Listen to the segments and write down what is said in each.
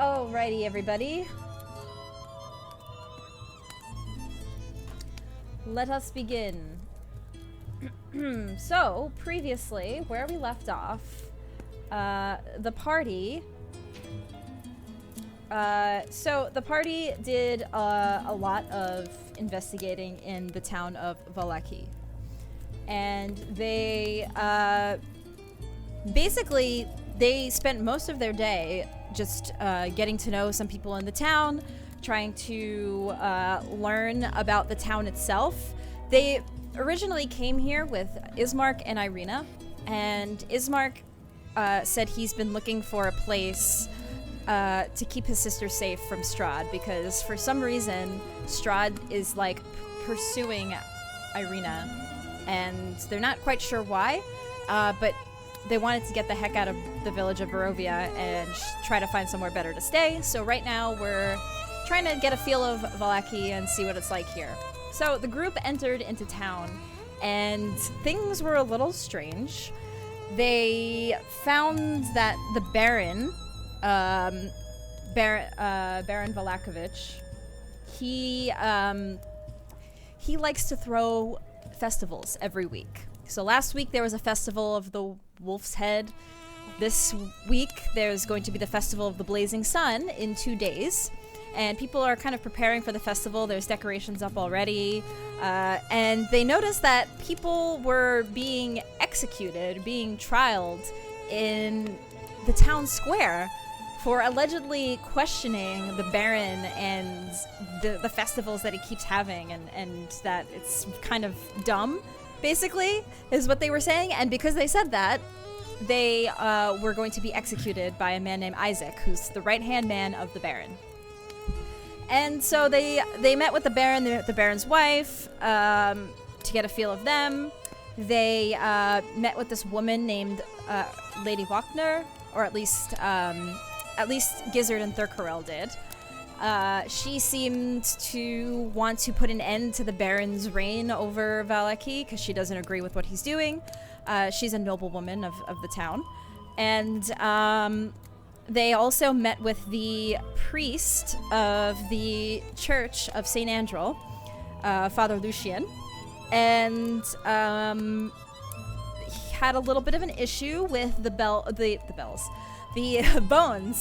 Alrighty, everybody. Let us begin. So, previously, where we left off, the party... the party did a lot of investigating in the town of Vallaki. And they, basically, they spent most of their day just getting to know some people in the town, trying to learn about the town itself. They originally came here with Ismark and Irina, and Ismark said he's been looking for a place to keep his sister safe from Strahd, because for some reason Strahd is like pursuing Irina, and they're not quite sure why, but they wanted to get the heck out of the village of Barovia and try to find somewhere better to stay. So right now we're trying to get a feel of Vallaki and see what it's like here. So the group entered into town, and things were a little strange. They found that the Baron, Baron Valakovich, he likes to throw festivals every week. So last week there was a festival of the Wolf's Head. This week there's going to be the Festival of the Blazing Sun in 2 days. And people are kind of preparing for the festival. There's decorations up already. And they noticed that people were being executed, being trialed in the town square for allegedly questioning the Baron and the festivals that he keeps having, and that it's kind of dumb, basically, is what they were saying. And because they said that, they were going to be executed by a man named Isaac, who's the right-hand man of the Baron. And so they met with the Baron, the Baron's wife, to get a feel of them. They met with this woman named Lady Wachner, or at least Gizzard and Thurkarel did. She seemed to want to put an end to the Baron's reign over Vallaki, because she doesn't agree with what he's doing. She's a noblewoman of the town. And they also met with the priest of the Church of St. Andrew, Father Lucien, and he had a little bit of an issue with the bones.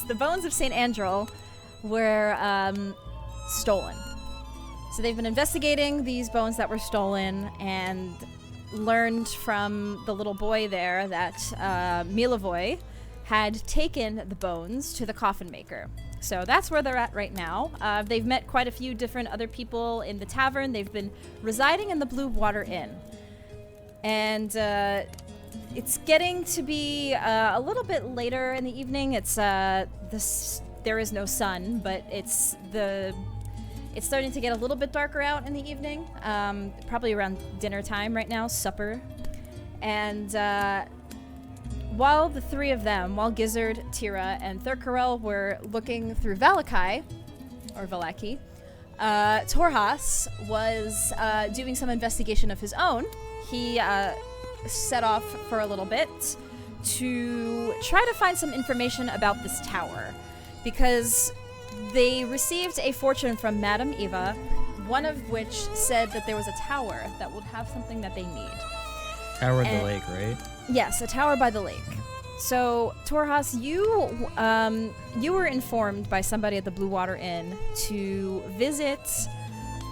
The bones of St. Andrew were stolen. So they've been investigating these bones that were stolen, and learned from the little boy there that Milovoy had taken the bones to the Coffin Maker. So that's where they're at right now. They've met quite a few different other people in the tavern. They've been residing in the Blue Water Inn. And it's getting to be a little bit later in the evening. It's there is no sun, but it's starting to get a little bit darker out in the evening. Probably around dinner time right now, supper. And while the three of them, while Gizzard, Tira, and Thurkarel were looking through Vallaki, Torhas was doing some investigation of his own. He set off for a little bit to try to find some information about this tower, because they received a fortune from Madame Eva, one of which said that there was a tower that would have something that they need. Tower of the lake, right? Yes, a tower by the lake. So, Torhas, you were informed by somebody at the Blue Water Inn to visit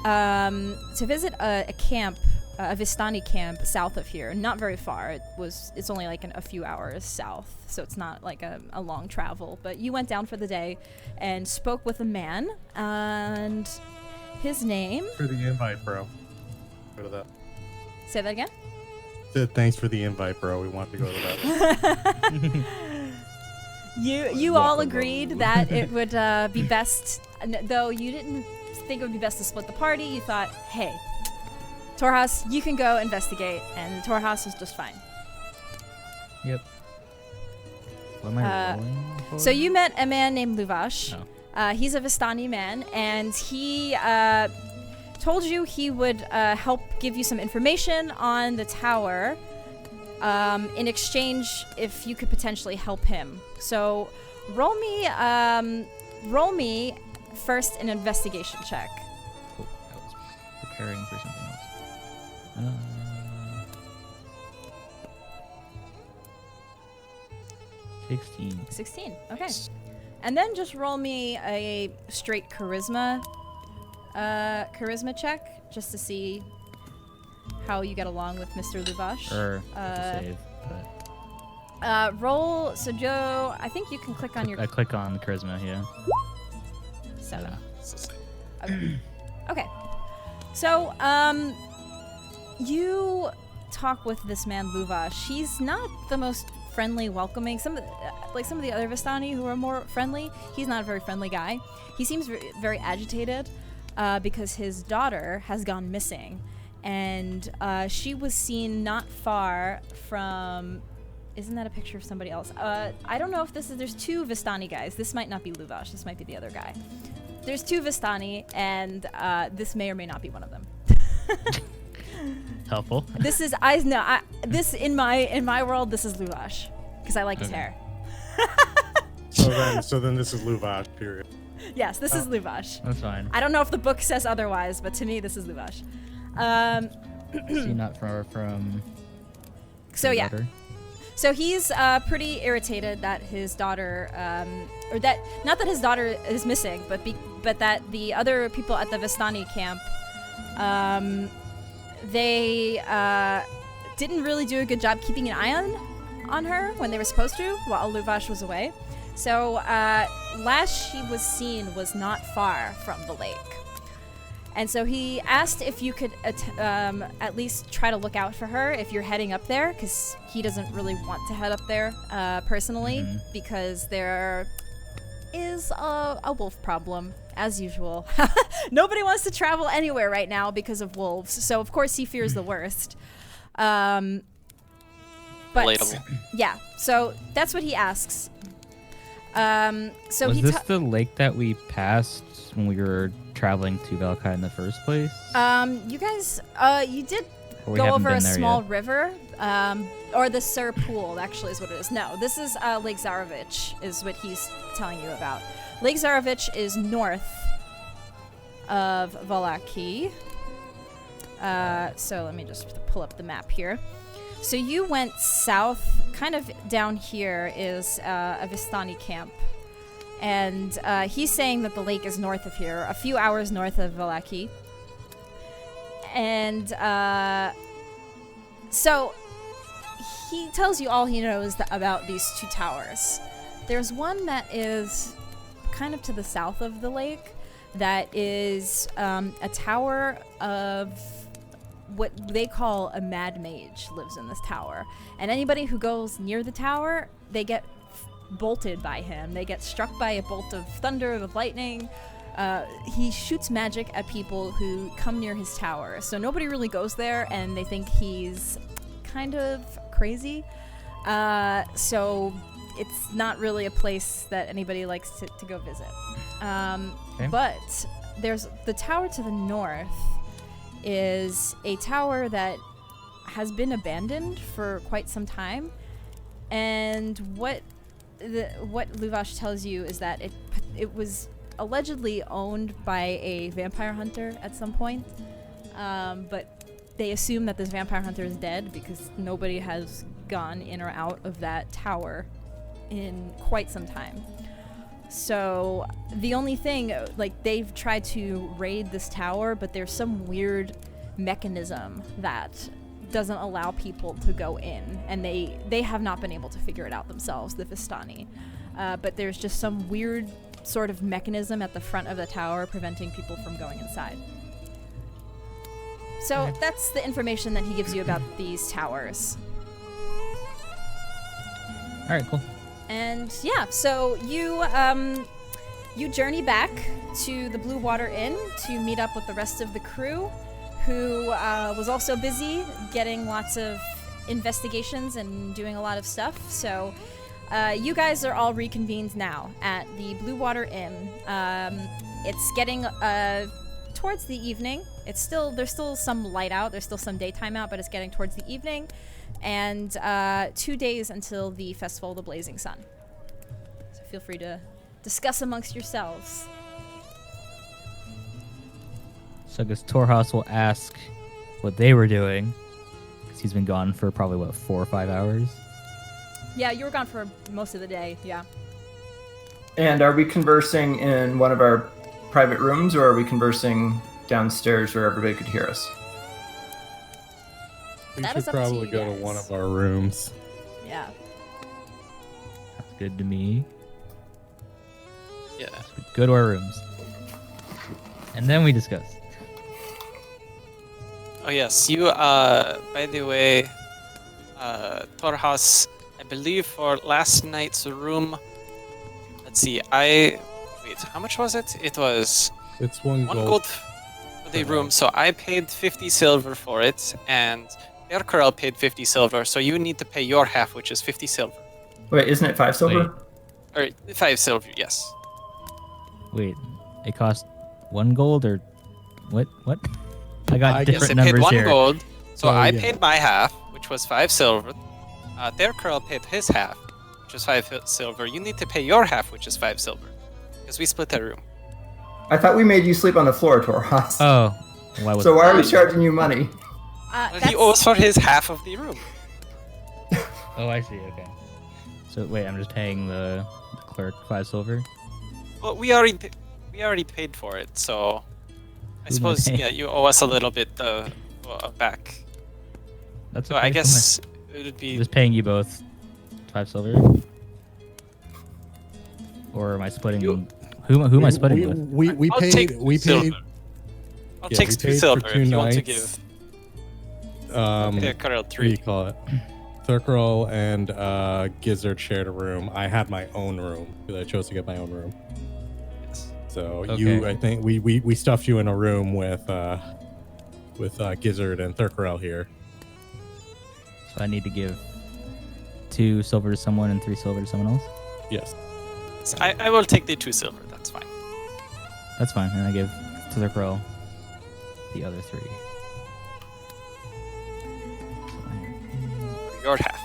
a camp, a Vistani camp south of here. Not very far. It's only like a few hours south, so it's not like a long travel. But you went down for the day and spoke with a man, and his name. For the invite, bro. Go to that. Say that again. Said thanks for the invite, bro. We want to go to that. You all agreed that it would be best, though you didn't think it would be best to split the party. You thought, hey, Torhas, you can go investigate, and Torhas was just fine. Yep. What am I rolling for? So you met a man named Luvash. Oh. He's a Vistani man, and he told you he would help give you some information on the tower in exchange if you could potentially help him. So roll me roll me first an investigation check. Cool. I was preparing for something else. 16. 16. Okay. And then just roll me a straight charisma check just to see how you get along with Mr. Luvash. Sure. Save, but Roll. So Joe, I think you can click on your. I click on charisma. Yeah. 7. Yeah. It's the same. Okay. So, you talk with this man Luvash. He's not the most friendly, welcoming. Some of the other Vistani who are more friendly, he's not a very friendly guy. He seems very agitated because his daughter has gone missing, and she was seen not far from. Isn't that a picture of somebody else? I don't know if this is. There's 2 Vistani guys. This might not be Luvash. This might be the other guy. There's 2 Vistani, and this may or may not be one of them. Helpful. This is this in my world. This is Luvash because I like his hair. So then this is Luvash, period. Yes, this is Luvash. That's fine. I don't know if the book says otherwise, but to me, this is Luvash. Is he not far from? So your yeah. daughter? So he's pretty irritated that his daughter, or that not that his daughter is missing, but that the other people at the Vistani camp, they didn't really do a good job keeping an eye on her when they were supposed to while Luvash was away. So last she was seen was not far from the lake. And so he asked if you could at least try to look out for her if you're heading up there, because he doesn't really want to head up there personally, because there is a wolf problem, as usual. Nobody wants to travel anywhere right now because of wolves, so of course he fears the worst. But Relatable. yeah, so that's what he asks. So Was he this the lake that we passed when we were traveling to Valkai in the first place? You guys, you did Or we go haven't over been a there small yet? river, or the Sur Pool, actually, is what it is. No, this is Lake Zarovich, is what he's telling you about. Lake Zarovich is north of Valaki. So let me just pull up the map here. So you went south, kind of down here is a Vistani camp. And he's saying that the lake is north of here, a few hours north of Valaki. And so he tells you all he knows about these 2 towers. There's one that is kind of to the south of the lake that is a tower of what they call a mad mage lives in this tower. And anybody who goes near the tower, they get bolted by him. They get struck by a bolt of thunder, of lightning. He shoots magic at people who come near his tower. So nobody really goes there, and they think he's kind of crazy. So it's not really a place that anybody likes to go visit. Okay. But there's the tower to the north is a tower that has been abandoned for quite some time. And what Luvash tells you is that it was allegedly owned by a vampire hunter at some point, but they assume that this vampire hunter is dead because nobody has gone in or out of that tower in quite some time. So the only thing, like, they've tried to raid this tower, but there's some weird mechanism that doesn't allow people to go in, and they have not been able to figure it out themselves, the Vistani. But there's just some weird sort of mechanism at the front of the tower preventing people from going inside. So that's the information that he gives you about these towers. All right, cool. And yeah, so you journey back to the Blue Water Inn to meet up with the rest of the crew, who was also busy getting lots of investigations and doing a lot of stuff. So you guys are all reconvened now at the Blue Water Inn. It's getting towards the evening. There's still some light out. There's still some daytime out, but it's getting towards the evening. And 2 days until the Festival of the Blazing Sun. So feel free to discuss amongst yourselves. So I guess Torhaus will ask what they were doing, because he's been gone for probably, 4 or 5 hours? Yeah, you were gone for most of the day, yeah. And are we conversing in one of our private rooms, or are we conversing downstairs where everybody could hear us? We That should is up to probably you go to guys. one of our rooms. Yeah. That's good to me. Yeah. Go to our rooms. And then we discuss. Oh yes, you. By the way, Torhaus, I believe for last night's room. Let's see. Wait. How much was it? It was It's one 1 gold. gold for the room. So I paid 50 silver for it, and Erkurel paid 50 silver. So you need to pay your half, which is 50 silver. Wait, isn't it 5 silver? Wait. Or 5 silver, yes. Wait, it cost 1 gold or what? What? I got I different guess Yes, I numbers paid 1 here. gold. So Oh, I yeah. paid my half, which was 5 silver. Erkurel paid his half, which was 5 silver. You need to pay your half, which is 5 silver. Because we split that room. I thought we made you sleep on the floor, Torhaus. Oh, why was So why are we charging you money? Well, he owes for his half of the room. Oh, I see. Okay. So wait, I'm just paying the clerk 5 silver. Well, we already paid for it, so I Who am I suppose paying? yeah, you owe us a little bit back. That's So okay. I guess it would I'm be just paying you both 5 silver. Or am I splitting? Who am I splitting with? We I'll paid. take We silver. paid. I'll Yeah, take we 2 paid for silver 2 if you want to nights. give. Yeah, Karel what do you 3. call it? Thurkrel and Gizzard shared a room. I had my own room because I chose to get my own room. Yes. So Okay. I think we stuffed you in a room with Gizzard and Thurkrel here. So I need to give 2 silver to someone and 3 silver to someone else. Yes. So I will take the 2 silver. That's fine. That's fine, and I give to the crow the other 3. Your half.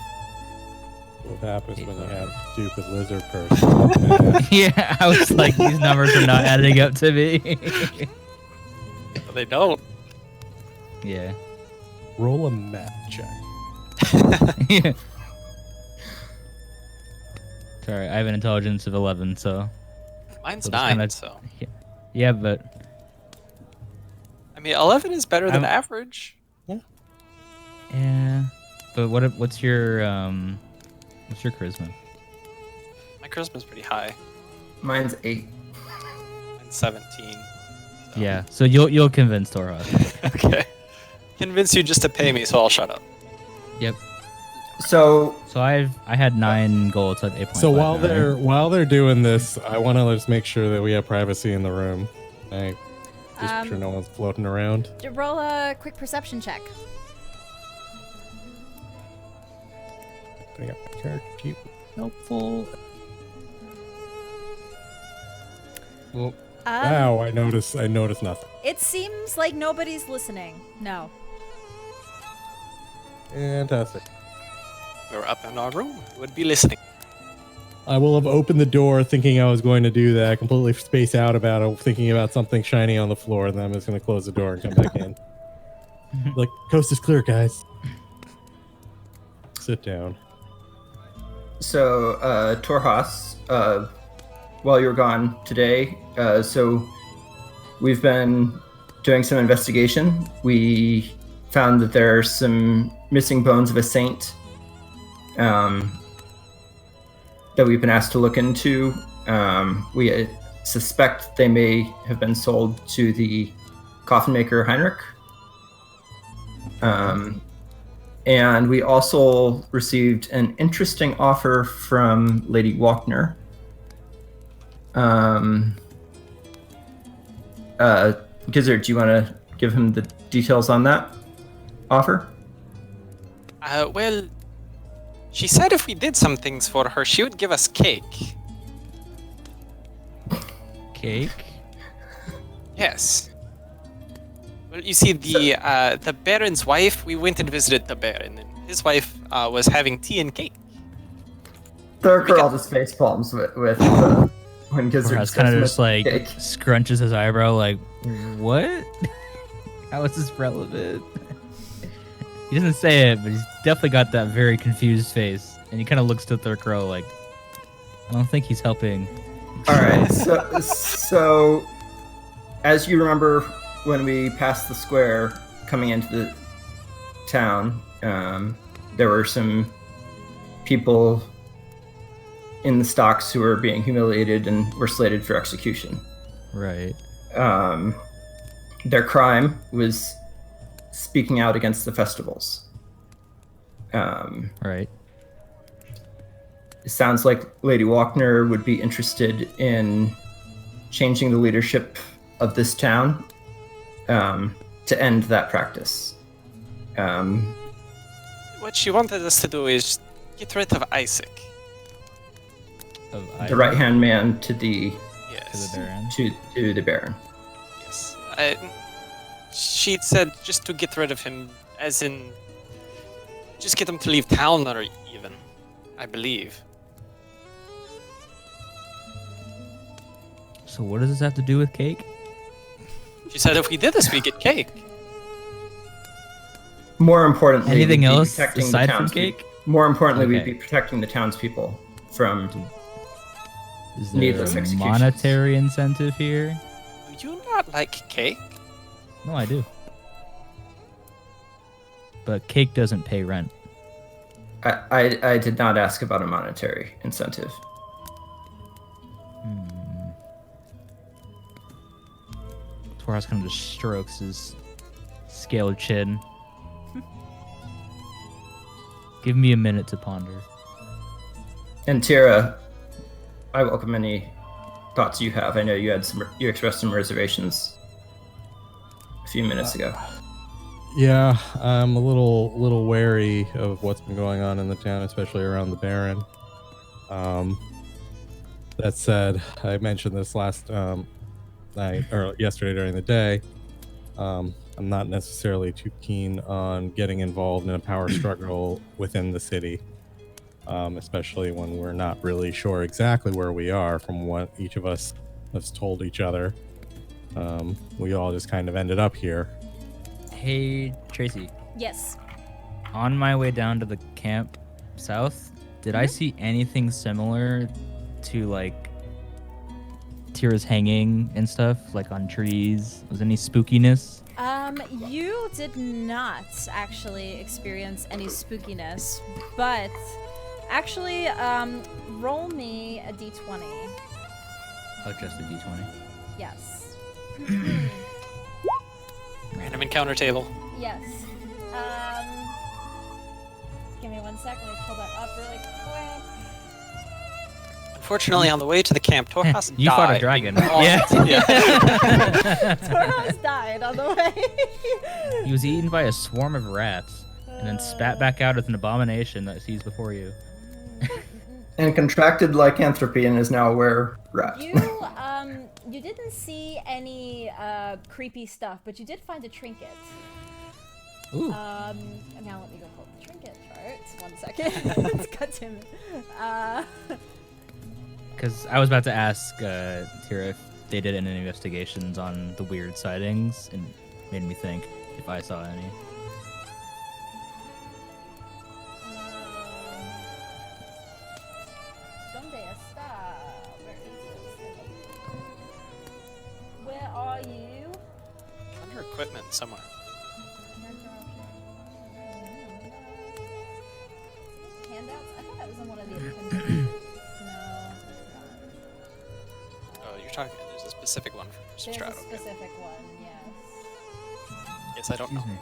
What happens when you have a stupid lizard person? Yeah, I was like, these numbers are not adding up to me. But they don't. Yeah. Roll a math check. Yeah. Sorry, I have an intelligence of 11, so Mine's So just 9, kinda- so yeah, but I mean 11 is better than I'm- average. yeah. But what's your charisma? My charisma's pretty high. Mine's 8. Mine's 17. So. Yeah, so you'll convince Torhaus. Okay. Convince you just to pay me, so I'll shut up. Yep. So So I had 9 gold, so I have 8.5. So while now, right? while they're doing this, I want to just make sure that we have privacy in the room. Just make sure no one's floating around. Roll a quick perception check. Putting up my character sheet. Helpful. Wow, I noticed nothing. It seems like nobody's listening. No. Fantastic. We're up in our room. We would be listening. I will have opened the door thinking I was going to do that, completely space out about it, thinking about something shiny on the floor, and then I'm just going to close the door and come back in. Like, coast is clear, guys. Sit down. So, Torhaus, while you were gone today, so we've been doing some investigation. We found that there are some missing bones of a saint that we've been asked to look into. We suspect they may have been sold to the Coffin Maker Heinrich. And we also received an interesting offer from Lady Walkner. Gizzard, do you want to give him the details on that offer? Well, she said if we did some things for her, she would give us cake. Cake? Yes. Well, you see, the Baron's wife, we went and visited the Baron, and his wife was having tea and cake. Thurker all just face palms with when Gizzard Torhas kind of just like cake. scrunches his eyebrow, like, what? How is this relevant? He doesn't say it, but he's definitely got that very confused face, and he kind of looks to Thurkrow like, I don't think he's helping. All right, so as you remember, when we passed the square coming into the town, there were some people in the stocks who were being humiliated and were slated for execution. Right. Their crime was speaking out against the festivals. Right. It sounds like Lady Walkner would be interested in changing the leadership of this town to end that practice. What she wanted us to do is get rid of Isaac. The right-hand man to the Yes. To the Baron. to the Baron. Yes. She said just to get rid of him, as in, just get him to leave town, or even, I believe. So what does this have to do with cake? She said if we did this, we get cake. More importantly, Anything we'd be else protecting the aside from townspeople. cake? More importantly, we'd Okay. be protecting the townspeople from. Is there Needless a executions. monetary incentive here? Do you not like cake? No, I do. But cake doesn't pay rent. I did not ask about a monetary incentive. Torhas kind of just strokes his scaled chin. Give me a minute to ponder. And Tira, I welcome any thoughts you have. I know you expressed some reservations a few minutes ago. Yeah, I'm a little wary of what's been going on in the town, especially around the Baron. That said, I mentioned this last night or yesterday during the day. I'm not necessarily too keen on getting involved in a power struggle within the city, especially when we're not really sure exactly where we are from what each of us has told each other. We all just kind of ended up here. Hey, Tracy. Yes. On my way down to the camp south, did I see anything similar to like Tira's hanging and stuff, like on trees? Was any spookiness? You did not actually experience any spookiness, but actually, roll me a d20. Oh, just a d20. Yes. Random encounter table. Yes. Give me 1 second. Let me pull that up really quick. Unfortunately, on the way to the camp, Torhas You died. fought a dragon. Yeah. Torhas died on the way. He was eaten by a swarm of rats and then spat back out as an abomination that sees before you. And contracted lycanthropy and is now a were-rat. You didn't see any creepy stuff, but you did find a trinket. Ooh. Now let me go pull the trinket chart. 1 second. God damn it. Because I was about to ask Tira if they did any investigations on the weird sightings, and made me think if I saw any. ¿Dónde está? Where is this? Where are you? Under equipment somewhere. Handouts? I thought that was in one of the appendices. No, Oh, you're talking. There's a specific one for Curse of there's Strahd. a Okay. specific one, yes. Yes, I don't know. Excuse me.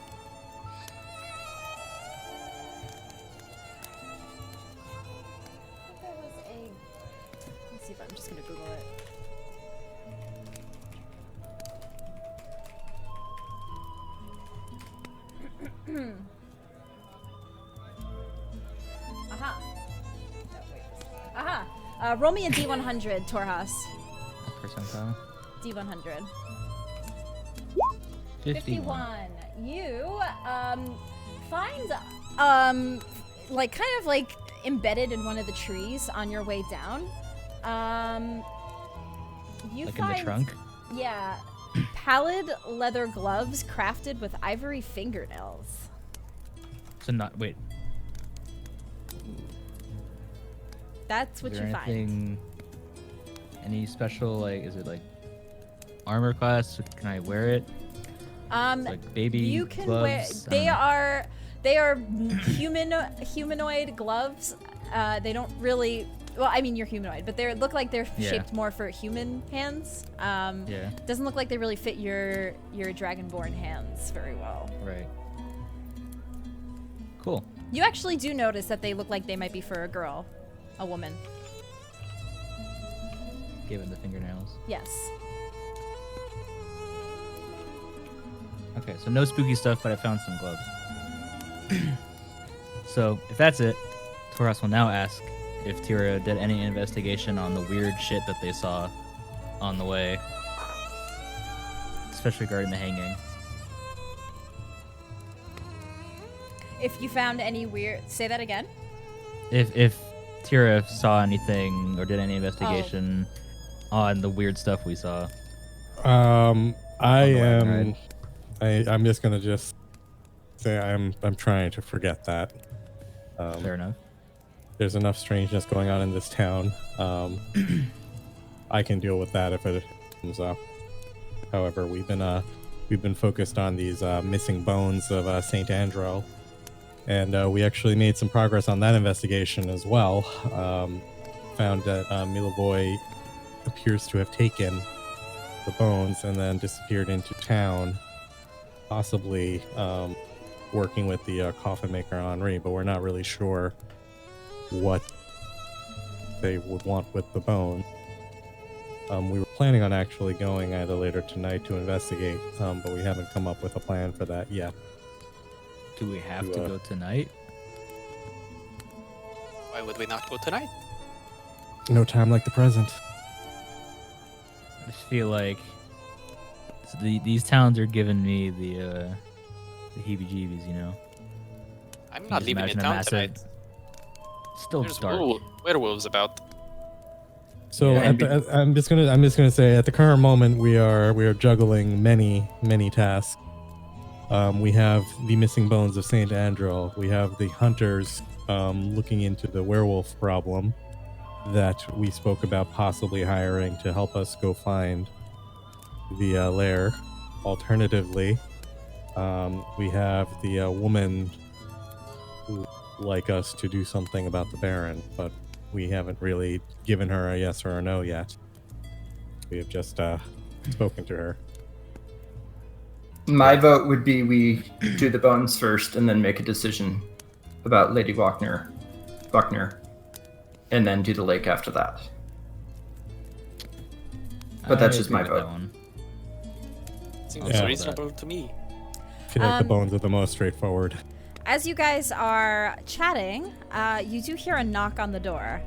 I think there was a... Let's see if I'm just gonna Google it. Aha. No, wait. Aha. Roll me a D100, Torhas. Percentile. D100. 51. You find like kind of like embedded in one of the trees on your way down You like find, in the trunk? Yeah, pallid leather gloves crafted with ivory fingernails. So not wait. That's what Is there you find. anything, any special, like, is it like armor class? Can I wear it? Like baby You can gloves? wear. They are humanoid gloves. They don't really. Well, I mean, you're humanoid, but they look like they're shaped more for human hands. Yeah. Doesn't look like they really fit your dragonborn hands very well. Right. Cool. You actually do notice that they look like they might be for a girl, a woman. Given the fingernails. Yes. Okay, so no spooky stuff, but I found some gloves. So if that's it, Toras will now ask if Tira did any investigation on the weird shit that they saw on the way, especially regarding the hanging. If you found any weird, say that again. If Tira saw anything or did any investigation on the weird stuff we saw. I'm wagon just gonna say I'm trying to forget that. Fair enough. There's enough strangeness going on in this town. I can deal with that if it comes up. However, we've been focused on these missing bones of Saint Andro, and we actually made some progress on that investigation as well. Found that Milovoy appears to have taken the bones and then disappeared into town, possibly working with the Coffin Maker Henri, but we're not really sure what they would want with the bone. We were planning on actually going either later tonight to investigate, but we haven't come up with a plan for that yet. Do we have to go tonight? Why would we not go tonight? No time like the present. I just feel like these towns are giving me the heebie-jeebies, you know? I'm You not just leaving the imagine a town massive- tonight. Still There's dark. werewolves about. So Yeah. I'm just gonna say at the current moment we are juggling many tasks. We have the missing bones of Saint Andro. We have the hunters looking into the werewolf problem that we spoke about possibly hiring to help us go find the lair. Alternatively, we have the woman who would like us to do something about the Baron, but we haven't really given her a yes or a no yet. We have just spoken to her. My vote would be we do the bones first and then make a decision about Lady Buckner, and then do the lake after that. But that's I just agree my with that vote. one. Seems Yeah. reasonable to me. I feel like the bones are the most straightforward. As you guys are chatting, you do hear a knock on the door.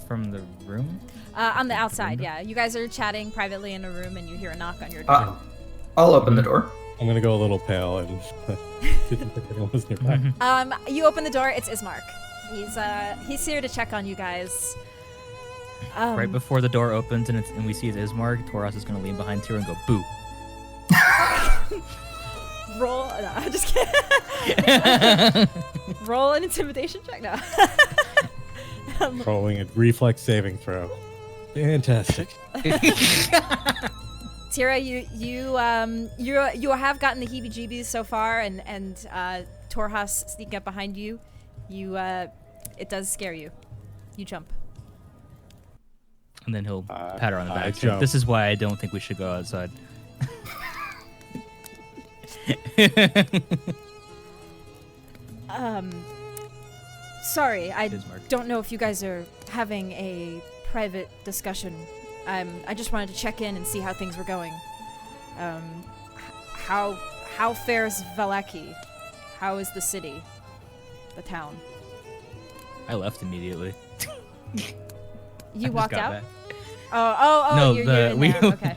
From the room? On the outside, yeah. You guys are chatting privately in a room, and you hear a knock on your door. I'll open the door. I'm gonna go a little pale and didn't think anyone was nearby. You open the door. It's Ismark. He's here to check on you guys. Right before the door opens and we see it's Ismark, Toras is going to lean behind Tira and go, boo. Roll. No, I'm just kidding. Roll an intimidation check now. Rolling a reflex saving throw. Fantastic. Tira, you have gotten the heebie-jeebies so far, and Torhas sneaking up behind you. It does scare you. You jump. And then he'll pat her on the I back. Say, jump. this is why I don't think we should go outside. Sorry, I Ismark. don't know if you guys are having a private discussion. I just wanted to check in and see how things were going. How fares Valaki? How is the city? The town? I left immediately. You I walked just got out? back. Oh, No, you're in there. Okay.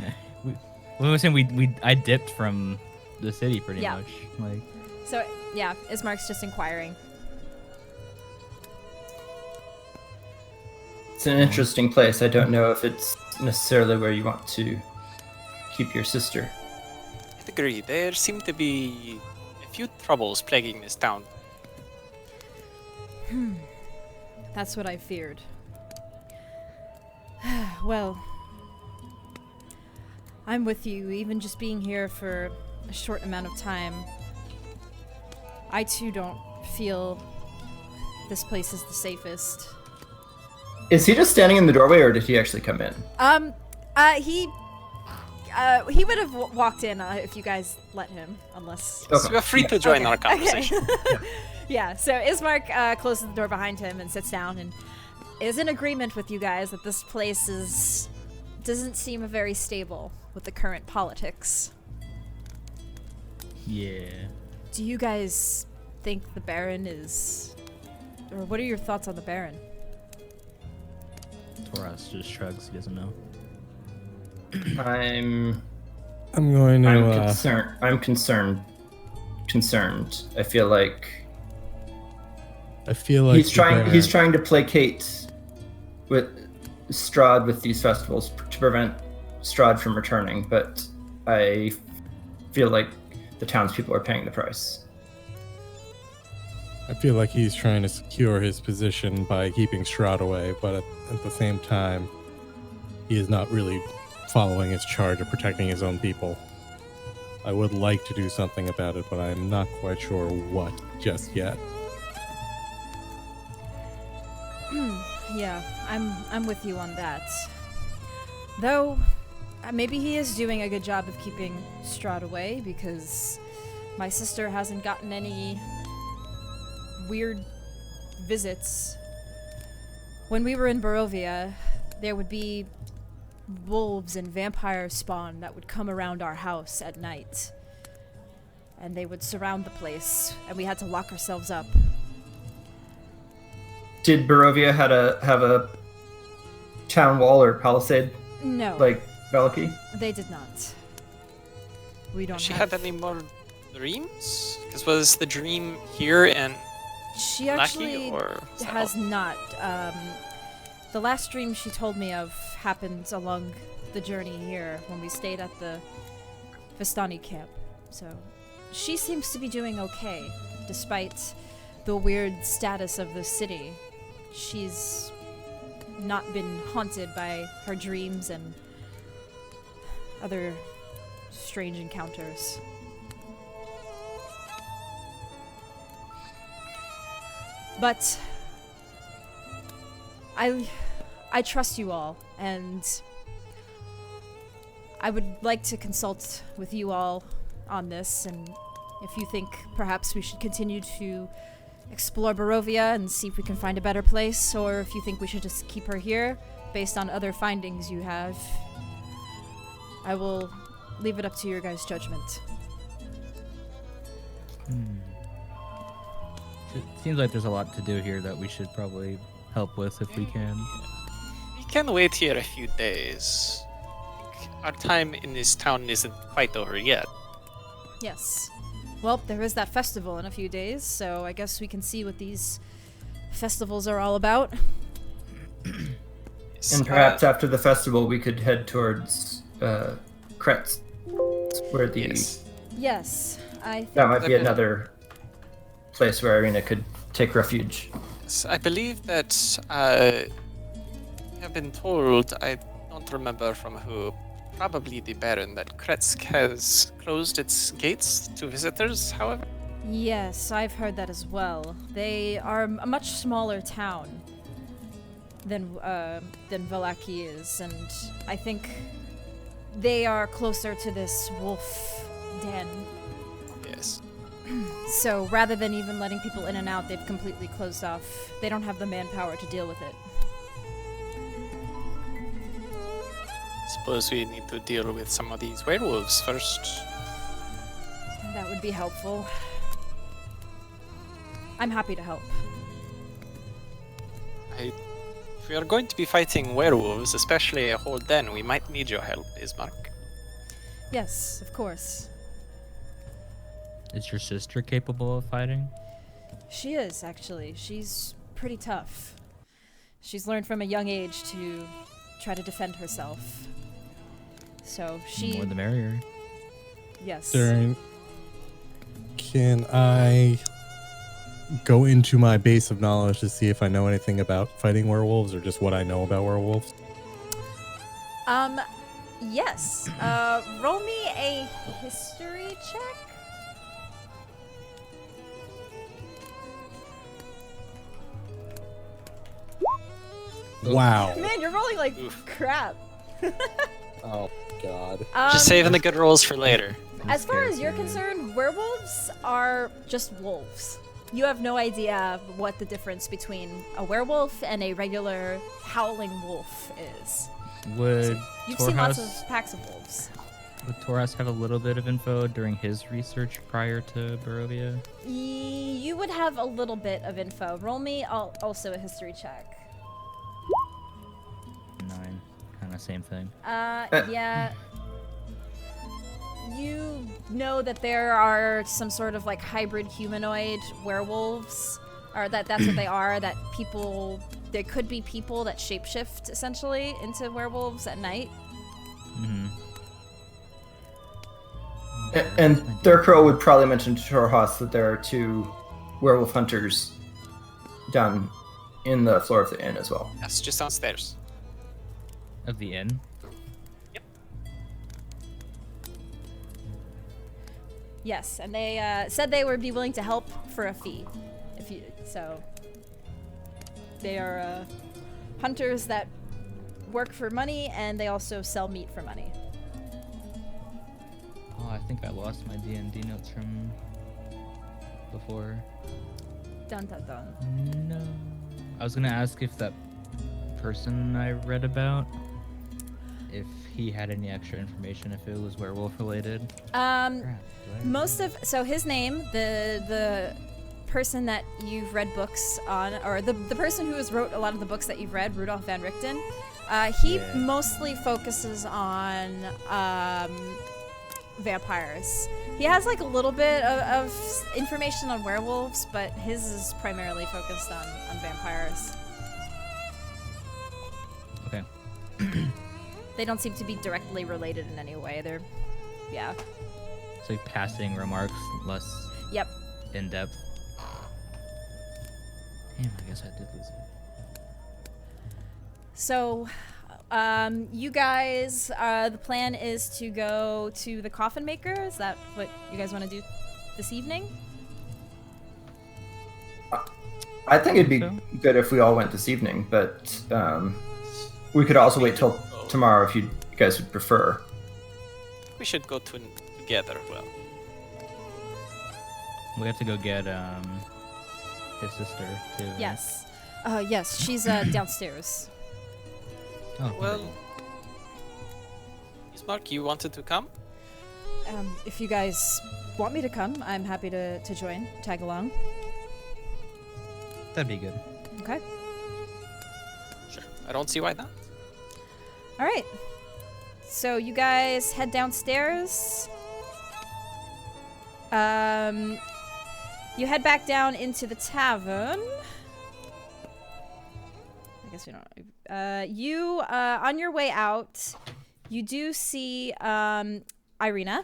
we were saying I dipped from the city pretty Yeah. much. Like, So, yeah, Ismark's just inquiring. an interesting place. I don't know if it's necessarily where you want to keep your sister. I agree. There seem to be a few troubles plaguing this town. That's what I feared. Well, I'm with you, even just being here for a short amount of time. I too don't feel this place is the safest. Is he just standing in the doorway, or did he actually come in? He would have walked in if you guys let him, unless... Okay. So you're free to join our conversation. Okay. Yeah, so Ismark closes the door behind him and sits down and is in agreement with you guys that this place doesn't seem very stable with the current politics. Yeah. Do you guys think the Baron is... Or what are your thoughts on the Baron? Toras just shrugs. He doesn't know. I'm I'm concerned. I'm concerned. I feel like he's trying to placate with Strahd with these festivals to prevent Strahd from returning, but I feel like the townspeople are paying the price. I feel like he's trying to secure his position by keeping Strahd away, but at the same time, he is not really following his charge of protecting his own people. I would like to do something about it, but I'm not quite sure what just yet. Yeah, I'm with you on that. Though, maybe he is doing a good job of keeping Strahd away, because my sister hasn't gotten any weird visits. When we were in Barovia, there would be wolves and vampire spawn that would come around our house at night. And they would surround the place, and we had to lock ourselves up. Did Barovia have a town wall or palisade No, like Valaki? they did not. We don't She have... had any more dreams? Because was the dream here and She Naki, actually or has not. The last dream she told me of happened along the journey here when we stayed at the Vistani camp. So she seems to be doing okay, despite the weird status of the city. She's not been haunted by her dreams and other strange encounters. But I trust you all, and I would like to consult with you all on this, and if you think perhaps we should continue to explore Barovia and see if we can find a better place, or if you think we should just keep her here based on other findings you have, I will leave it up to your guys' judgment. It seems like there's a lot to do here that we should probably help with if we can. we can wait here a few days. Our time in this town isn't quite over yet. Yes. Well, there is that festival in a few days, so I guess we can see what these festivals are all about. And perhaps after the festival, we could head towards Kretz, where the Yes, I think that might be another place where Irina could take refuge. I believe that I have been told, I don't remember from who, probably the Baron, that Kretsk has closed its gates to visitors, however. Yes, I've heard that as well. They are a much smaller town than Valaki is, and I think they are closer to this wolf den. Yes. So rather than even letting people in and out, they've completely closed off. They don't have the manpower to deal with it. Suppose we need to deal with some of these werewolves first. That would be helpful. I'm happy to help. If we are going to be fighting werewolves, especially a whole den, we might need your help, Ismark. Yes, of course. Is your sister capable of fighting? She is, actually. She's pretty tough. She's learned from a young age to try to defend herself. So she... More the merrier. Yes. Can I go into my base of knowledge to see if I know anything about fighting werewolves or just what I know about werewolves? Yes. Roll me a history check. Wow. Man, you're rolling like crap. Oh, God. Just saving the good rolls for later. As far as you're Scares me. concerned, werewolves are just wolves. You have no idea what the difference between a werewolf and a regular howling wolf is. Would You've seen lots Torhaus of packs of wolves. have a little bit of info during his research prior to Barovia? You would have a little bit of info. Roll me also a history check. 9. Kind of same thing. Yeah. You know that there are some sort of like hybrid humanoid werewolves, or that's what they are. That people, there could be people that shapeshift essentially into werewolves at night. Mm-hmm. And Thurkrow would probably mention to Torhas that there are 2 werewolf hunters down in the floor of the inn as well. Yes, just downstairs. Of the inn? Yes, and they said they would be willing to help for a fee, they are hunters that work for money, and they also sell meat for money. Oh, I think I lost my D&D notes from before. Dun dun dun. No. I was gonna ask if that person I read about, if he had any extra information, if it was werewolf related. Crap, do I- So his name, the person that you've read books on, or the person who has wrote a lot of the books that you've read, Rudolf van Richten, he Yeah. mostly focuses on vampires. He has like a little bit of information on werewolves, but his is primarily focused on vampires. Okay. They don't seem to be directly related in any way. They're, yeah. It's like passing remarks, less Yep. in depth. Damn, I guess I did lose it. So, you guys, the plan is to go to the Coffin Maker. Is that what you guys want to do this evening? I think it'd be So? good if we all went this evening, but we could also wait till tomorrow if you guys would prefer. We should go together. Well, We have to go get his sister too. right? Yes. Yes, she's downstairs. Oh, well. Ismark, you wanted to come? If you guys want me to come, I'm happy to join, tag along. that'd be good. Okay. Sure. I don't see why not. All right. So you guys head downstairs. You head back down into the tavern. I guess you don't. You on your way out, you do see Irina,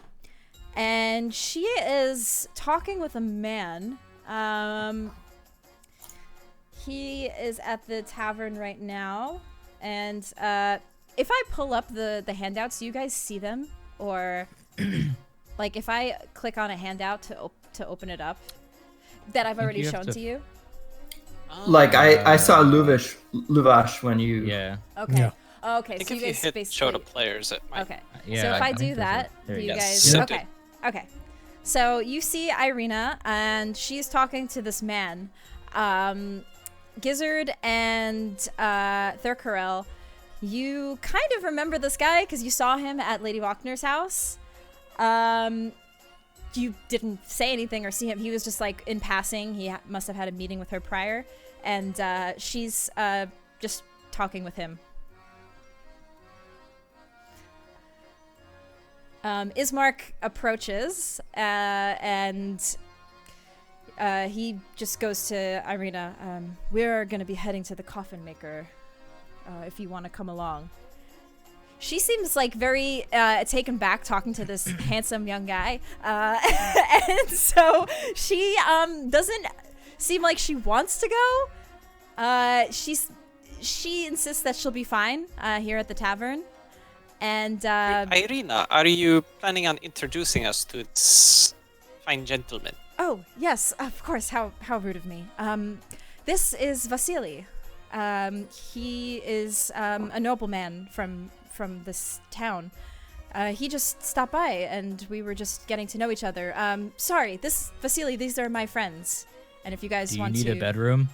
and she is talking with a man. He is at the tavern right now, and if I pull up the handouts, do you guys see them? Or like if I click on a handout to open it up that I've already you have shown to- to you? Like I saw Luvash when you. Yeah. Okay. Yeah. Okay, I think so you if you guys hit basically show to players, it might. Okay. Yeah. So if I think do there's that, there you go. guys Yes. okay. Okay. So you see Irina, and she's talking to this man. Gizzard and Thurkarel, you kind of remember this guy because you saw him at Lady Wachner's house. You didn't say anything or see him. He was just like in passing. He must have had a meeting with her prior, and she's just talking with him. Ismark approaches and he just goes to Irina. We're gonna be heading to the Coffin Maker. If you want to come along. She seems like very taken back talking to this handsome young guy, and so she doesn't seem like she wants to go. She insists that she'll be fine here at the tavern, and Irina, are you planning on introducing us to this fine gentleman? oh yes, of course. How rude of me. This is Vasily. He is a nobleman from this town. He just stopped by, and we were just getting to know each other. Sorry, Vasily, these are my friends. And if you guys Do you want need to... a bedroom?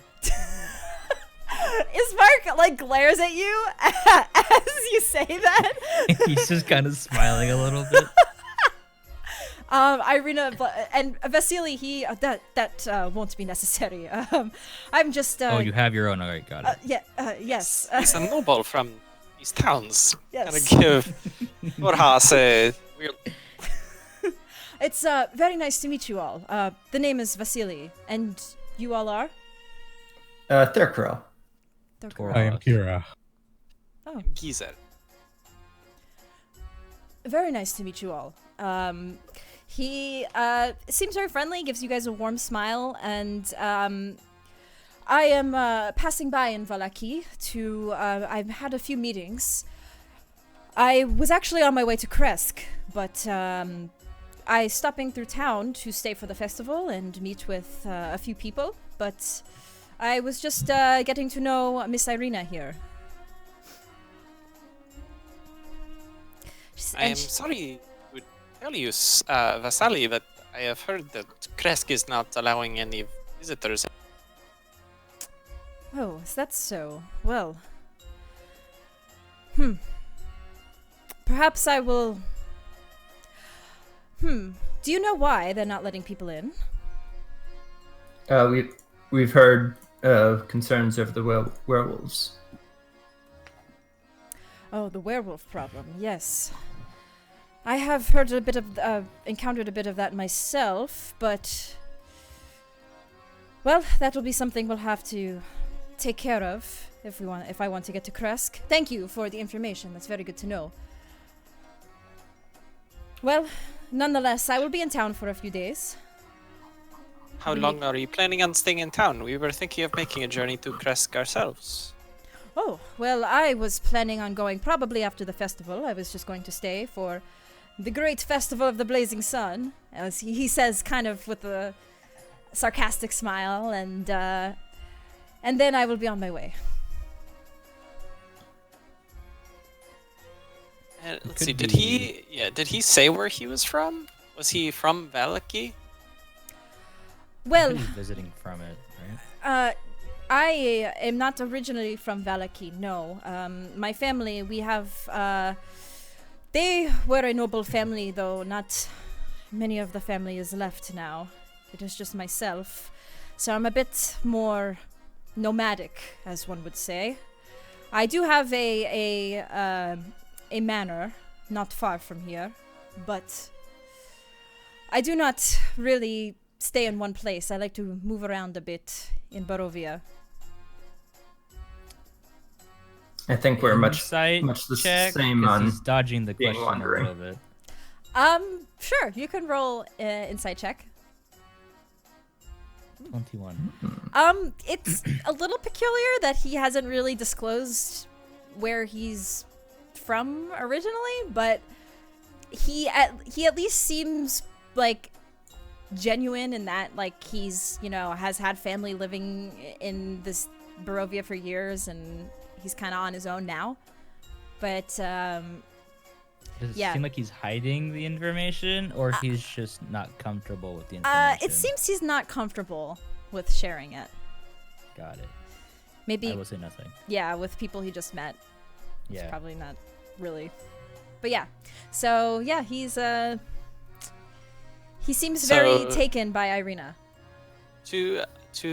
Ismark, like, glares at you as you say that. He's just kind of smiling a little bit. Irina and Vasily, he... that won't be necessary. I'm just... Oh, you have your own. All right, got it. Yes. He's a noble from these towns. Yes. Gonna give Torhas a weird... It's very nice to meet you all. The name is Vasily, and you all are? Thurkro. Thurkro. I am Kira. Oh, geezer. very nice to meet you all. He seems very friendly, gives you guys a warm smile, and I am passing by in Vallaki to... I've had a few meetings. I was actually on my way to Kresk, but I stopping through town to stay for the festival and meet with a few people, but I was just getting to know Miss Irina here. I am sorry to tell you, Vasily, but I have heard that Kresk is not allowing any visitors. Oh, is that so? Well... Perhaps I will... Do you know why they're not letting people in? We've heard concerns over the werewolves. Oh, the werewolf problem, yes. I have heard a bit of... encountered a bit of that myself, but... Well, that will be something we'll have to take care of if I want to get to Kresk. Thank you for the information. That's very good to know. Well, nonetheless, I will be in town for a few days. How long are you planning on staying in town? We were thinking of making a journey to Kresk ourselves. Oh, well, I was planning on going probably after the festival. I was just going to stay for the great festival of the Blazing Sun, as he says, kind of with a sarcastic smile, and then I will be on my way. Let's see. Did he say where he was from? Was he from Vallaki? Well, He's visiting from it, right? I am not originally from Vallaki, no. My family, we have, they were a noble family, though not many of the family is left now. It is just myself. So I'm a bit more nomadic, as one would say. I do have a manor not far from here, but I do not really stay in one place. I like to move around a bit in Barovia. I think we're much Insight the check, same 'cause on he's dodging the being question wandering. a little bit. Sure, you can roll insight check. 21. It's a little peculiar that he hasn't really disclosed where he's from originally, but he at least seems like genuine in that, like, he's, has had family living in this Barovia for years, and he's kind of on his own now. But Does it yeah. seem like he's hiding the information, or he's just not comfortable with the information? It seems he's not comfortable with sharing it. Got it. Maybe, I will say nothing. yeah, with people he just met. Yeah. It's probably not really. But yeah. So, yeah, he seems very taken by Irina. To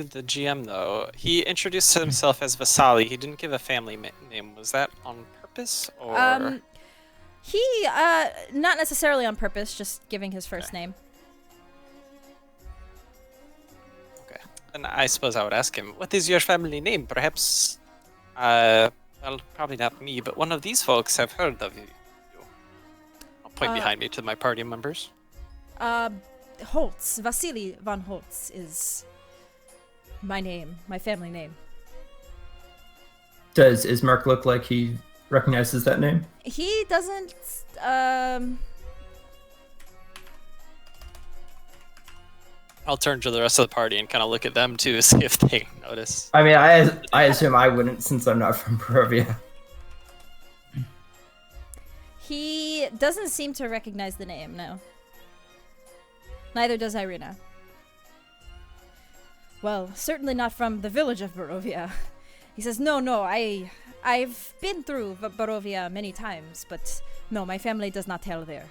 the GM though, he introduced himself as Vasily. He didn't give a family name. Was that on purpose, or? He, not necessarily on purpose, just giving his first name. then I suppose I would ask him, what is your family name? Perhaps, well, probably not me, but one of these folks have heard of you. I'll point behind me to my party members. Holtz. Vasily von Holtz is my name, my family name. Does Ismark look like he recognizes that name? He doesn't, I'll turn to the rest of the party and kind of look at them too, see if they notice. I mean, I assume I wouldn't since I'm not from Barovia. he doesn't seem to recognize the name, no. Neither does Irina. Well, certainly not from the village of Barovia. He says, no, I've been through Barovia many times, but no, my family does not hail there.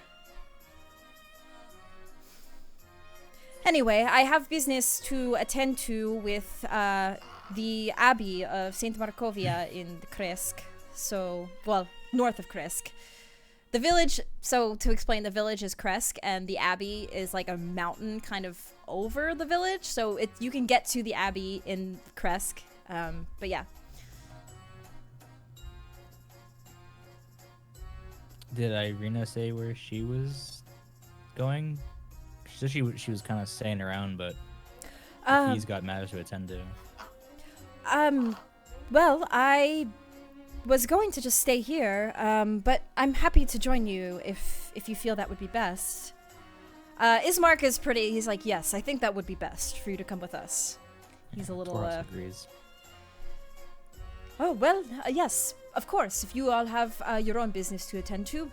Anyway, I have business to attend to with the Abbey of St. Markovia in Kresk. So, well, north of Kresk. The village, so to explain, the village is Kresk, and the Abbey is like a mountain kind of over the village. So you can get to the Abbey in Kresk, but yeah. Did Irina say where she was going? She said she was kind of staying around, but he's got matters to attend to. Well, I was going to just stay here, but I'm happy to join you if you feel that would be best. Ismark is pretty, he's like, yes, I think that would be best for you to come with us. He's a little, Taurus agrees. Oh, well, yes, of course. If you all have your own business to attend to,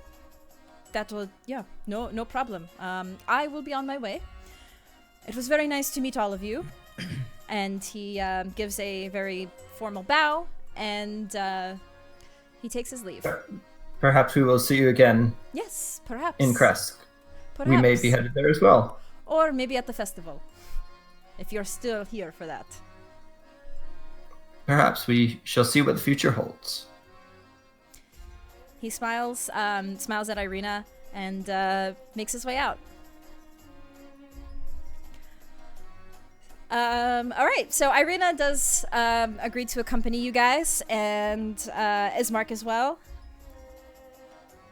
that will, yeah, no problem. I will be on my way. It was very nice to meet all of you. And he gives a very formal bow, and he takes his leave. Perhaps we will see you again Yes, perhaps. in Kresk. Perhaps. We may be headed there as well. Or maybe at the festival, if you're still here for that. Perhaps we shall see what the future holds. He smiles at Irina, and makes his way out. All right, so Irina does agree to accompany you guys, and Ismark as well.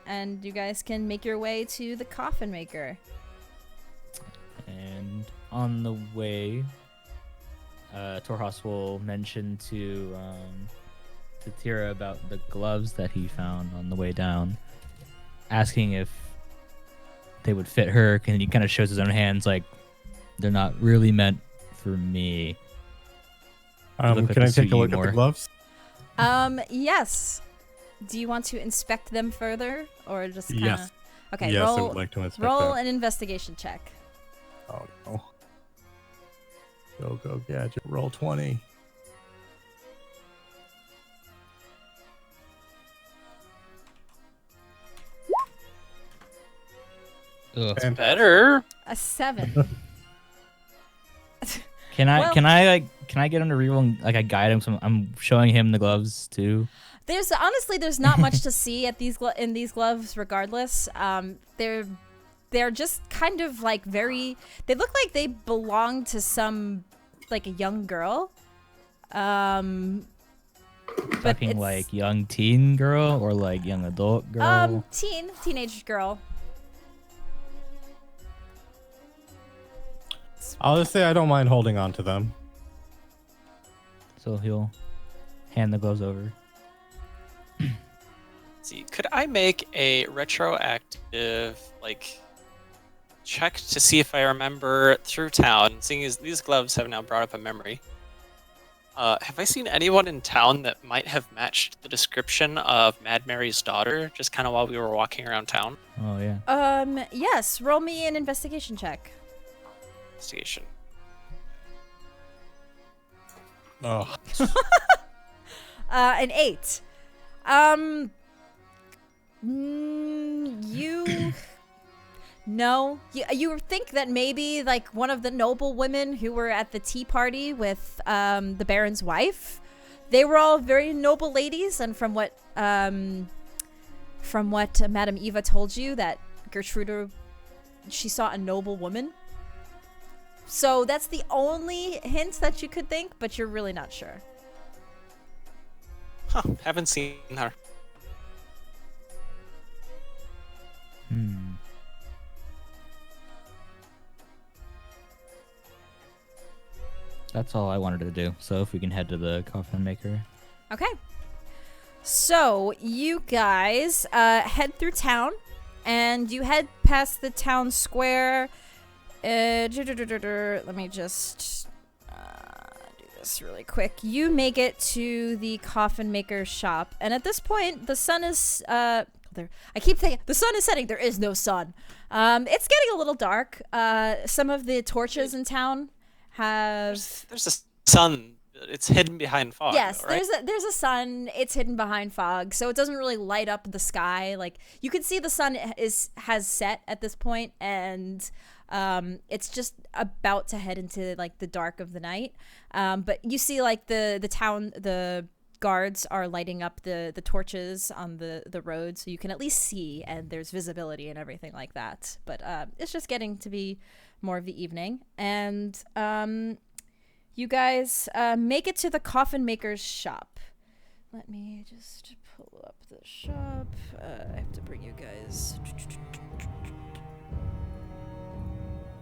And you guys can make your way to the Coffin Maker. And on the way, Torhas will mention to Tira about the gloves that he found on the way down, asking if they would fit her. And he kind of shows his own hands, like they're not really meant for me. Can I take a look at the gloves? Yes. Do you want to inspect them further, or just kind of? Yes. Okay. Yes, roll, I would like to inspect roll them. an investigation check. Oh no. Go gadget. Roll 20. Ugh. And Better. A 7. Can I Well- get him to reroll and like I guide him? So I'm showing him the gloves too. There's not much to see at in these gloves. Regardless, they're just kind of like very. They look like they belong to some like a young girl. But Talking it's, like young teen girl or like young adult girl. teenage girl. I'll just say I don't mind holding on to them. So he'll hand the gloves over. See, could I make a retroactive check to see if I remember through town, seeing as these gloves have now brought up a memory? Have I seen anyone in town that might have matched the description of Mad Mary's daughter, just kind of while we were walking around town? Oh yeah. Yes. Roll me an investigation check. Investigation. Oh, An 8. You no, you think that maybe like one of the noble women who were at the tea party with the Baron's wife, they were all very noble ladies, and from what Madame Eva told you, that Gertrude, she saw a noble woman. So that's the only hint that you could think, but you're really not sure. Huh, haven't seen her. That's all I wanted to do. So if we can head to the Coffin Maker. Okay. So you guys head through town, and you head past the town square. Let me just do this really quick. You make it to the Coffin Maker shop, and at this point, the sun is there. I keep thinking the sun is setting. There is no sun. It's getting a little dark. Some of the torches in town have. There's a sun. It's hidden behind fog. Yes, though, right? there's a sun. It's hidden behind fog, so it doesn't really light up the sky. Like you can see the sun has set at this point, and it's just about to head into like the dark of the night. But you see like the guards are lighting up the torches on the road, so you can at least see, and there's visibility and everything like that. But it's just getting to be more of the evening, and you guys make it to the Coffin Maker's shop. Let me just pull up the shop. I have to bring you guys.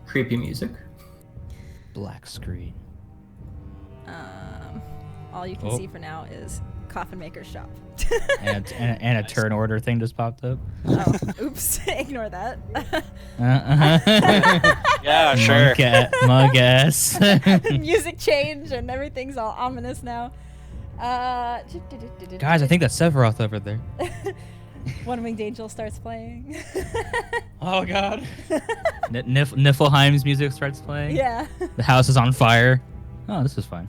Creepy music. Black screen. All you can see for now is Coffin Maker's shop. and a turn order thing just popped up. Oh, oops. Ignore that. Yeah, sure. Mug ass. Music change and everything's all ominous now. Guys, I think that's Sephiroth over there. One Winged Angel starts playing. Oh god. Niflheim's music starts playing. Yeah. The house is on fire. Oh, this is fine.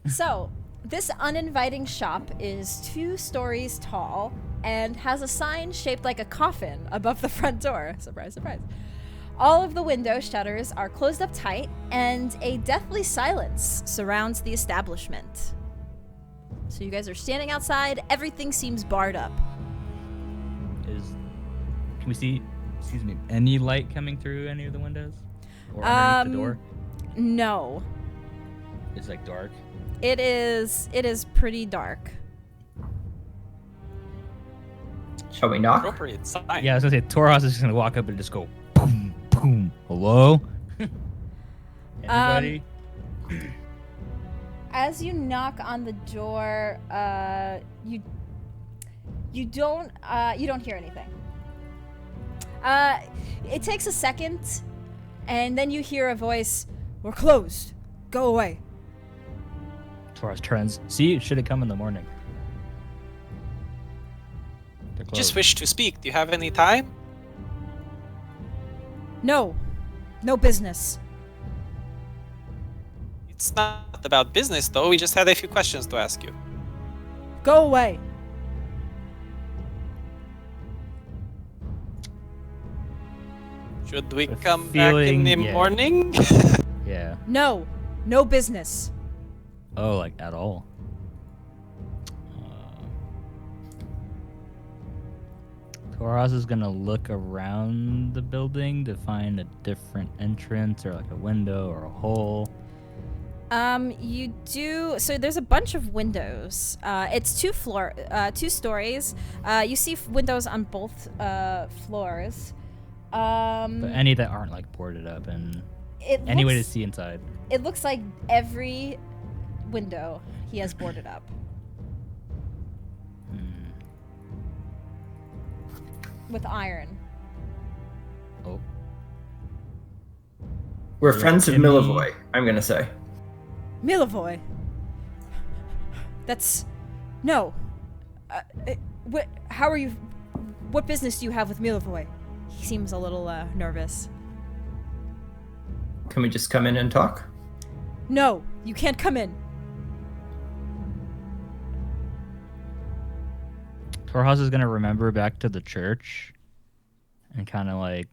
So, this uninviting shop is 2 stories tall and has a sign shaped like a coffin above the front door. Surprise, surprise. All of the window shutters are closed up tight, and a deathly silence surrounds the establishment. So you guys are standing outside. Everything seems barred up. Can we see, any light coming through any of the windows? Or underneath the door? No. It's like dark. It is pretty dark. Shall we knock? Appropriate sign. Yeah, I was gonna say Torhas is just gonna walk up and just go boom, boom. Hello? Anybody? As you knock on the door, you don't hear anything. It takes a second, and then you hear a voice. "We're closed. Go away." Torhas turns. See, it should have come in the morning. They're closed. Just wish to speak. Do you have any time? No business. It's not about business, though. We just had a few questions to ask you. Go away. Should we come back feeling- in the yeah. morning? Yeah. No business. Oh, like at all. Torhas is gonna look around the building to find a different entrance or like a window or a hole. You do. So there's a bunch of windows. It's 2 stories. You see windows on both floors. But any that aren't like boarded up and any way to see inside. It looks like every window he has boarded up. With iron. Oh. We're friends of Any- Milivoy, I'm gonna say. Milivoy. That's no. How are you? What business do you have with Milivoy? He seems a little nervous. Can we just come in and talk? No, you can't come in. Torhas is gonna remember back to the church and kind of like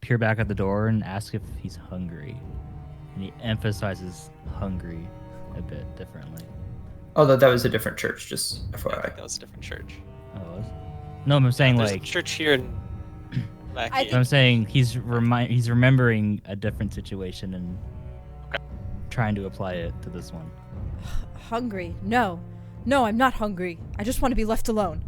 peer back at the door and ask if he's hungry. And he emphasizes hungry a bit differently. Although that was a different church, just I FYI. think that was a different church. Oh, it was? No, I'm saying There's like a church here in Lackey. I think- I'm saying he's remembering a different situation and trying to apply it to this one. Hungry? No. No, I'm not hungry. I just want to be left alone.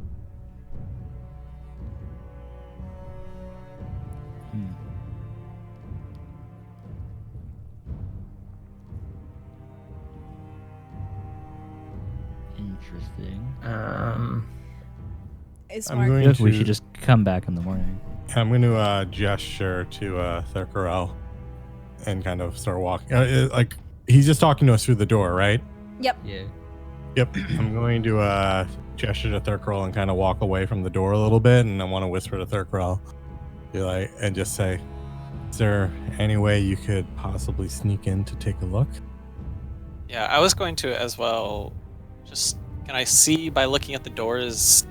Interesting. Is I'm Mark... going If we to- should just come back in the morning. I'm going to gesture to Thurkarel and kind of start walking. Like, he's just talking to us through the door, right? Yep. Yeah. Yep. I'm going to gesture to Thurkarel and kind of walk away from the door a little bit, and I want to whisper to Thurkarel, be like, and just say, "Is there any way you could possibly sneak in to take a look?" Yeah, I was going to as well. Just, can I see by looking at the doors?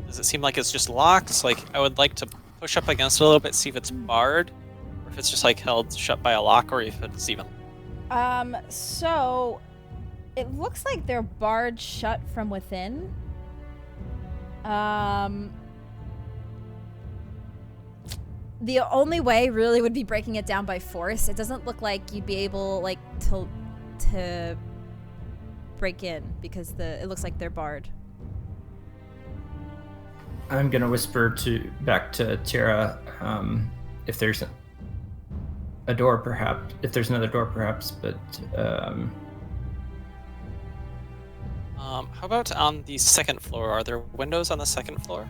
Does it seem like it's just locked? Like, I would like to push up against it a little bit, see if it's barred, or if it's just like held shut by a lock, or if it's even. So it looks like they're barred shut from within. The only way really would be breaking it down by force. It doesn't look like you'd be able like to break in because it looks like they're barred. I'm gonna whisper back to Tira if there's a door, perhaps. If there's another door, perhaps. But How about on the second floor? Are there windows on the second floor?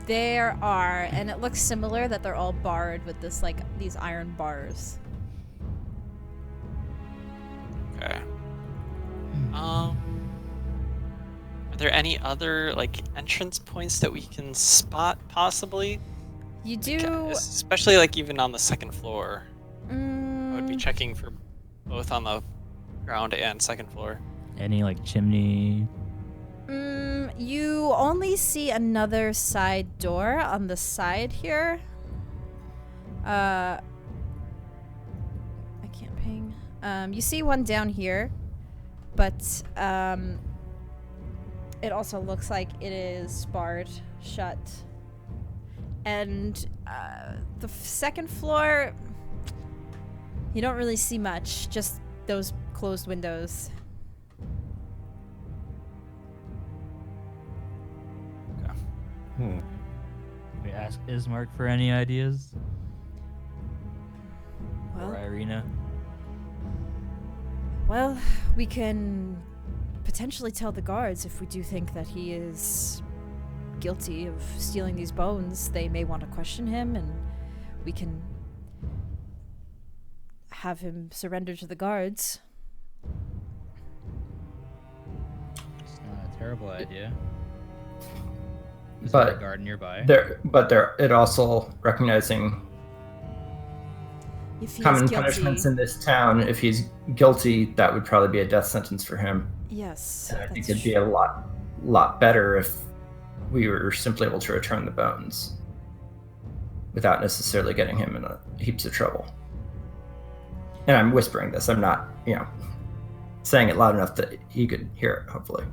There are, and it looks similar that they're all barred with this like these iron bars. Okay. Are there any other like entrance points that we can spot possibly? You do. Especially like even on the second floor. I would be Mm, checking for both on the ground and second floor. Any like chimney? You only see another side door on the side here. I can't ping. You see one down here, but it also looks like it is barred shut. And the second floor, you don't really see much, just those closed windows. We ask Ismark for any ideas? Or Well, Irina? well, we can potentially tell the guards if we do think that he is guilty of stealing these bones. They may want to question him, and we can have him surrender to the guards. It's not a terrible idea. Is there but a garden nearby? it also recognizing If he common is guilty, punishments in this town. If he's guilty, that would probably be a death sentence for him. yes, And I think that's it'd be a lot better if we were simply able to return the bones without necessarily getting him in heaps of trouble. And I'm whispering this. I'm not, saying it loud enough that he could hear it, hopefully.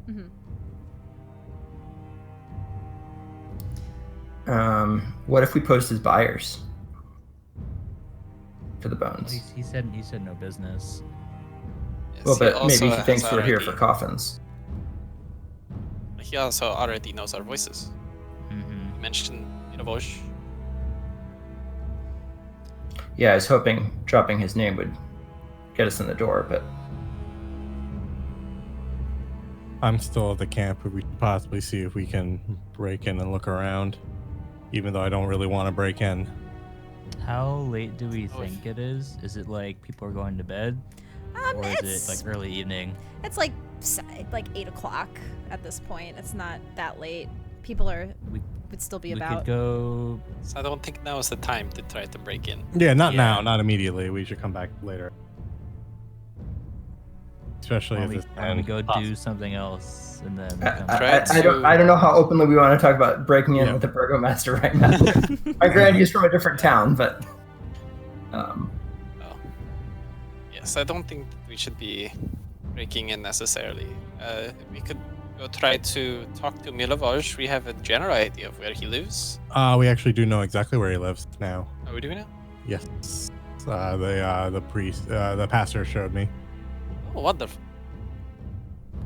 Mhm. What if we posed as buyers for the bones? He said no business. Yes, Well, but maybe he also thinks has we're here for already- coffins. He also already knows our voices. Mm-hmm. He mentioned Mirabosh. Yeah, I was hoping dropping his name would get us in the door, but I'm still at the camp. We could possibly see if we can break in and look around, even though I don't really want to break in. How late do we think it is? Is it like people are going to bed? Or is It's it like early evening? it's like 8 o'clock at this point. It's not that late. People would still be We about. could go. So I don't think now is the time to try to break in. Yeah, not Yeah. now, not immediately. We should come back later. Especially Why if don't we, this why don't we go possible. do something else and then come I, back? I don't know how openly we want to talk about breaking in Yeah. with the burgomaster right now. My granny's from a different town, but Oh. Yes, I don't think we should be breaking in necessarily. We could go try to talk to Milovaj. We have a general idea of where he lives. We actually do know exactly where he lives now. Are we doing it? Yes. The priest, the pastor showed me. Oh, wonderful.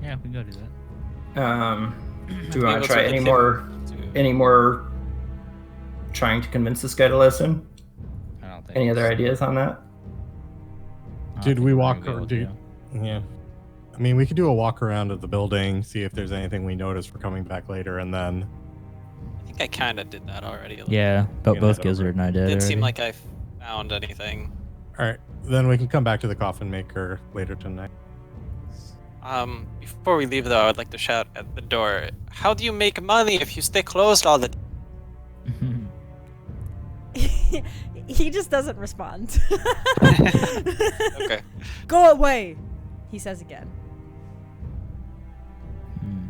Yeah, we can go do that. Do we Be want able to try get any him more? to- Any more? Trying to convince this guy to listen. I don't think. Any other ideas on that? I don't Did think we we're walk gonna or be able do? to. Yeah. I mean, we could do a walk around of the building, see if there's anything we notice for coming back later, and then. I think I kind of did that already. a little Yeah, but You both head over. Gizzard and I did. bit. Didn't seem already. like I found anything. All right, then we can come back to the Coffin Maker later tonight. Before we leave, though, I would like to shout at the door. How do you make money if you stay closed all the time? He just doesn't respond. Okay. Go away, he says again. Hmm.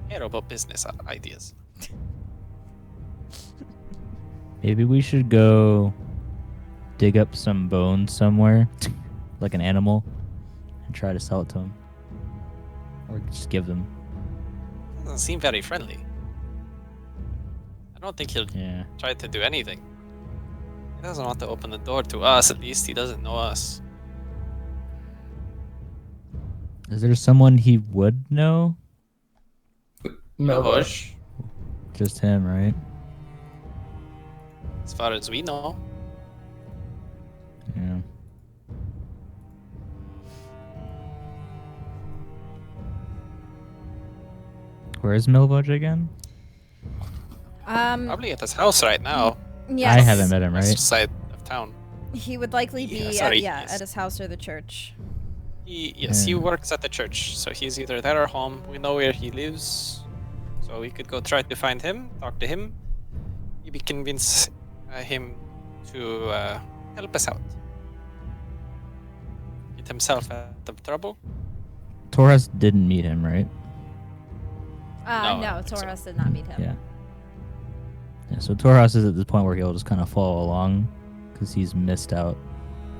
Care about business ideas. Maybe we should go dig up some bones somewhere, like an animal, and try to sell it to him. Or just give them. Doesn't seem very friendly. I don't think he'll Yeah. try to do anything. He doesn't want to open the door to us. At least he doesn't know us. Is there someone he would know? Melbush. Just him, right? As far as we know. Yeah. Where is Milvodge again? Probably at his house right now. Yes. I haven't met him, West right? side of town. He would likely be sorry, at yes. his house or the church. He Hmm. works at the church, so he's either there or home. We know where he lives, so we could go try to find him, talk to him, maybe convince him to help us out. Get himself out of trouble. Torres didn't meet him, right? No, I No, don't think so. Torres did not meet him. Yeah. Yeah, so Torres is at the point where he'll just kind of follow along because he's missed out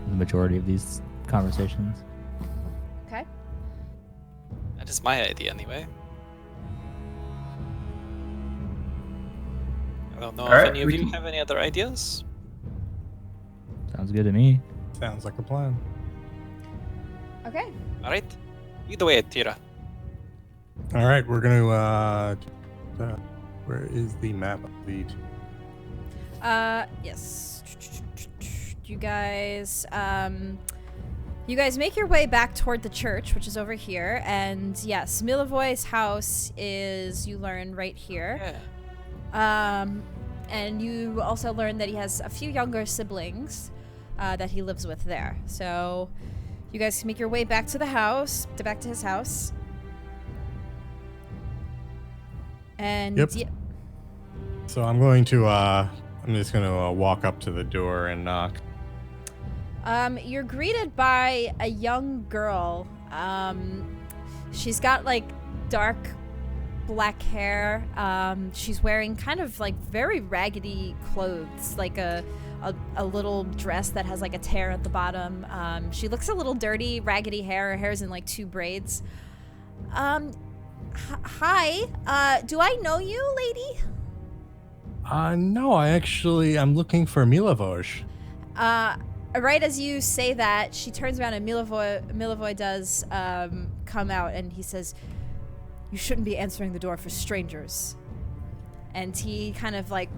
the majority of these conversations. Okay. That is my idea, anyway. I don't know if Alright, any of we you can- have any other ideas. Sounds good to me. Sounds like a plan. Okay. All right, lead the way, Tira. All right, we're gonna. Where is the map of the? Yes. You guys make your way back toward the church, which is over here, and yes, Milivoy's house is, you learn, right here. Yeah. And you also learn that he has a few younger siblings that he lives with there. So you guys can make your way back to the house, back to his house. And Yep. yeah, So I'm going to. I'm just gonna walk up to the door and knock. you're greeted by a young girl. She's got like dark black hair. She's wearing kind of like very raggedy clothes, like a little dress that has like a tear at the bottom. She looks a little dirty, raggedy hair. Her hair's in like two braids. Hi. Do I know you, lady? No, I'm looking for Milovosh. Right as you say that, she turns around and Milivoy does come out, and he says, "You shouldn't be answering the door for strangers." And he kind of like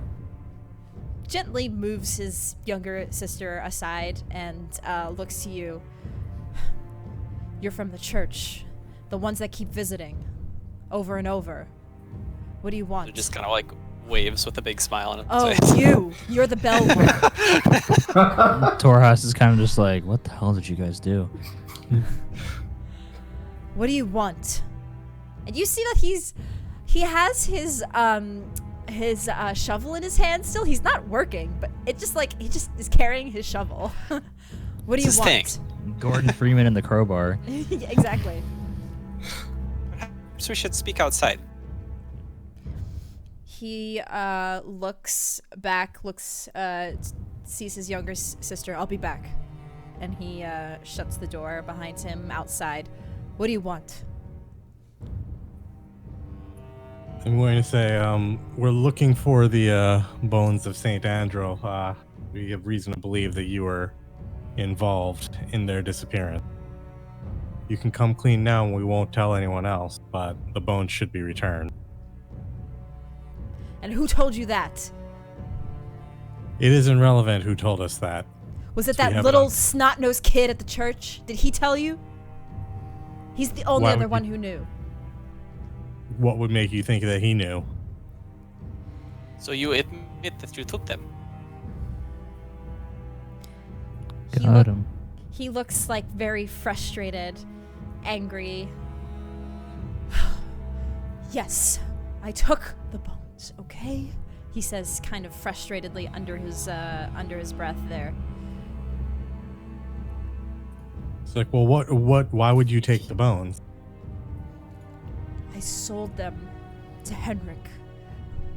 gently moves his younger sister aside and looks to you. "You're from the church, the ones that keep visiting over and over. What do you want?" It just kind of like waves with a big smile on his "Oh, face. you're the bell one." Torres is kind of just like, what the hell did you guys do? "What do you want?" And you see that he has his shovel in his hand still. He's not working, but it just like he just is carrying his shovel. "What do you It's his want?" thing. Gordon Freeman in the crowbar. Yeah, exactly. Perhaps we should speak outside. He looks back, sees his younger sister. "I'll be back." And he shuts the door behind him outside. "What do you want?" I'm going to say we're looking for the bones of Saint Andrew. We have reason to believe that you were involved in their disappearance. You can come clean now and we won't tell anyone else, but the bones should be returned. And who told you that? It isn't relevant who told us that. Was it We that have it little on- snot-nosed kid at the church? Did he tell you? He's the only Why other would one you- who knew. What would make you think that he knew? So you admit that you took them. He Got look- him. He looks like very frustrated, angry. Yes, I took the bones, okay? He says kind of frustratedly under his breath there. It's like, well, why would you take the bones? I sold them to Henrik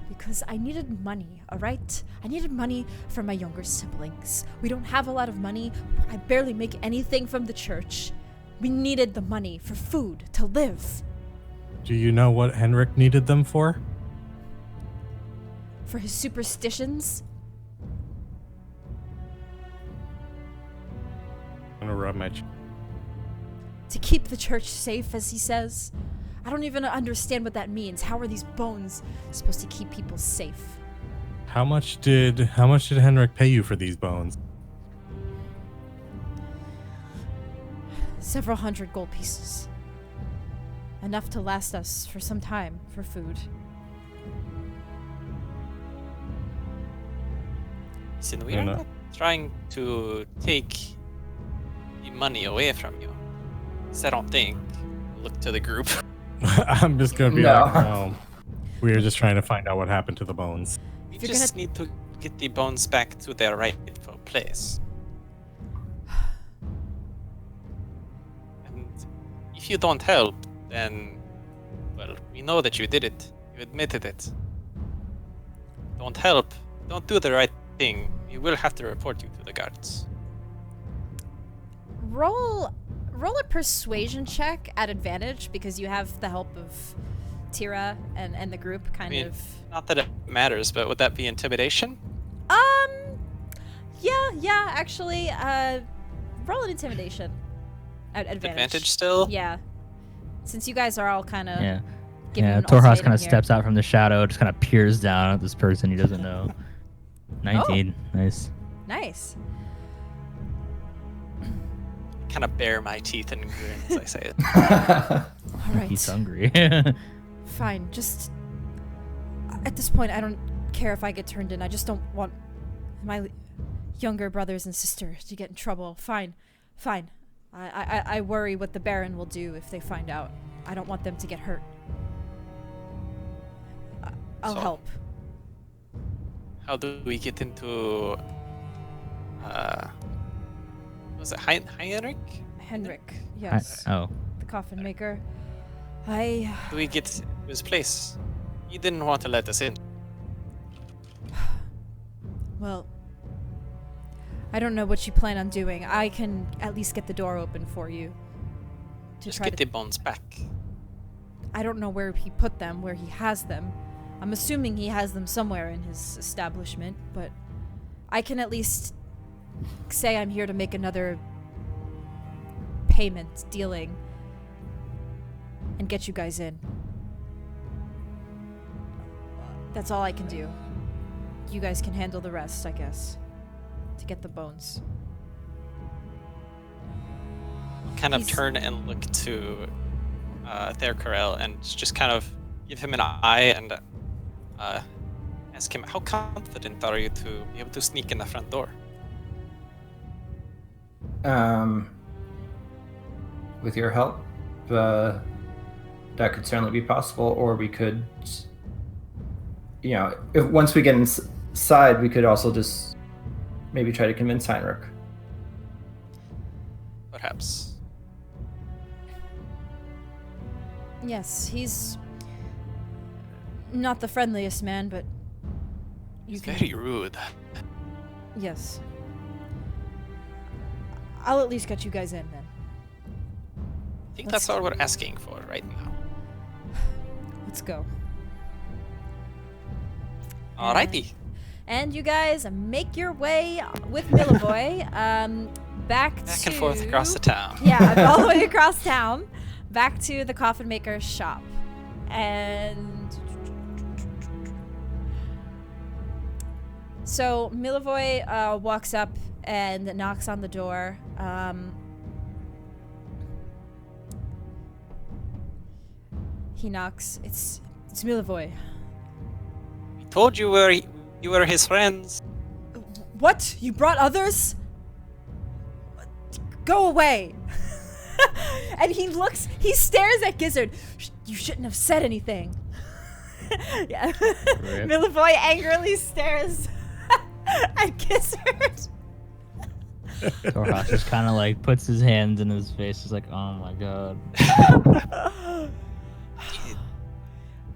because I needed money, all right? I needed money for my younger siblings. We don't have a lot of money. I barely make anything from the church. We needed the money for food, to live, Do you know what Henrik needed them for? for his superstitions. I'm gonna rub my To keep the church safe, as he says. I don't even understand what that means. How are these bones supposed to keep people safe? How much did Henrik pay you for these bones? Several hundred gold pieces. Enough to last us for some time for food. Listen, we No, are no. not trying to take the money away from you. So I don't think. Look to the group. I'm just gonna be No. like, no. We are just trying to find out what happened to the bones. We If you're just need to get the bones back to their rightful place. And if you don't help, then, well, we know that you did it. You admitted it. Don't help. Don't do the right thing. We will have to report you to the guards. Roll a persuasion check at advantage because you have the help of Tira and the group kind mean, of. Not that it matters, but would that be intimidation? Yeah, actually, roll an intimidation at advantage. Advantage still? Yeah. Since you guys are all kind of Yeah. giving Yeah, an Torhas ultimatum kind of here. steps out from the shadow, just kind of peers down at this person he doesn't know. 19. Nice. Nice. Kind of bare my teeth and grin as I say it. All right. He's hungry. Fine. Just at this point, I don't care if I get turned in. I just don't want my younger brothers and sisters to get in trouble. Fine. I worry what the Baron will do if they find out. I don't want them to get hurt. I'll So- help. How do we get into was it Heinrich? Henrik, yes, Oh. the Coffin Maker. Do we get to his place? He didn't want to let us in. Well, I don't know what you plan on doing. I can at least get the door open for you. To Just try get to the bones back. I don't know where he put them, where he has them. I'm assuming he has them somewhere in his establishment, but I can at least say I'm here to make another payment dealing and get you guys in. That's all I can do. You guys can handle the rest, I guess, to get the bones. Kind of He's- turn and look to Thercarel and just kind of give him an eye and ask him, how confident are you to be able to sneak in the front door? With your help, that could certainly be possible, or we could, if once we get inside, we could also just maybe try to convince Heinrich. Perhaps. Yes, he's not the friendliest man, but you He's can. very rude. Yes. I'll at least get you guys in then. I think Let's- that's all we're asking for right now. Let's go. Alrighty. And you guys make your way with Milliboy back and forth across the town. Yeah, all the way across town, back to the Coffin Maker's shop. And so Milivoy walks up and knocks on the door. He knocks. It's Milivoy. He told you you were his friends. What? You brought others? Go away. And he stares at Gizzard. You shouldn't have said anything. Yeah. Rip. Milivoy angrily stares at Gizzard. Torhas just kind of like puts his hands in his face. He's like, oh my god.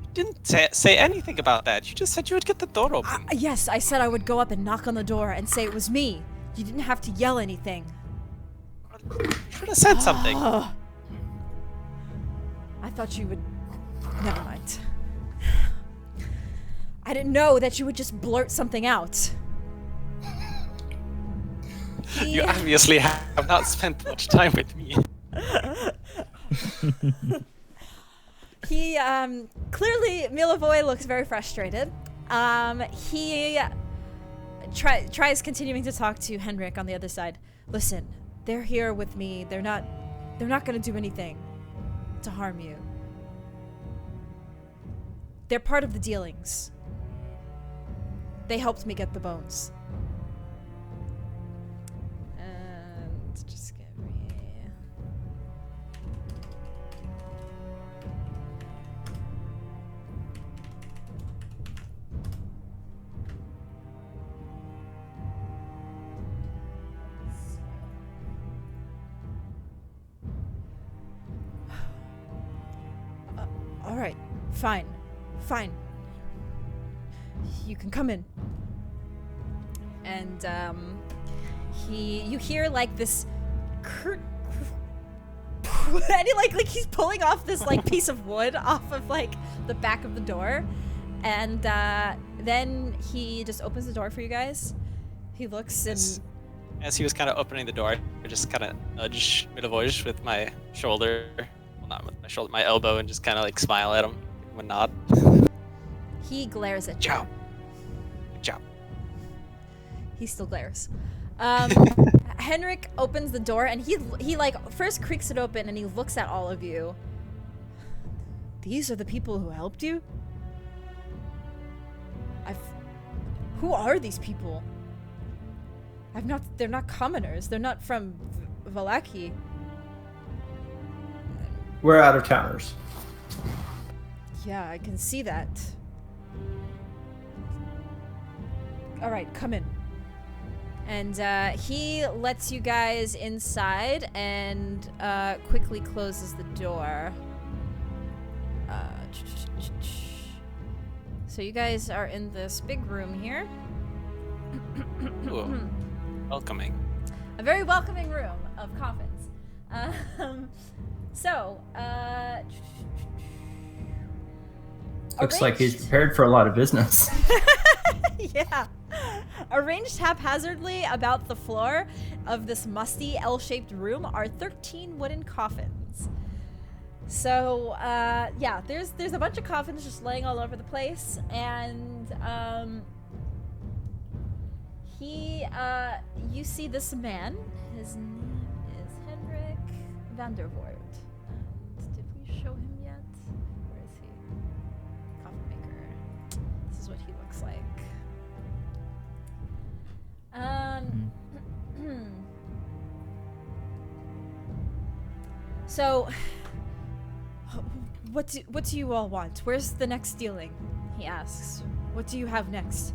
You didn't say anything about that. You just said you would get the door open. Yes, I said I would go up and knock on the door and say it was me. You didn't have to yell anything. You should have said something. I thought you would... Never mind. I didn't know that you would just blurt something out. You obviously have not spent much time with me. He, clearly, Milivoy looks very frustrated. He tries continuing to talk to Henrik on the other side. Listen, they're here with me. They're not gonna do anything to harm you. They're part of the dealings. They helped me get the bones. And just give me... all right, fine. You can come in. And you hear like this and like he's pulling off this like piece of wood off of like the back of the door, and then he just opens the door for you guys. He looks and as he was kind of opening the door, I just kind of nudge Milivoy with my shoulder. Well, not with my shoulder, my elbow, and just kind of like smile at him, give him a nod. he glares at you. Ciao. Good job. He still glares. Henrik opens the door and he like first creaks it open and he looks at all of you. These are the people who helped you? Who are these people? They're not commoners. They're not from Vallaki. We're out of towners. Yeah, I can see that. All right, come in. And he lets you guys inside and quickly closes the door. So you guys are in this big room here. Ooh, welcoming. A very welcoming room of coffins. Looks like he's prepared for a lot of business. Yeah. Arranged haphazardly about the floor of this musty L-shaped room are 13 wooden coffins. So, yeah, there's a bunch of coffins just laying all over the place, and you see this man. His name is Henrik Vandervoort. And did we show him yet? Where is he? Coffin Maker. This is what he looks like. So, what do you all want? Where's the next dealing? He asks. What do you have next?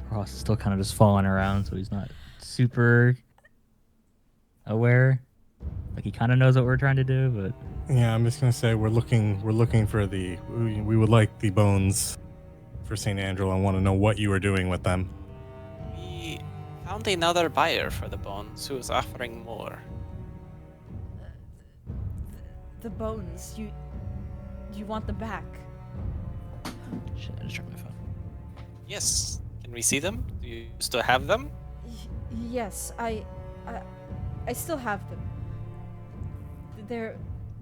Ross is still kind of just falling around, so he's not super aware. Like he kind of knows what we're trying to do, but Yeah, I'm just gonna say we're looking for we would like the bones for St. Angelo. I want to know what you are doing with them. We found another buyer for the bones who was offering more. The bones. you want them back. Shit, I just dropped my phone. Yes. Can we see them? Do you still have them? Yes, I still have them.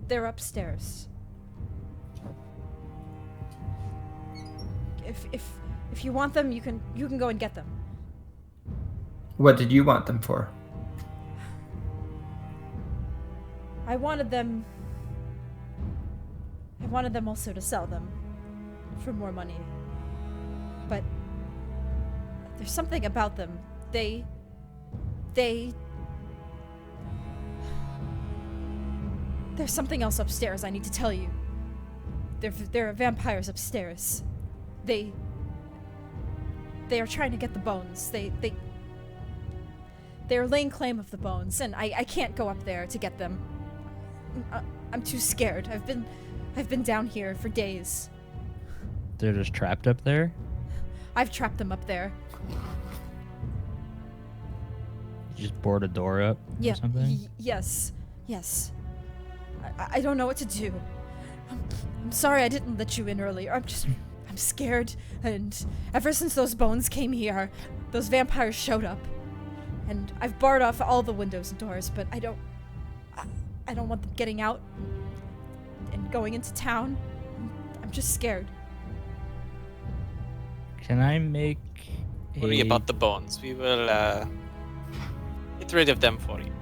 They're upstairs. If you want them, you can go and get them. What did you want them for? I wanted them also to sell them for more money. But there's something about them. There's something else upstairs I need to tell you. There are vampires upstairs. They are trying to get the bones. They're laying claim of the bones, and I can't go up there to get them. I'm too scared. I've been down here for days. They're just trapped up there? I've trapped them up there. You just board a door up or something? Yes. I don't know what to do. I'm sorry I didn't let you in earlier. I'm scared, and ever since those bones came here, those vampires showed up. And I've barred off all the windows and doors, but I don't want them getting out and going into town. I'm just scared. Can I make Worry about the bones. We will get rid of them for you.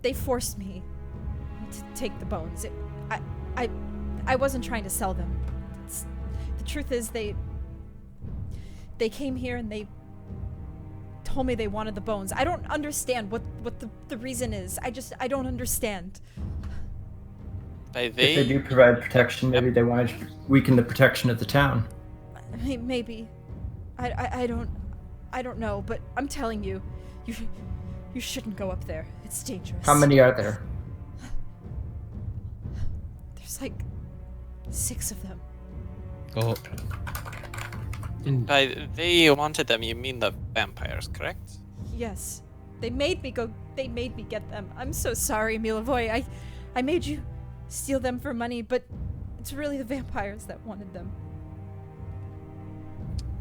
They forced me to take the bones. I wasn't trying to sell them. The truth is they came here and they told me they wanted the bones. I don't understand what the reason is. I don't understand. By they, If they do provide protection, maybe they want to weaken the protection of the town. Maybe. I don't know, but I'm telling you, you shouldn't go up there. It's dangerous. How many are there? There's like 6 of them. Oh, by they wanted them, you mean the vampires, correct? Yes. They made me get them. I'm so sorry, Milovoy. I made you steal them for money, but it's really the vampires that wanted them.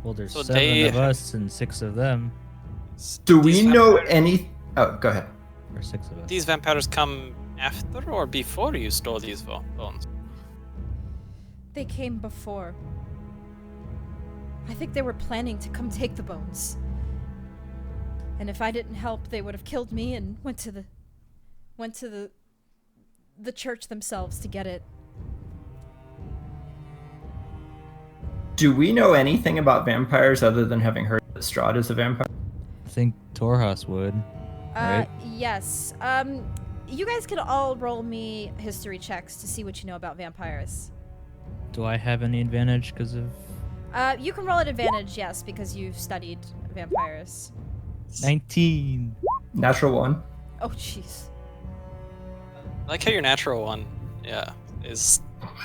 well, there's So 7 of us and 6 of them. Do we These know vampires- any? Oh, go ahead. Or 6 of us. These vampires come after or before you stole these bones? They came before. I think they were planning to come take the bones. And if I didn't help, they would have killed me and went to the church themselves to get it. Do we know anything about vampires other than having heard that Strahd is a vampire? I think Torhas would. Right. Yes. You guys can all roll me history checks to see what you know about vampires. Do I have any advantage because of You can roll at advantage, yes, because you've studied vampires. 19? Natural 1. Oh, jeez. I like how your natural one, is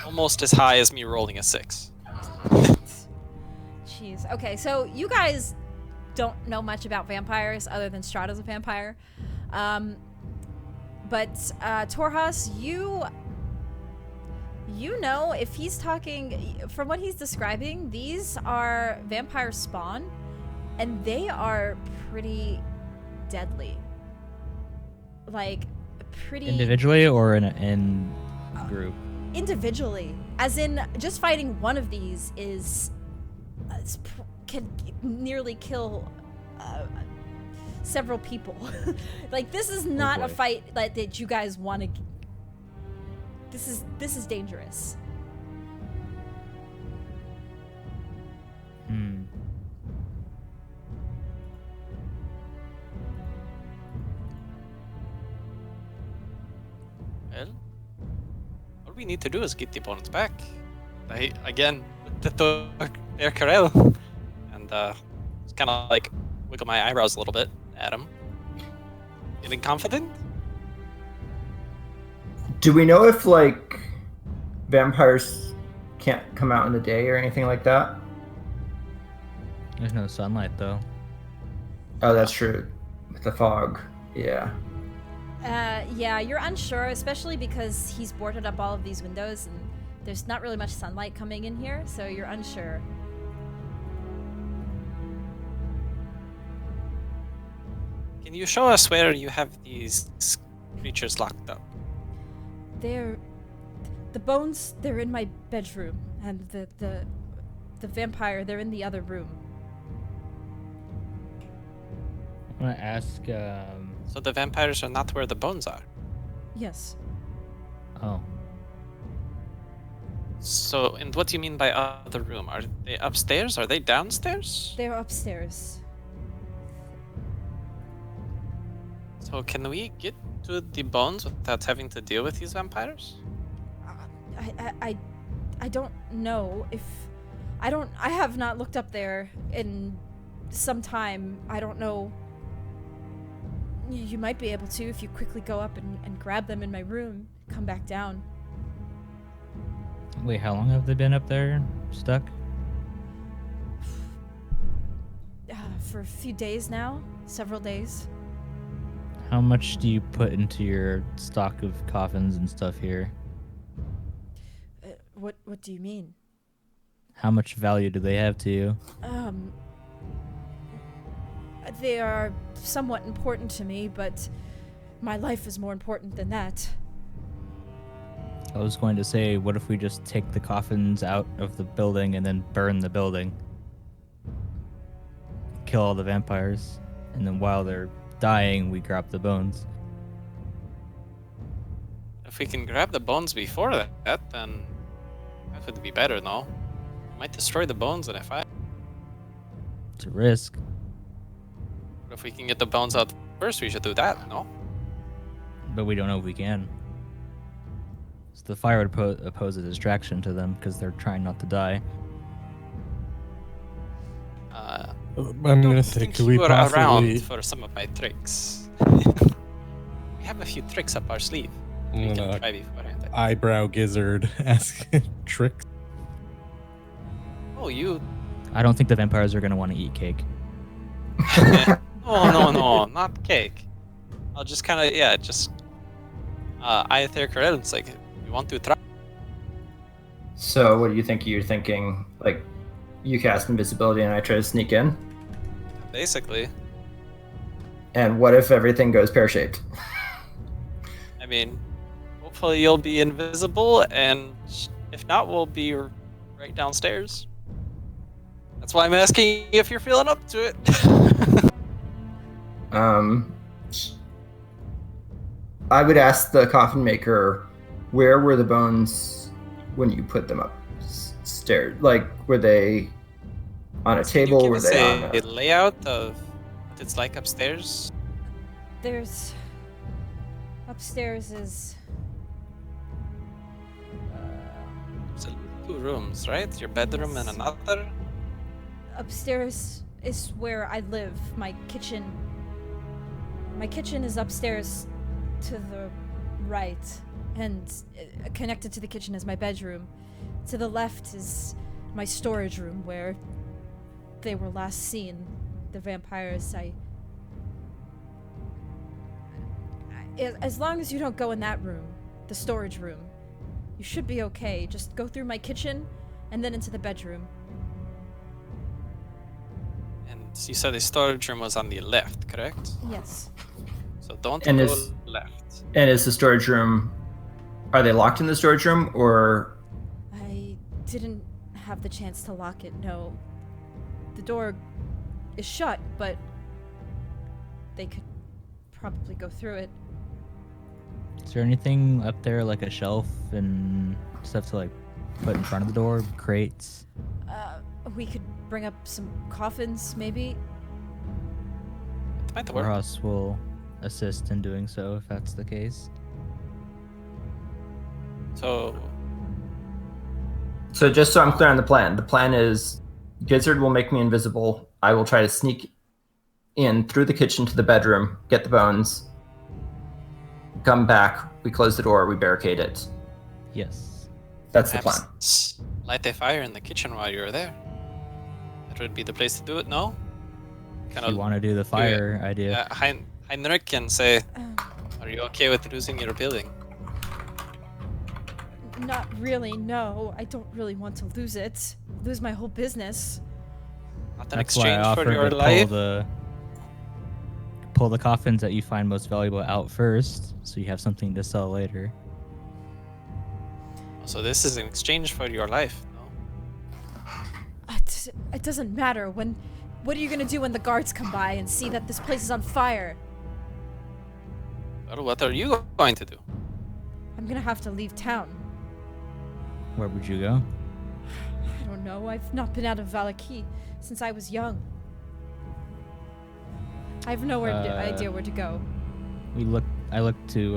almost as high as me rolling a 6. Jeez. Okay, so you guys don't know much about vampires other than Strahd is a vampire. But Torhas, you know, if he's talking, from what he's describing, these are vampire spawn, and they are pretty deadly. Like, pretty... Individually or in group? Individually. As in, just fighting one of these can nearly kill several people. Like, this is not a boy. fight that you guys want to... This is dangerous. Well, all we need to do is get the bones back. I, again, looked at the Bear Carell, and it's kind of like wiggle my eyebrows a little bit at him. Feeling confident? Do we know if, like, vampires can't come out in the day or anything like that? There's no sunlight though. Oh, that's true. With the fog. Yeah. Yeah, you're unsure, especially because he's boarded up all of these windows and there's not really much sunlight coming in here, so you're unsure. Can you show us where you have these creatures locked up? The bones, they're in my bedroom, and the vampire, they're in the other room. I want to ask. So the vampires are not where the bones are. Yes. Oh, So, and what do you mean by other room? Are they upstairs? Are they downstairs? They're upstairs. So can we get to the bones without having to deal with these vampires? I don't know if... I have not looked up there in some time. I don't know. You might be able to if you quickly go up and grab them in my room, come back down. wait, how long have they been up there, stuck? For a few days now. Several days. How much do you put into your stock of coffins and stuff here? What do you mean? How much value do they have to you? They are somewhat important to me, but my life is more important than that. I was going to say, what if we just take the coffins out of the building and then burn the building? Kill all the vampires, and then while they're dying, we grab the bones. If we can grab the bones before that, then that would be better, no? We might destroy the bones in a fight. It's a risk. But if we can get the bones out first, we should do that, no? But we don't know if we can. So the fire would pose a distraction to them because they're trying not to die. I'm gonna say, think could we you were possibly? around for some of my tricks. We have a few tricks up our sleeve. We I'm can gonna try beforehand. eyebrow gizzard ask tricks. Oh, you... I don't think the vampires are going to want to eat cake. No, not cake. I'll just kind of, yeah, just... eye their credits, like, you want to try? So what do you think you're thinking? Like, you cast invisibility and I try to sneak in? Basically. And what if everything goes pear-shaped? I mean, hopefully you'll be invisible, and if not, we'll be right downstairs. That's why I'm asking if you're feeling up to it. I would ask the Coffin Maker, where were the bones when you put them upstairs? Like, were they on a Can you table? give Were us they on a layout of what it's like upstairs? There's... Upstairs is... It's 2 rooms, right? Your bedroom and Yes. another? Upstairs is where I live. My kitchen is upstairs to the right, and connected to the kitchen is my bedroom. To the left is my storage room where they were last seen. The vampires. As long as you don't go in that room, the storage room, you should be okay. Just go through my kitchen and then into the bedroom. And you said the storage room was on the left, correct? Yes. So don't And go is- left. And is the storage room... Are they locked in the storage room, or... I didn't have the chance to lock it, no. The door is shut, but they could probably go through it. Is there anything up there, like a shelf and stuff to like put in front of the door? Crates? We could bring up some coffins, maybe? It might work. Ross will assist in doing so if that's the case. So, So just so I'm clear on the plan is Gizzard will make me invisible. I will try to sneak in through the kitchen to the bedroom, get the bones, come back, we close the door, we barricade it. Yes. That's the plan. perhaps light a fire in the kitchen while you're there. That would be the place to do it, no? If you want to do the fire idea. Heinrich can say, Are you okay with losing your building? Not really, no. I don't really want to lose it. Lose my whole business. Not in That's why I exchange for offered your to life? pull the coffins that you find most valuable out first, so you have something to sell later. So this is in exchange for your life, no? It doesn't matter. What are you gonna do when the guards come by and see that this place is on fire? Well, what are you going to do? I'm gonna have to leave town. Where would you go? I don't know. I've not been out of Valaki since I was young. I have no idea where to go. I looked to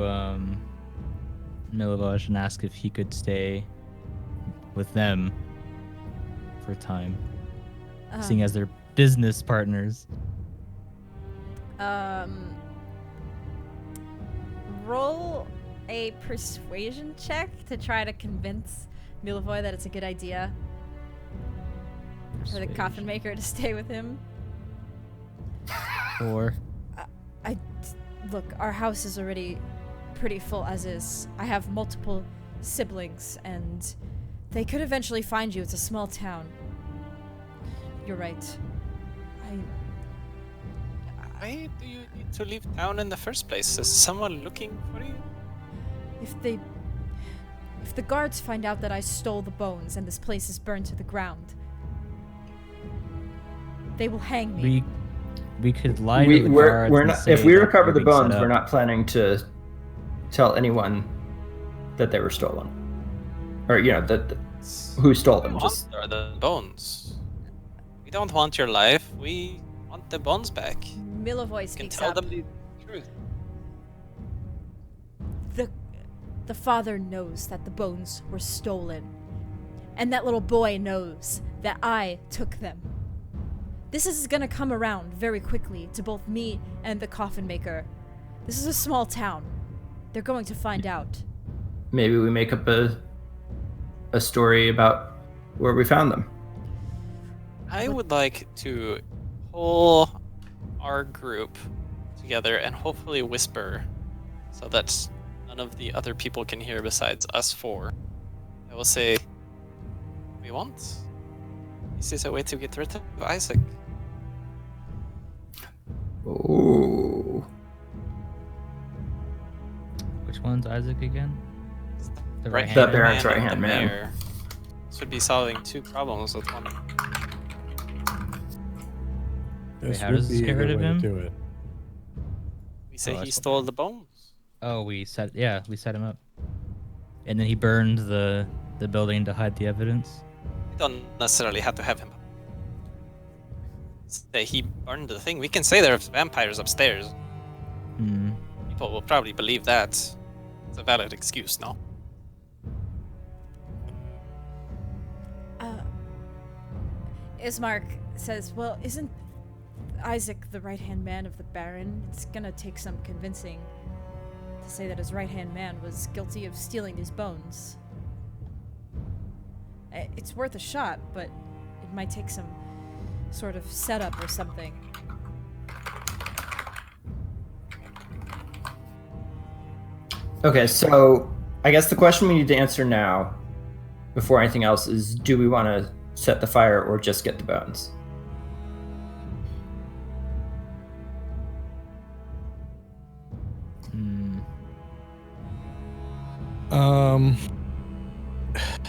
Milivoj and asked if he could stay with them for a time, seeing as they're business partners. Roll a persuasion check to try to convince Milivoj that it's a good idea for the Coffin Maker to stay with him. 4. Look, our house is already pretty full as is. I have multiple siblings, and they could eventually find you. It's a small town. You're right. Why do you need to leave town in the first place? Is someone looking for you? If the guards find out that I stole the bones and this place is burned to the ground, they will hang me. We could lie to the guards. We're and not. say If we that recover they're the being set bones, up. we're not planning to tell anyone that they were stolen, or who stole them. Just Are the bones. We don't want your life. We want the bones back. Milivoj You can speaks tell up. them the truth. The father knows that the bones were stolen, and that little boy knows that I took them. This is gonna come around very quickly to both me and the Coffin Maker. This is a small town. They're going to find out. maybe we make up a story about where we found them. I would like to pull our group together and hopefully whisper so that none of the other people can hear besides us four. I will say, we want. This is a way to get rid of Isaac. Ooh. Which one's Isaac again? The Right right-hand The man? Baron's and right-hand the man. mayor. This would be solving two problems with one. This how would does this be get a rid good of way to him? do it. We say Oh, he that's stole the bones. Oh, we set him up. And then he burned the building to hide the evidence. We don't necessarily have to have him. Say he burned the thing. We can say there's vampires upstairs. Hmm. People will probably believe that. It's a valid excuse, no? Ismark says, well, isn't Isaac the right-hand man of the Baron? It's gonna take some convincing to say that his right-hand man was guilty of stealing these bones. It's worth a shot, but it might take some sort of setup or something. Okay, so I guess the question we need to answer now, before anything else, is do we want to set the fire or just get the bones? Hmm.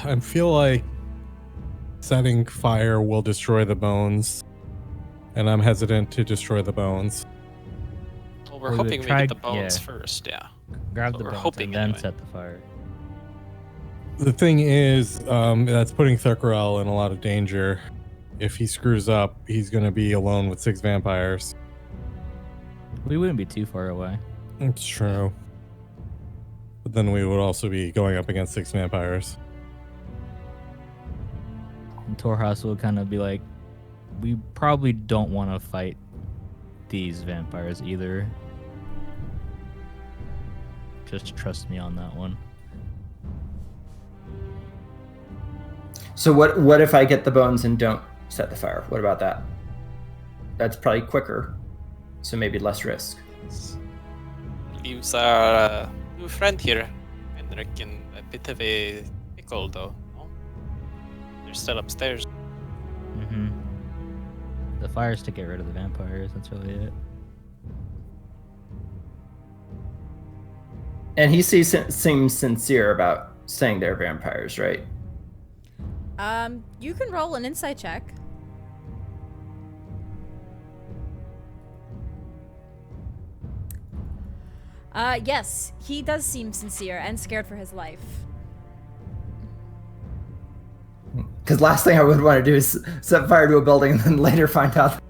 I feel like setting fire will destroy the bones, and I'm hesitant to destroy the bones. Well, we're Well, hoping we try- get the bones yeah. first, yeah. Grab So the we're bones hoping and then anyway. set the fire. The thing is, that's putting Thurkarel in a lot of danger. If he screws up, he's going to be alone with 6 vampires. We wouldn't be too far away. It's true. But then we would also be going up against 6 vampires. And Torhas will kind of be like, we probably don't want to fight these vampires either. Just trust me on that one. So what if I get the bones and don't set the fire? What about that? That's probably quicker, so maybe less risk. leaves our new friend here, Henrik, in a bit of a pickle, though. No? They're still upstairs. Mm-hmm. The fire's to get rid of the vampires. That's really it. And he seems sincere about saying they're vampires, right? You can roll an insight check. Yes, he does seem sincere and scared for his life. Because last thing I would want to do is set fire to a building and then later find out.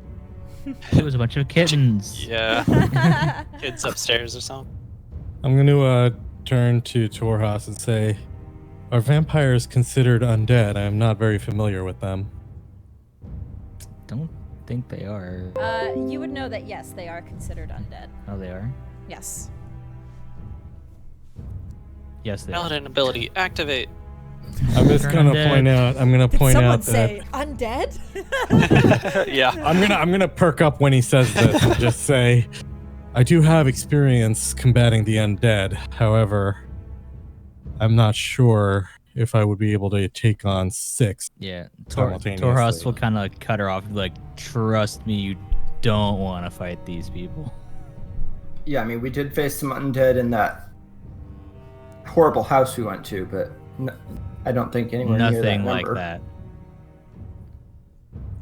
It was a bunch of kittens. Yeah. Kids upstairs or something. I'm going to turn to Torhas and say, are vampires considered undead? I am not very familiar with them. Don't think they are. You would know that yes, they are considered undead. Oh, they are? Yes. Yes, they are. Paladin ability, activate. I'm just Turn going to undead. point out, I'm going to Did point someone out that say undead? Yeah. I'm gonna perk up when he says this and just say, I do have experience combating the undead. However, I'm not sure if I would be able to take on 6. Yeah. Simultaneously. Torhas will kind of cut her off, like, trust me, you don't want to fight these people. Yeah, I mean, we did face some undead in that horrible house we went to, but I don't think anyone near that Nothing like number. that.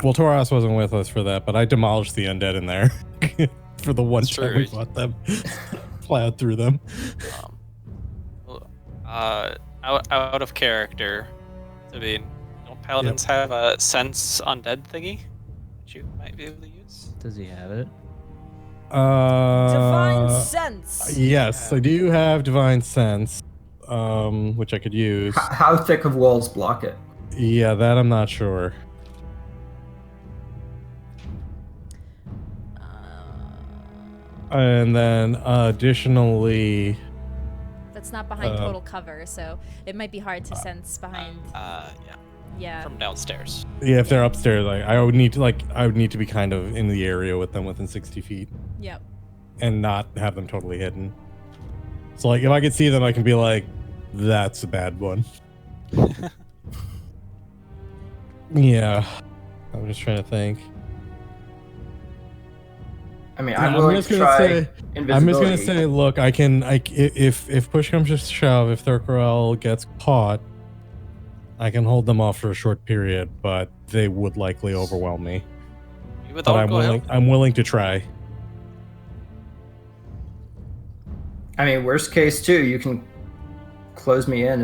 Well, Torhas wasn't with us for that, but I demolished the undead in there for the one That's time true. we fought them. Plowed through them. Out of character. I mean, don't paladins have a sense undead thingy that you might be able to use? Does he have it? Divine sense. Yes, I do have divine sense, which I could use. How thick of walls block it? Yeah, that I'm not sure. And then additionally, That's not behind total cover, so it might be hard to sense behind. Yeah. Yeah. From downstairs. yeah, if they're upstairs, I would need to be kind of in the area with them within 60 feet Yep. and not have them totally hidden. So like if I could see them, I can be like, that's a bad one. Yeah, I'm just trying to think. I mean, I'm willing to try invisibility. I'm just gonna say, look, if push comes to shove, if Thurkarel gets caught, I can hold them off for a short period, but they would likely overwhelm me. You would But all go help. I'm willing to try. I mean, worst case too, you can close me in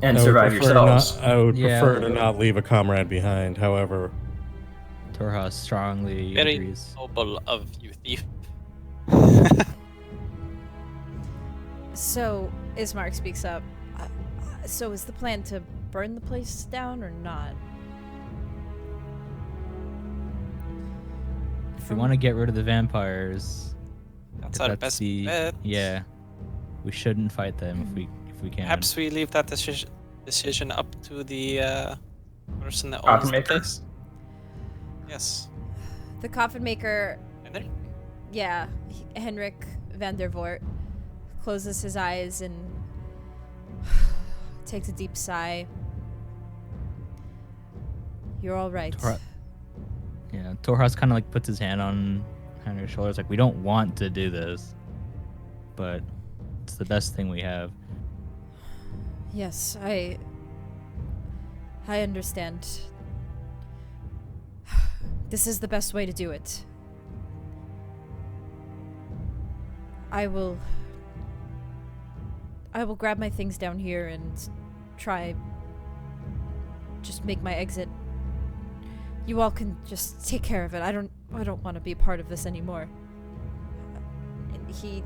and survive yourselves. I would Yeah. prefer to not leave a comrade behind. However, Torhas strongly Very agrees. noble of you, thief. So, Ismark speaks up. So is the plan to burn the place down or not? If we want to get rid of the vampires, That's if our that's best the bet. yeah, we shouldn't fight them if we can. Perhaps we leave that decision up to the person that Coffin owns the Maker? place. Yes. The Coffin Maker, Henrik? yeah, Henrik van der Voort, closes his eyes and takes a deep sigh. You're all right. Yeah, Torhas kind of like puts his hand on Henry's shoulders, like we don't want to do this, but it's the best thing we have. Yes, I understand. This is the best way to do it. I will grab my things down here and try just make my exit. You all can just take care of it. I don't want to be a part of this anymore. He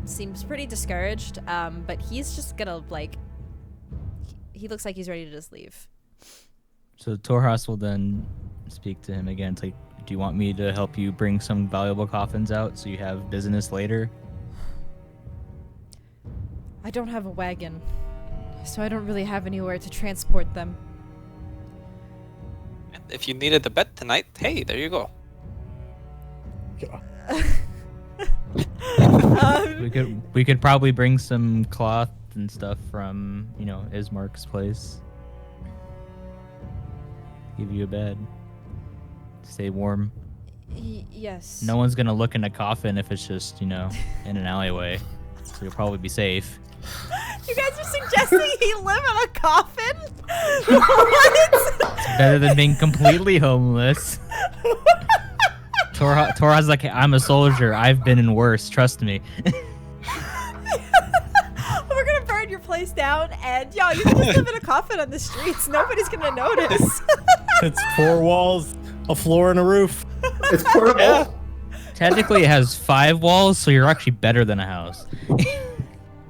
seems pretty discouraged, but he's just gonna like he looks like he's ready to just leave. So Torhas will then speak to him again. It's like, do you want me to help you bring some valuable coffins out so you have business later? I don't have a wagon, so I don't really have anywhere to transport them. And if you needed a bet tonight, hey, there you go. God. We could probably bring some cloth and stuff from Ismark's place. Give you a bed. Stay warm. Yes. No one's gonna look in a coffin if it's just in an alleyway, so you'll probably be safe. You guys are suggesting he live in a coffin? What? It's better than being completely homeless. Torha's like, I'm a soldier. I've been in worse. Trust me. We're gonna burn your place down, and you can just live in a coffin on the streets. Nobody's gonna notice. It's 4 walls, a floor, and a roof. It's portable. Yeah. Technically, it has 5 walls, so you're actually better than a house.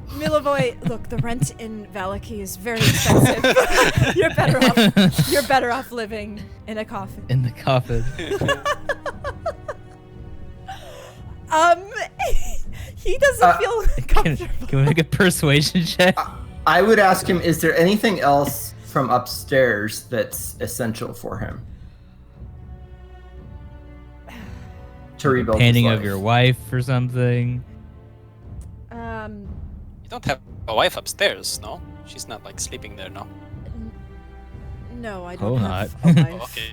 Milovoy, look, the rent in Valaki is very expensive. You're better off living in a coffin. In the coffin. He doesn't feel comfortable. Can we make a persuasion check? I would ask him, is there anything else from upstairs that's essential for him? To rebuild Painting his of life? your wife or something. You don't have a wife upstairs, no? She's not like sleeping there, no? No, I don't Oh, have not. a wife. Okay.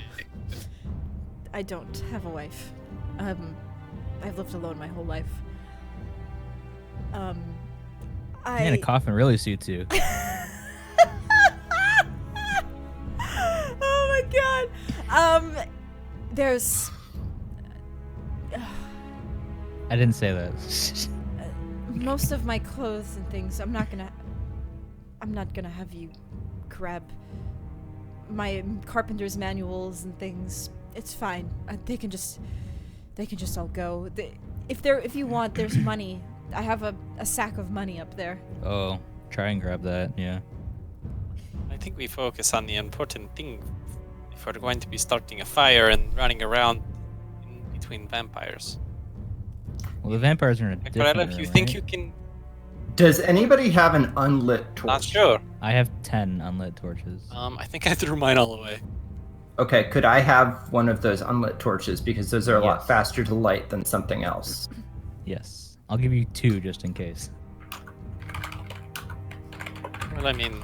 I don't have a wife. I've lived alone my whole life. Man, a coffin really suits you. Oh my god. There's. I didn't say that. Most of my clothes and things. I'm not gonna have you grab my carpenter's manuals and things. It's fine. They can just all go. If you want, there's money. I have a sack of money up there. Oh, try and grab that. Yeah. I think we focus on the important thing if we're going to be starting a fire and running around in between vampires. Well, the vampires are in a different Corella, if you think right? you can... Does anybody have an unlit torch? Not sure. I have 10 unlit torches. I think I threw mine all away. Okay, could I have one of those unlit torches, because those are a lot Yes. faster to light than something else? Yes. I'll give you 2 just in case. Well, I mean,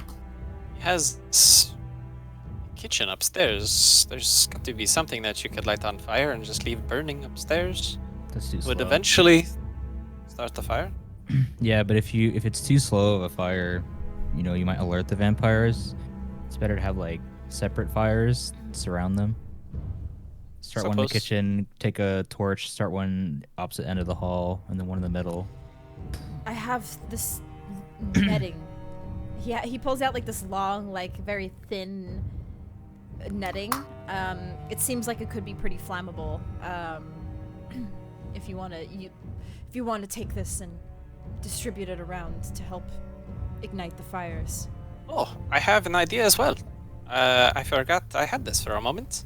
he has a kitchen upstairs. There's got to be something that you could light on fire and just leave burning upstairs. That's too Would slow. eventually start the fire. Yeah, but if it's too slow of a fire, you might alert the vampires. It's better to have like separate fires, surround them. Start one in the Suppose- kitchen, take a torch, start one opposite end of the hall, and then one in the middle. I have this netting. He pulls out like this long, like very thin netting. It seems like it could be pretty flammable. If you want to take this and distribute it around to help ignite the fires. Oh, I have an idea as well. I forgot I had this for a moment.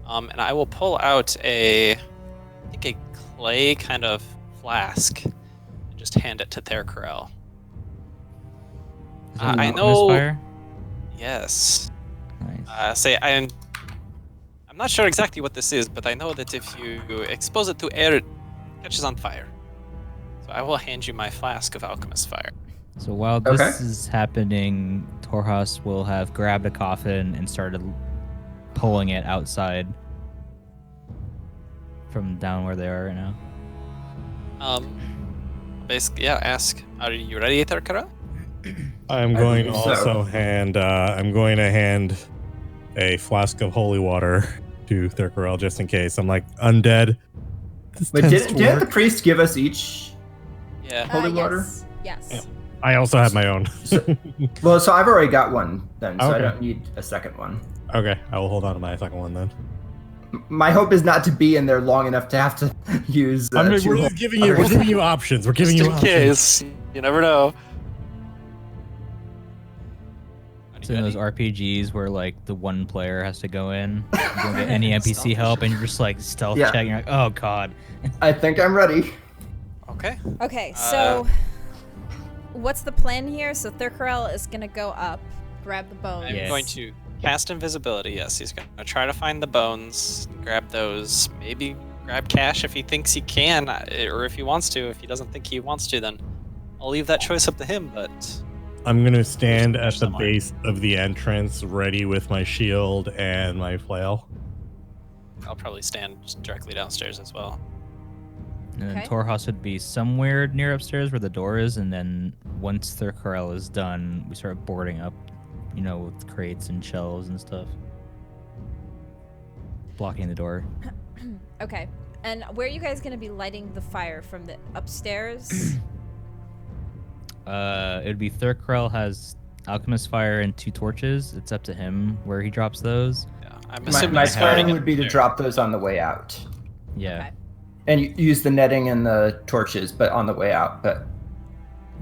And I will pull out a clay kind of flask and just hand it to Thercarel. Is that I an know- alchemist fire? Yes. Nice. I'm not sure exactly what this is, but I know that if you expose it to air, it catches on fire. So I will hand you my flask of alchemist fire. So while this is happening, Torhas will have grabbed a coffin and started pulling it outside from down where they are right now. Basically, yeah. Ask, are you ready, Thercarel? I'm going to believe so. also hand. I'm going to hand a flask of holy water to Thercarel just in case. I'm like undead. This But tends to didn't the work. priest give us each? Yeah. Holy water? Yes. Yeah. I also have my own. Well, so I've already got one then, so I Okay. don't need a second one. Okay, I will hold on to my second one then. My hope is not to be in there long enough to have to use. We're two just giving you. We're giving you options. We're giving Just you in options. case. You never know. It's in those RPGs where like the one player has to go in, you don't get any NPC help, and you're just like stealth Yeah. checking. You're like, oh god. I think I'm ready. Okay. Okay, so what's the plan here? So Thercarel is gonna go up, grab the bone. I'm Yes. going to cast invisibility. Yes, he's going to try to find the bones, grab those, maybe grab Cash if he thinks he can, or if he wants to. If he doesn't think he wants to, then I'll leave that choice up to him. But I'm gonna stand at the somewhere. base of the entrance, ready with my shield and my flail. I'll probably stand just directly downstairs as well. And then Okay. Torhas would be somewhere near upstairs where the door is, and then once Thurkarel is done, we start boarding up, with crates and shelves and stuff. Blocking the door. Okay. And where are you guys going to be lighting the fire? From the upstairs? It'd be Thurkarel has Alchemist Fire and 2 torches. It's up to him where he drops those. Yeah, I'm My, assuming my he's starting plan it would be to there. drop those on the way out. Yeah. Okay. And use the netting and the torches, but on the way out, but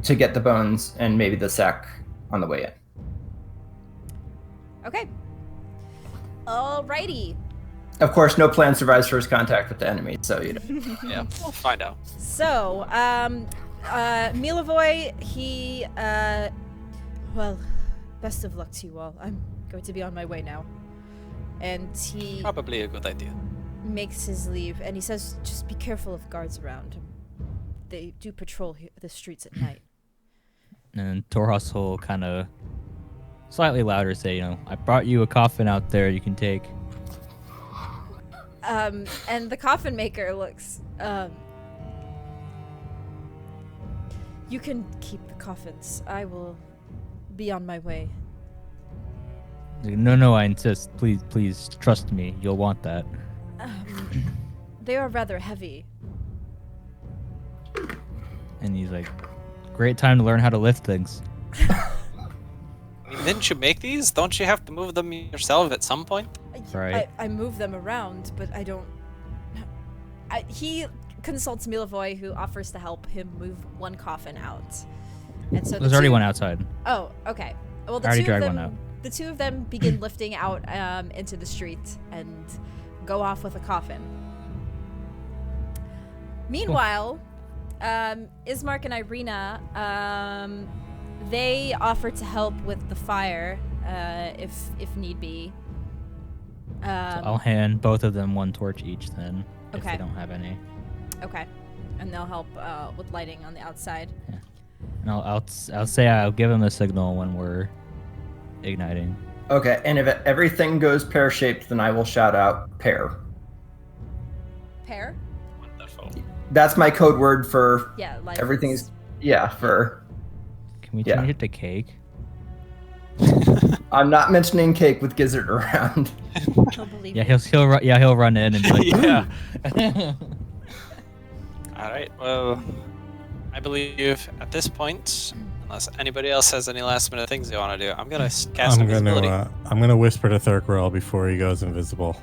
to get the bones and maybe the sack on the way in. Okay. Alrighty. Of course, no plan survives first contact with the enemy, so Yeah, we'll find out. So, Milovoy, he, well, best of luck to you all. I'm going to be on my way now. And he Probably a good idea. makes his leave, and he says, just be careful of guards around. They do patrol the streets at night. And Torhas will kind of slightly louder say, I brought you a coffin out there you can take. And the Coffin Maker looks, you can keep the coffins. I will be on my way. No, I insist. Please trust me. You'll want that. They are rather heavy. And he's like, great time to learn how to lift things. I mean, didn't you make these? Don't you have to move them yourself at some point? Right. I move them around, but I don't... he consults Milovoy, who offers to help him move one coffin out. And so There's already one outside. Oh, okay. Well, I already dragged one out. The two of them begin lifting out into the street and go off with a coffin. Meanwhile, Ismark and Irina, they offer to help with the fire if need be. So I'll hand both of them 1 torch each then, if Okay. they don't have any. Okay, and they'll help with lighting on the outside. And I'll say I'll give them a signal when we're igniting. Okay, and if everything goes pear-shaped, then I will shout out pear. Pear? Wonderful. That's my code word for Yeah, like everything is, yeah, for... Can we Yeah. change it to cake? I'm not mentioning cake with Gizzard around. He'll believe Yeah, you. he'll run in and be like, Yeah. All right. Well, I believe at this point, unless anybody else has any last-minute things they want to do, I'm gonna cast invisibility. I'm gonna whisper to Thurkarel before he goes invisible.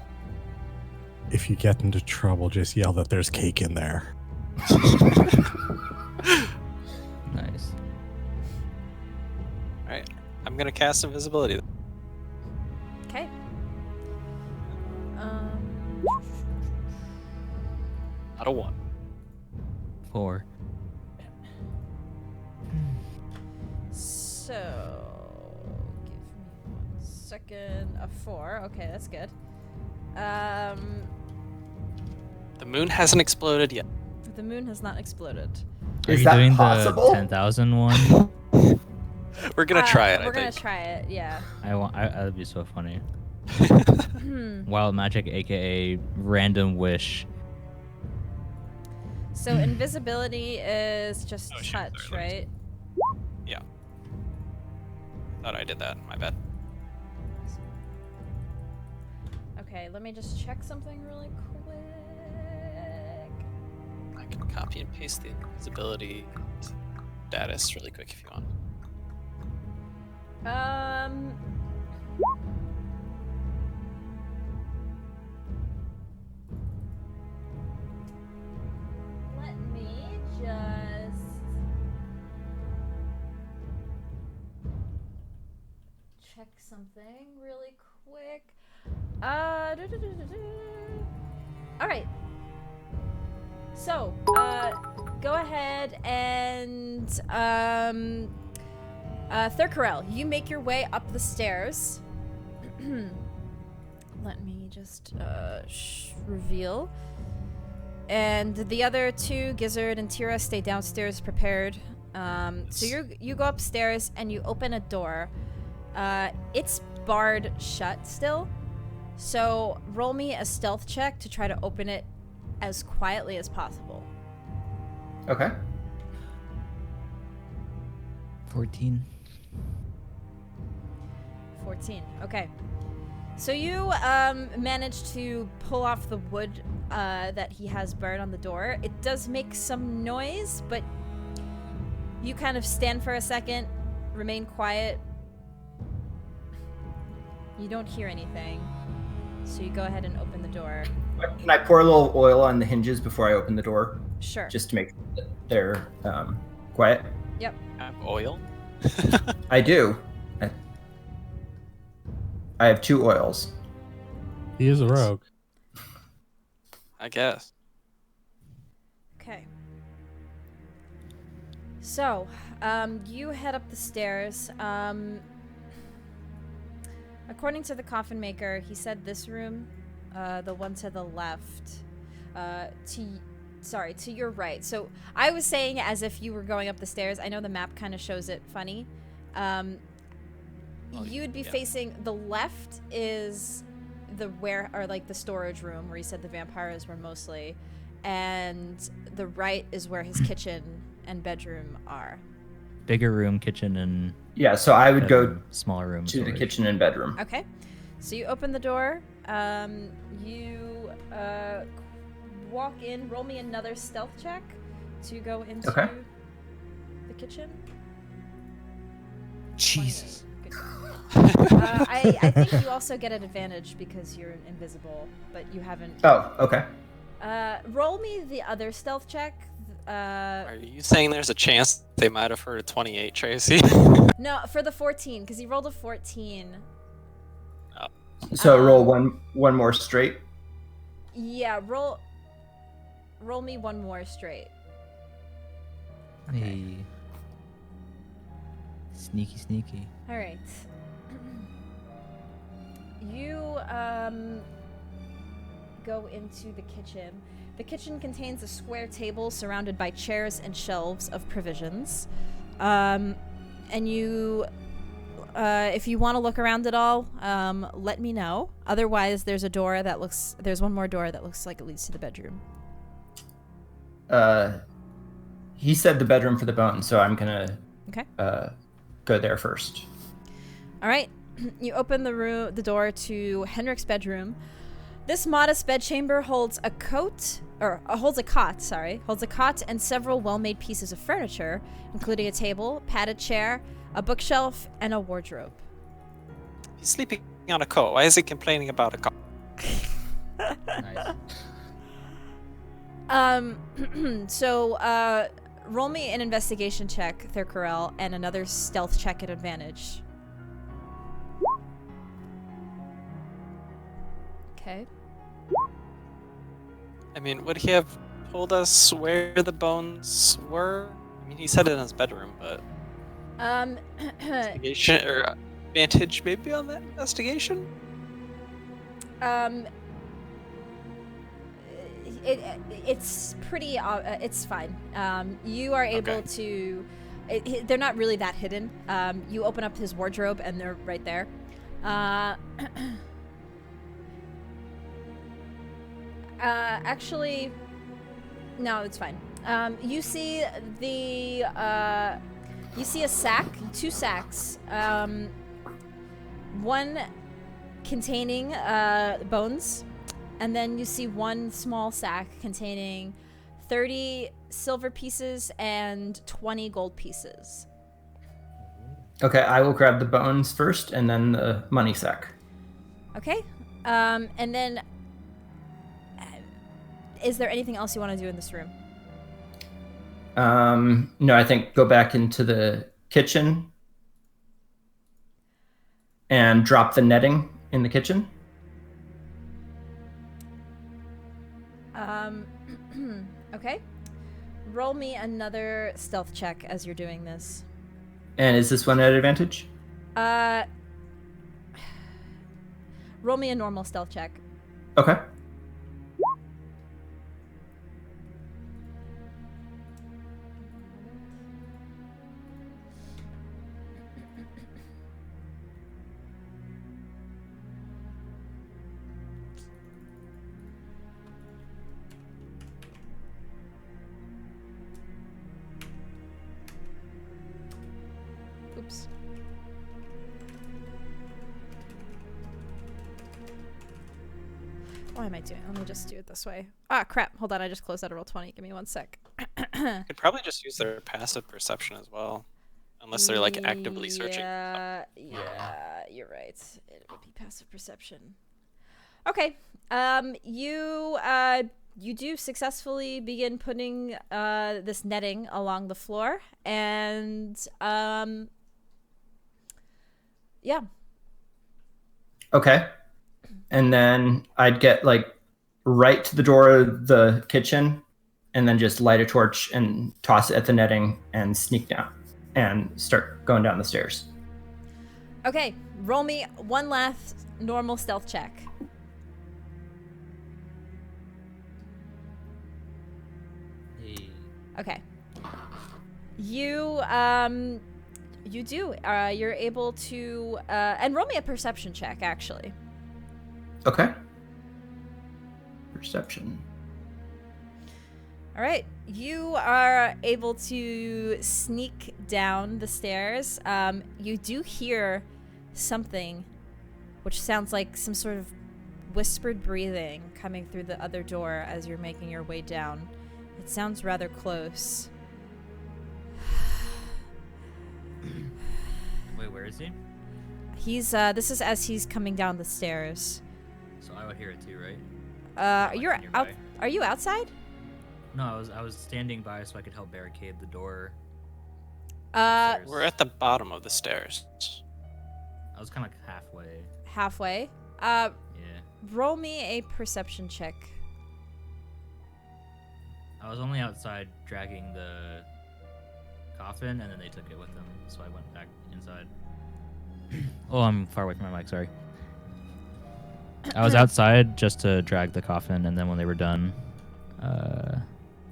If you get into trouble, just yell that there's cake in there. Nice. All right. I'm gonna cast invisibility. Okay. Not a 1. 4. So, give me 1 second. A 4. Okay, that's good. The moon hasn't exploded yet. The moon has not exploded. Are Is you that doing possible? the 10,000 one? We're gonna try it. We're I gonna think. try it. Yeah. That'd be so funny. Wild magic, aka random wish. So invisibility is just Oh, shit, touch, sorry, right? Yeah. Thought I did that. My bad. Okay, let me just check something really quick. I can copy and paste the invisibility status really quick if you want. Let me just check something really quick. All right. So, go ahead and Thurkarel, you make your way up the stairs. Let me just reveal. And the other two, Gizzard and Tira, stay downstairs prepared. So you go upstairs and you open a door. It's barred shut still. So roll me a stealth check to try to open it as quietly as possible. Okay. 14. 14. Okay. So you manage to pull off the wood that he has burned on the door. It does make some noise, but you kind of stand for a second, remain quiet. You don't hear anything. So you go ahead and open the door. Can I pour a little oil on the hinges before I open the door? Sure. Just to make sure that they're quiet? Yep. Have oil? I do. I have 2 oils. He is a rogue. I guess. Okay. So, you head up the stairs. According to the Coffin Maker, he said this room, the one to the left, to your right. So I was saying as if you were going up the stairs. I know the map kind of shows it funny. You would be facing the left is the storage room where he said the vampires were mostly, and the right is where his kitchen and bedroom are. Bigger room, kitchen, and Yeah, so I would go smaller room. to the storage. kitchen and bedroom. Okay. So you open the door. You walk in. Roll me another stealth check to go into the kitchen. Jesus. Good job. I think you also get an advantage because you're invisible, but you haven't. Oh, okay. Roll me the other stealth check. Are you saying there's a chance they might have heard a 28, Tracy? No, for the 14, because he rolled a 14. So roll one more straight. Yeah, roll me one more straight. Hey. Sneaky. All right. You go into the kitchen. The kitchen contains a square table surrounded by chairs and shelves of provisions. And you, if you want to look around at all, let me know. Otherwise, there's one more door that looks like it leads to the bedroom. He said the bedroom for the bones, so I'm gonna go there first. All right. You open the door to Henrik's bedroom. This modest bedchamber holds a cot and several well-made pieces of furniture, including a table, padded chair, a bookshelf, and a wardrobe. He's sleeping on a cot. Why is he complaining about a cot? Nice. So, roll me an investigation check, Thurkarel, and another stealth check at advantage. Okay. I mean, would he have told us where the bones were? I mean, he said it in his bedroom, but investigation or advantage maybe on that investigation? It's pretty. It's fine. You are able to. They're not really that hidden. You open up his wardrobe and they're right there. Actually, no, it's fine. You see a sack, 2 sacks. One containing bones, and then you see one small sack containing 30 silver pieces and 20 gold pieces. Okay, I will grab the bones first, and then the money sack. Okay. And then, is there anything else you want to do in this room? No, I think go back into the kitchen and drop the netting in the kitchen. Okay. Roll me another stealth check as you're doing this. And is this one at advantage? Roll me a normal stealth check. Okay. Oops. Why am I doing? Let me just do it this way. Ah, crap. Hold on. I just closed out a roll 20. Give me 1 sec. Could probably just use their passive perception as well, unless they're like actively searching. Yeah, you're right. It would be passive perception. Okay. You do successfully begin putting this netting along the floor, and yeah. Okay. And then I'd get like right to the door of the kitchen and then just light a torch and toss it at the netting and sneak down and start going down the stairs. Okay, roll me one last normal stealth check. Hey. Okay. You do. You're able to and roll me a perception check actually. Okay. Perception. All right, you are able to sneak down the stairs. You do hear something, which sounds like some sort of whispered breathing coming through the other door as you're making your way down. It sounds rather close. Wait, where is he? He's this is as he's coming down the stairs. So I would hear it too, right? You're nearby? out. Are you outside? No, I was standing by so I could help barricade the door. Uh, We're at the bottom of the stairs. I was kind of like halfway. halfway. Yeah. Roll me a perception check. I was only outside dragging the coffin, and then they took it with them, so I went back inside. Oh, I'm far away from my mic, sorry. I was outside just to drag the coffin, and then when they were done,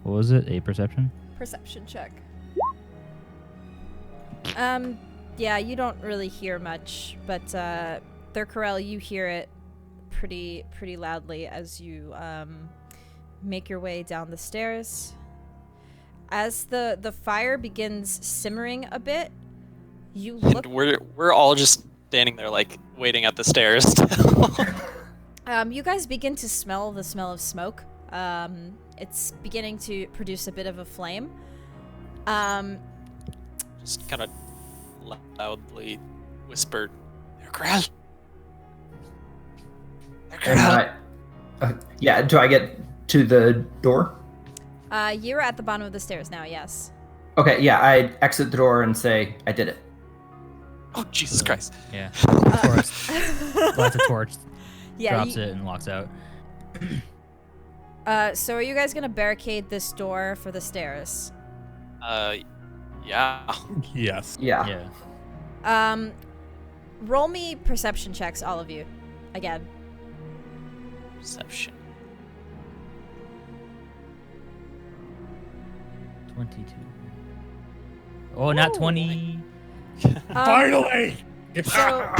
what was it? A perception? Perception check. Yeah, you don't really hear much, but Thurkarel, you hear it pretty loudly as you make your way down the stairs. As the fire begins simmering a bit, you look. We're all just standing there, like waiting at the stairs. You guys begin to smell the smell of smoke. It's beginning to produce a bit of a flame. Just kind of loudly whispered, "Thurkarel." Yeah, do I get to the door? You're at the bottom of the stairs now, yes. Okay, yeah, I exit the door and say, I did it. Oh, Jesus Christ. Yeah. Torch. Lights a torch, Yeah. drops it, and walks out. So are you guys gonna barricade this door for the stairs? Yeah. Yes. Yeah. Yeah. Roll me perception checks, all of you. Again. Perception. 22. Oh, not 20. Finally! So,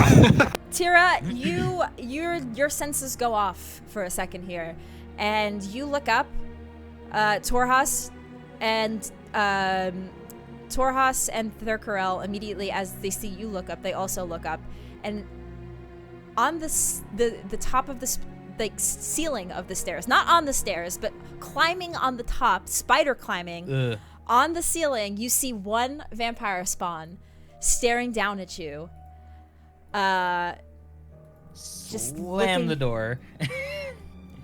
Tira, your senses go off for a second here, and you look up, Torhas and Thurkarel immediately as they see you look up, they also look up, and on the top of the ceiling of the stairs, not on the stairs, but climbing on the top, spider climbing on the ceiling, you see one vampire spawn staring down at you. Just Slam the door.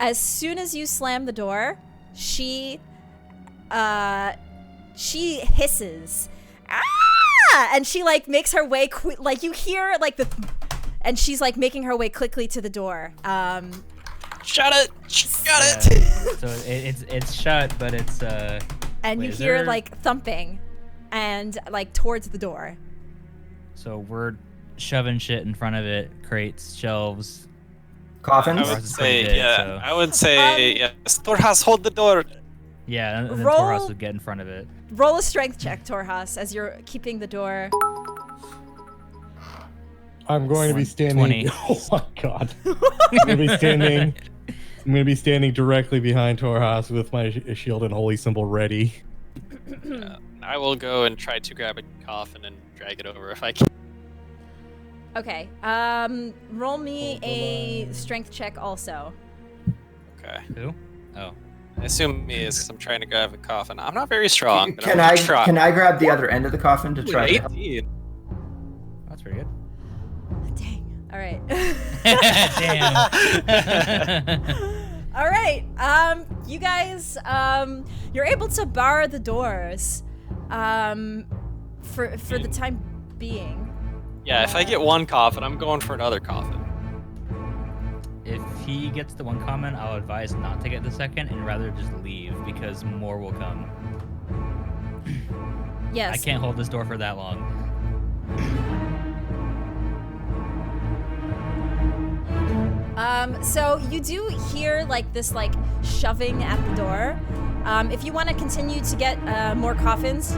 As soon as you slam the door, she hisses, ah! And she like makes her way like you hear like and she's like making her way quickly to the door. Shut it! Shut it! So it's shut, but it's and wait, you is hear there- like thumping, and like towards the door. So we're shoving shit in front of it, crates, shelves. Coffins? I Torhas would is say, pretty big, yeah. so- I would say, yes. Torhas, hold the door. Yeah, and then Roll- Torhas would get in front of it. Roll a strength check, Torhas, as you're keeping the door. I'm going to be standing. 20. Oh my god! I'm going to be standing directly behind Torhas with my shield and holy symbol ready. I will go and try to grab a coffin and drag it over if I can. Okay. Roll me a strength check also. Okay. Who? Oh. I assume me is because I'm trying to grab a coffin. I'm not very strong. But Can I'm I try. can I grab the other end of the coffin to try to help? 18. That's pretty good. Dang. All right. Damn. All right. You guys, you're able to bar the doors, for the time being. Yeah, if I get one coffin, I'm going for another coffin. If he gets the one comment, I'll advise not to get the second and rather just leave because more will come. Yes. I can't hold this door for that long. So you do hear like this like shoving at the door. If you want to continue to get more coffins,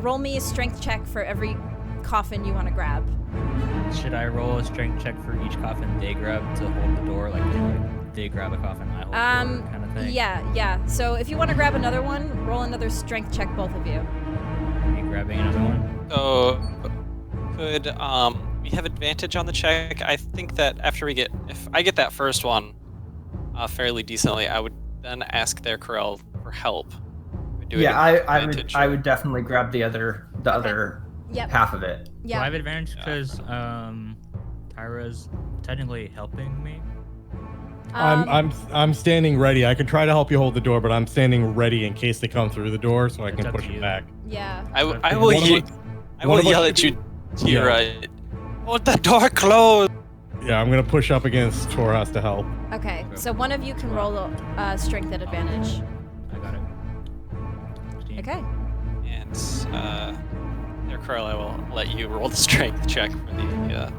roll me a strength check for every coffin you want to grab. Should I roll a strength check for each coffin they grab to hold the door? Like they grab a coffin, I hold the door kind of thing? Yeah. So if you want to grab another one, roll another strength check, both of you. Are you grabbing another one? So, could we have advantage on the check? I think that if I get that first one fairly decently, I would then ask their Corel for help. I would definitely grab the other Yep. half of it. Do I have advantage because Tyra's technically helping me? I'm standing ready. I could try to help you hold the door, but I'm standing ready in case they come through the door, so I It's can up push to it you. back. Yeah. I will one of yell us at you, should be- Tira. Hold the door closed. Yeah, I'm gonna push up against Torhas to help. Okay. So one of you can roll a strength at advantage. I got it. 16. Okay. And their Corel, I will let you roll the strength check for the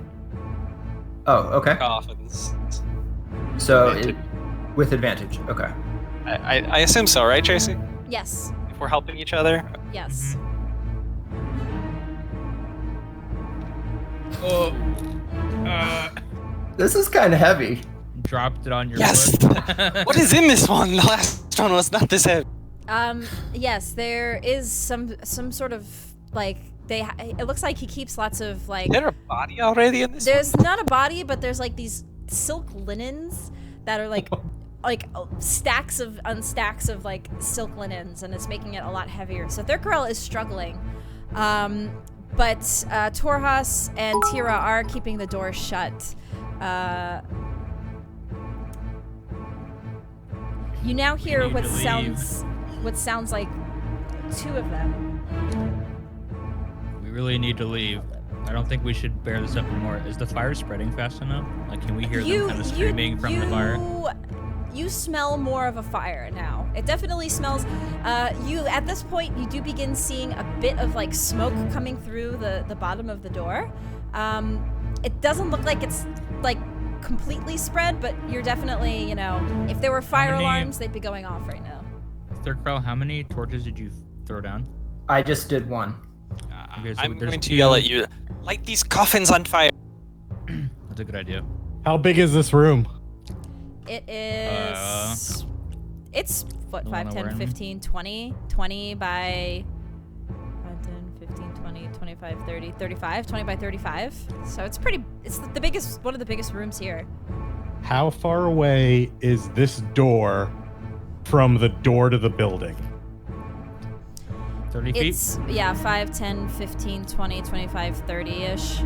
Oh, okay. coffins. So Advantage. with advantage. Okay. I assume so, right, Tracy? Yes. If we're helping each other. Yes. Oh. This is kind of heavy. Dropped it on your Yes. foot. What is in this one? The last one was not this heavy. Yes, there is some sort of like it looks like he keeps lots of like Is there a body already in this? there's not a body, but there's like these silk linens that are like stacks of like silk linens, and it's making it a lot heavier. So Thurkarel is struggling. But Torhas and Tira are keeping the door shut. You now hear need what to sounds like two of them. We really need to leave. I don't think we should bear this up anymore. Is the fire spreading fast enough? Like, can we hear them kind of screaming from the fire? You smell more of a fire now. It definitely smells. At this point, you do begin seeing a bit of like smoke coming through the bottom of the door. It doesn't look like it's like completely spread, but you're definitely, if there were fire alarms, they'd be going off right now. Thurkarel, how many torches did you throw down? I just did one. Okay, so I'm there's going to two. yell at you. Light these coffins on fire. That's a good idea. How big is this room? It is. It's what, The 5, one that 10, we're in? 15, 20 by 5, 10, 15, 20, 25, 30, 35, 20 by 35. So it's the biggest, one of the biggest rooms here. How far away is this door from the door to the building? 30 feet? It's, 5, 10, 15, 20, 25, 30-ish.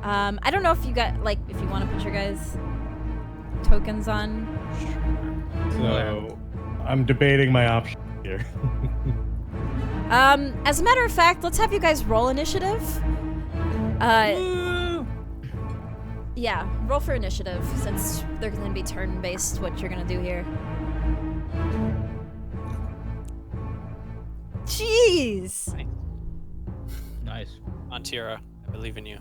I don't know if you got, like, if you want to put your guys' tokens on. So I'm debating my options here. As a matter of fact, let's have you guys roll initiative. Woo! Yeah, roll for initiative, since they're going to be turn-based, what you're going to do here. Jeez! Nice. Antira, I believe in you.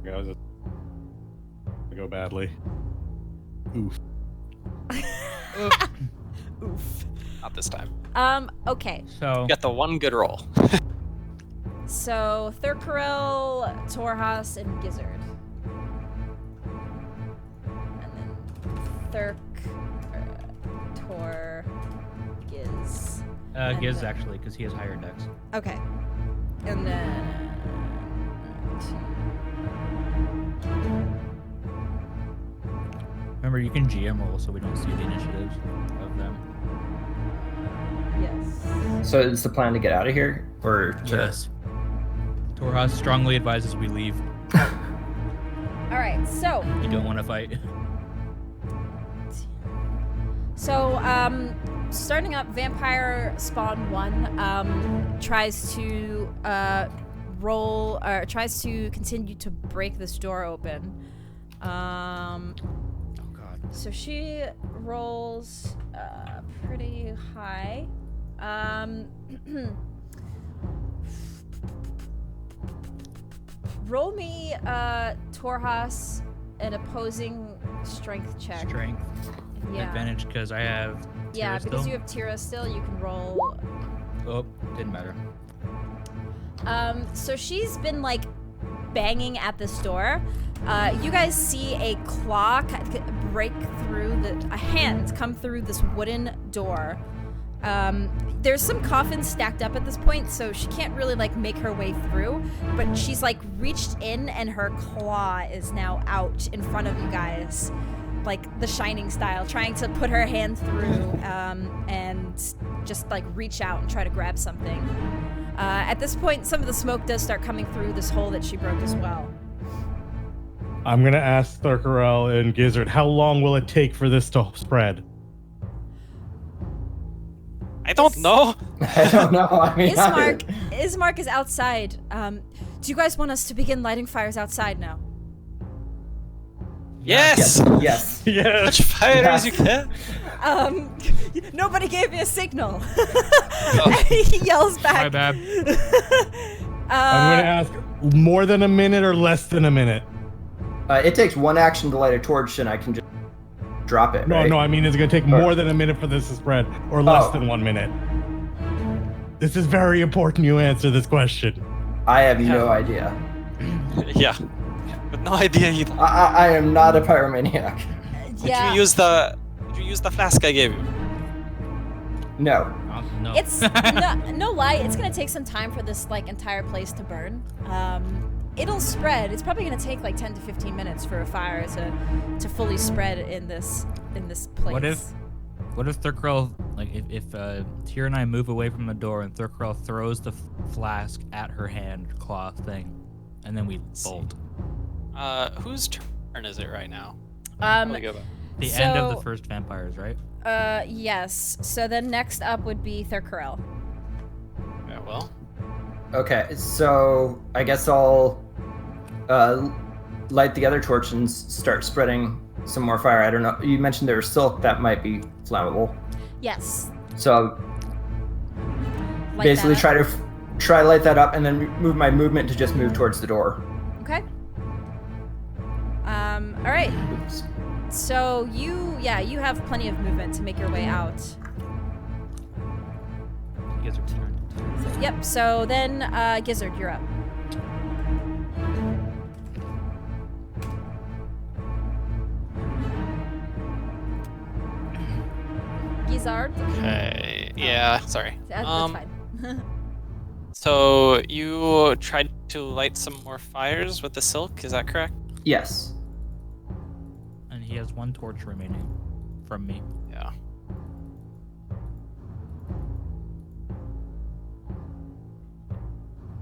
I was just go badly. Oof. Oof. Not this time. Okay. So, You got the one good roll. So, Thurkarel, Torhas, and Gizzard. And then Thurk, Tor, Giz. Giz actually, because he has higher dex. Okay. And then... Remember, you can GM roll so we don't see the initiatives of them. Yes. So is the plan to get out of here, or to... Yes. Torhas strongly advises we leave. All right, so... You don't want to fight. So, starting up, Vampire Spawn 1 tries to tries to continue to break this door open. Oh god. So she rolls pretty high. Roll me, Torhas, an opposing strength check. Strength. Yeah. Advantage because I have. Yeah, Tira because still. you have Tira still, you can roll. Oh, didn't matter. So she's been like banging at this door. You guys see a claw break through a hand come through this wooden door. There's some coffins stacked up at this point, so she can't really like make her way through, but she's like reached in and her claw is now out in front of you guys, like the Shining style, trying to put her hand through and just like reach out and try to grab something. At this point, some of the smoke does start coming through this hole that she broke as well. I'm gonna ask Thurkarel and Gizzard, how long will it take for this to spread? I don't know. I don't know. I mean, Ismark is outside. Do you guys want us to begin lighting fires outside now? Yes. Yes. Yes. Much fire as you can. Nobody gave me a signal. He yells back. My bad. I'm gonna ask, more than a minute or less than a minute? It takes one action to light a torch, and I can just drop it. No, right? no, I mean, it's gonna take more than a minute for this to spread, or less than 1 minute. This is very important you answer this question. I have no idea. Yeah. But no idea either. I am not a pyromaniac. Yeah. Did you use the flask I gave you? No. No. It's no lie. It's gonna take some time for this like entire place to burn. It'll spread. It's probably gonna take like 10 to 15 minutes for a fire to fully spread in this place. What if Thurkrell, like if Tyr and I move away from the door and Thurkrell throws the flask at her hand claw thing, and then we bolt? Whose turn is it right now? The end of the first vampires, right? Yes. So then next up would be Thurkarel. Yeah, well. Okay, so I guess I'll light the other torch and start spreading some more fire. I don't know. You mentioned there was silk that might be flammable. Yes. So Light basically that up. try to light that up and then move my movement to just move towards the door. Okay. All right. Oops. So you have plenty of movement to make your way out. You guys are turn. Yep. So then, Gizzard, you're up. Gizzard. Okay. Yeah. Sorry. That's fine. So you tried to light some more fires with the silk. Is that correct? Yes. And he has one torch remaining from me. Yeah.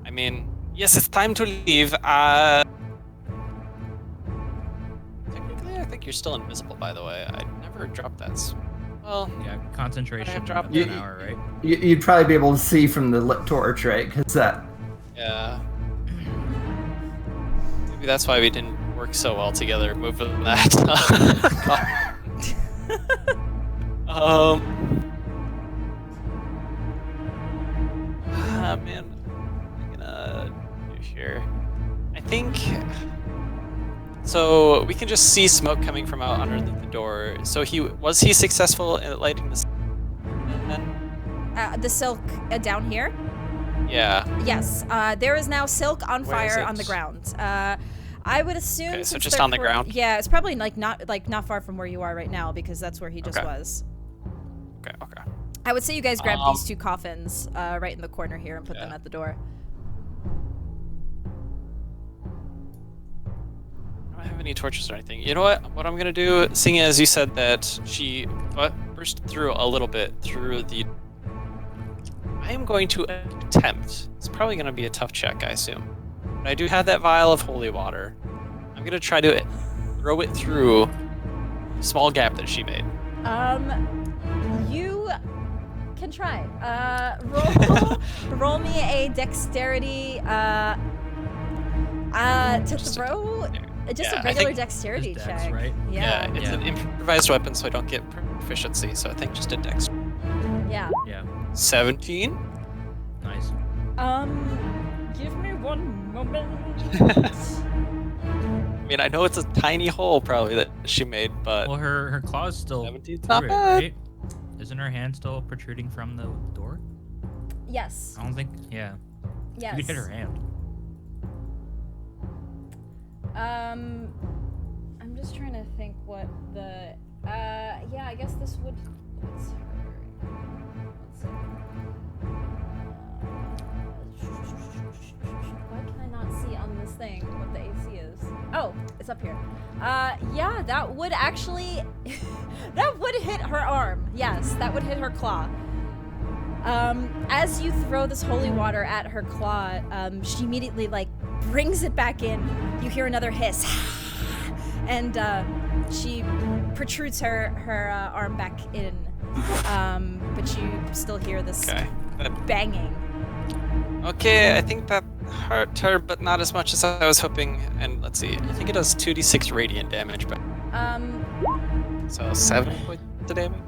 I mean, yes, it's time to leave. Technically, I think you're still invisible, by the way. I never dropped that. Well, Yeah, concentration dropped up it. an hour, right? You'd probably be able to see from the lit torch, right? Because that. yeah. Maybe that's why we didn't work so well together, moving that. Man, I'm gonna do here. I think. So we can just see smoke coming from out underneath the door. So was he successful in lighting this? The silk down here. Yeah. Yes. There is now silk on Where is fire it? on the ground. I would assume. Okay, so since just they're on the ground? Yeah, it's probably not far from where you are right now because that's where he just Okay. was. Okay. I would say you guys grab these 2 coffins right in the corner here and put them at the door. I don't have any torches or anything. You know what I'm gonna do, seeing as you said that she burst through a little bit through the... I am going to attempt. It's probably gonna be a tough check, I assume. But I do have that vial of holy water. I'm gonna try to throw it through a small gap that she made. You can try. Roll me a dexterity to throw. Just a regular dexterity Just dex, check. right? Yeah. It's an improvised weapon, so I don't get proficiency. So I think just a dex. Yeah. Yeah. 17. Nice. Give me one moment. I mean, I know it's a tiny hole probably that she made, but Well, her claw's still 17's through not it, bad. right? Isn't her hand still protruding from the door? Yes. I don't think. Yeah. Yes. You could hit her hand. I'm just trying to think what the. Yeah, I guess this would. Let's see. Why can I not see on this thing what the AC is? Oh, it's up here. Yeah, that would actually, that would hit her arm. Yes, that would hit her claw. As you throw this holy water at her claw, she immediately brings it back in. You hear another hiss, and she protrudes her arm back in. But you still hear this banging. Okay, I think that hurt her, but not as much as I was hoping. And let's see, I think it does 2d6 radiant damage, but so 7 points of damage.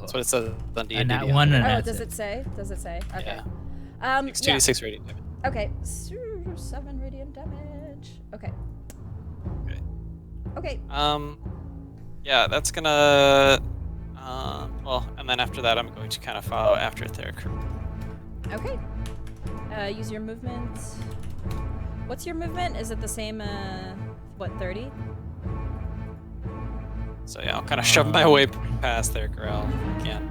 That's what it says on D&D. And that one, and Oh, that's does it say? Does it say? Okay. Yeah. 2d6 radiant damage. Okay. 7 radiant damage. Okay. Okay. Yeah, that's gonna. Well, and then after that, I'm going to kind of follow after Theric. Okay. Use your movement. What's your movement? Is it the same? What, 30? So yeah, I'll kind of shove my way past Theric if I can.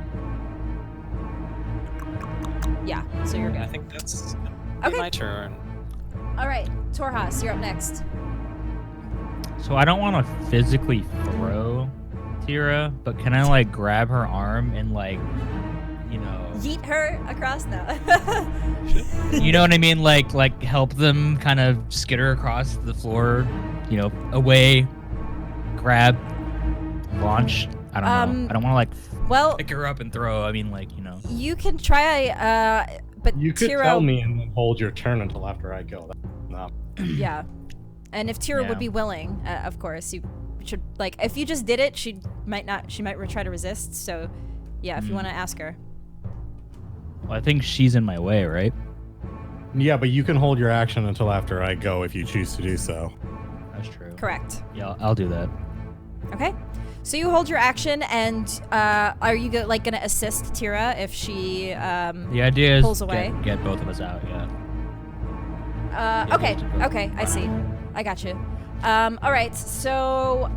Yeah. So you're I good. think that's Okay. my turn. All right, Torhas, you're up next. So I don't want to physically throw Tira, but can I grab her arm and Yeet her across now. you know what I mean? Like help them kind of skitter across the floor, away, grab, launch. I don't know. I don't want to well, pick her up and throw. I mean, you can try. But You could Tira, tell me and then hold your turn until after I go. No. Yeah, and if Tira Yeah. would be willing, of course, you should if you just did it, she might not. She might try to resist. So, yeah, if you want to ask her. Well, I think she's in my way, right? Yeah, but you can hold your action until after I go if you choose to do so. That's true. Correct. Yeah, I'll do that. Okay. So you hold your action, and are you gonna assist Tira if she The idea is pulls away? Get both of us out. Yeah. Okay. those are both Okay. I run see. out. I got you. All right. So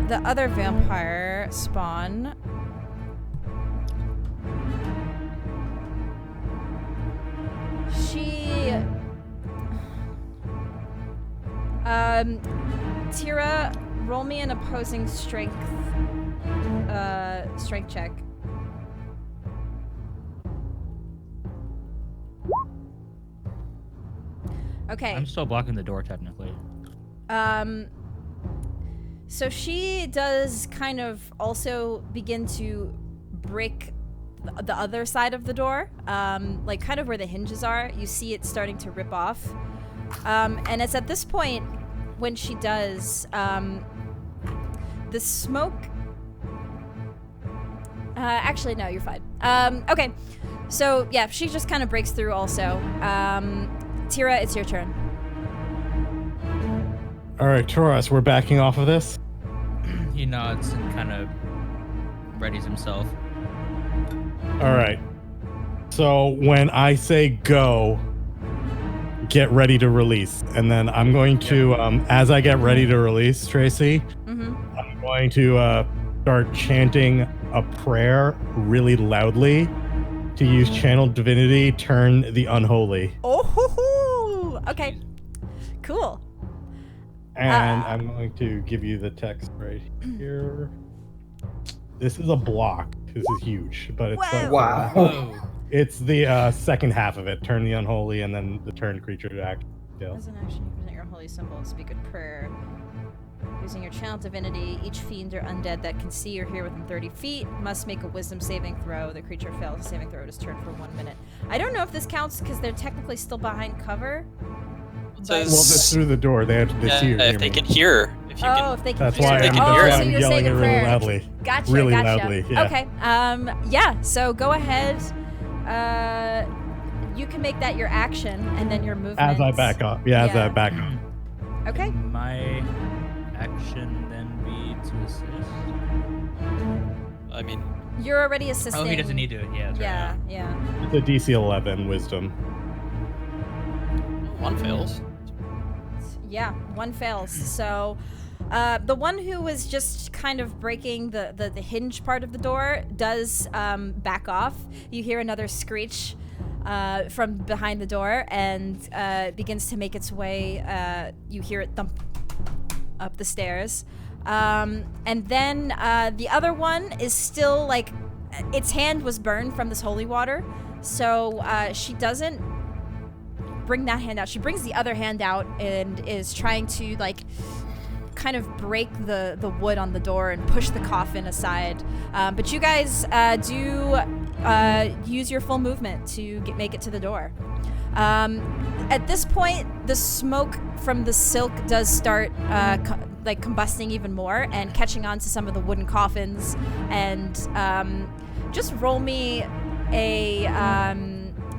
the other vampire spawn. She. Tira, roll me an opposing strength check. Okay. I'm still blocking the door technically. So she does kind of also begin to break the other side of the door, kind of where the hinges are. You see it starting to rip off. And it's at this point when she does, the smoke. Actually, no, you're fine. Okay. So yeah, she just kind of breaks through also. Tira, it's your turn. All right, Taurus, we're backing off of this. He nods and kind of readies himself. All right. So when I say go, get ready to release, and then I'm going to, as I get ready to release, Tracy, I'm going to start chanting a prayer really loudly to use channeled divinity, turn the unholy. Oh, okay, cool. And I'm going to give you the text right here. This is a block. This is huge, but it's Wow. it's the second half of it. Turn the unholy, and then the turn creature to act. As an action, you present your holy symbol and speak a prayer. Using your channel divinity, each fiend or undead that can see or hear within 30 feet must make a wisdom saving throw. The creature fails a saving throw. It is turned for 1 minute. I don't know if this counts because they're technically still behind cover. Says- Well, that's through the door. They see or hear if they me. can hear. If you can. If they can That's hear. why they I'm, can that's hear why it. so I'm you're yelling saying it a really prayer. loudly. Gotcha, Really gotcha. loudly. Yeah. Okay. Yeah. So go ahead. You can make that your action and then your movement. As I back up. Yeah, as Yeah. I back up. Okay. My action then be to assist. I mean, You're already assisting. Oh, he doesn't need to. Yeah. That's Yeah. Right. Yeah. It's a DC 11 wisdom. one fails. Yeah, one fails. So, the one who was just kind of breaking the hinge part of the door does back off. You hear another screech from behind the door and begins to make its way. You hear it thump up the stairs. And then the other one is still like, its hand was burned from this holy water. So she doesn't bring that hand out. She brings the other hand out and is trying to like kind of break the wood on the door and push the coffin aside. But you guys do use your full movement to make it to the door. At this point, the smoke from the silk does start combusting even more and catching on to some of the wooden coffins. And just roll me a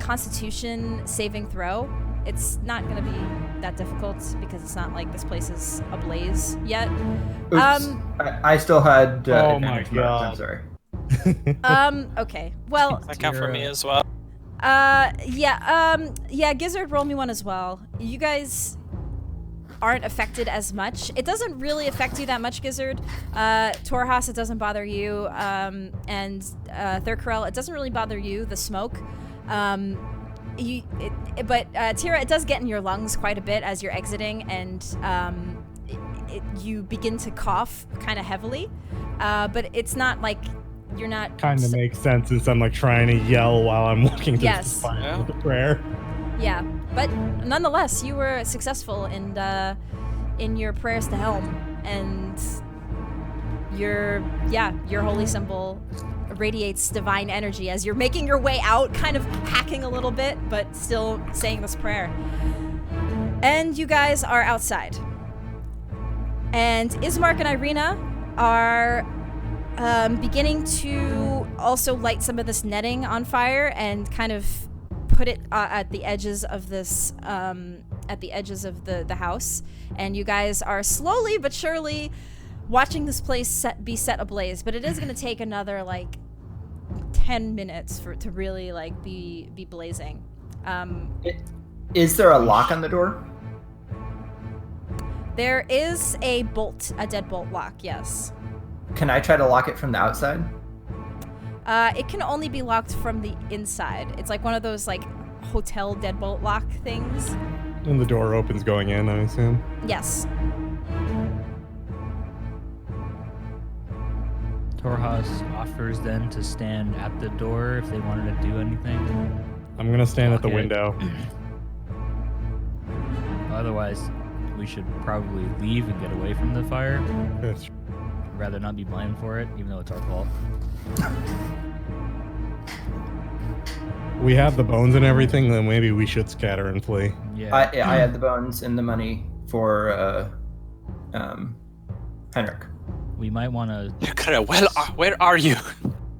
Constitution saving throw. It's not going to be that difficult because it's not like this place is ablaze yet. Oops. I still had Oh my advantage marks, I'm God. sorry. Okay. Well, That count for me as well. yeah, Gizzard, roll me one as well. You guys aren't affected as much. It doesn't really affect you that much, Gizzard. Torhas, it doesn't bother you. And Thurkarel, it doesn't really bother you, the smoke. But Tira, it does get in your lungs quite a bit as you're exiting, and you begin to cough kind of heavily. But it's not like you're not... Kind of makes sense since I'm like trying to yell while I'm walking through Yes. this fire with the prayer. Yeah, but nonetheless, you were successful in your prayers to Helm, and your holy symbol radiates divine energy as you're making your way out, kind of hacking a little bit, but still saying this prayer. And you guys are outside. And Ismark and Irina are beginning to also light some of this netting on fire and kind of put it at the edges of this, at the edges of the house. And you guys are slowly but surely watching this place be set ablaze. But it is going to take another like 10 minutes to really like be blazing. Is there a lock on the door? There is a deadbolt lock, yes. Can I try to lock it from the outside? It can only be locked from the inside. It's like one of those like hotel deadbolt lock things. And the door opens going in, I assume. Yes. Torhas offers then to stand at the door if they wanted to do anything. I'm gonna stand at the Okay. window. Otherwise, we should probably leave and get away from the fire. That's- I'd rather not be blamed for it, even though it's our fault. We have the bones and everything, then maybe we should scatter and flee. Yeah. I had the bones and the money for Henrik. We might want to. You're gonna. Well, where are you?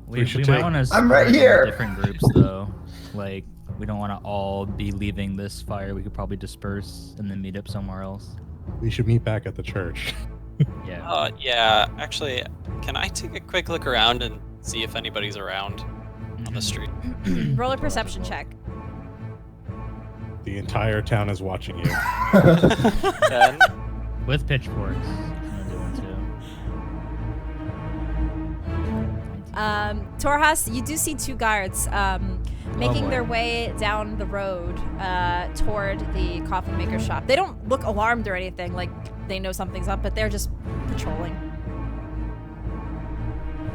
We should might take- want to. I'm right here. Different groups though. Like we don't want to all be leaving this fire. We could probably disperse and then meet up somewhere else. We should meet back at the church. Yeah. Yeah. Actually, can I take a quick look around and see if anybody's around on the street? Roll a perception check. The entire town is watching you. 10. With pitchforks. I'm gonna do one too. Torhas, you do see two guards making boy. their way down the road toward the Coffin Maker shop. They don't look alarmed or anything, like they know something's up, but they're just patrolling.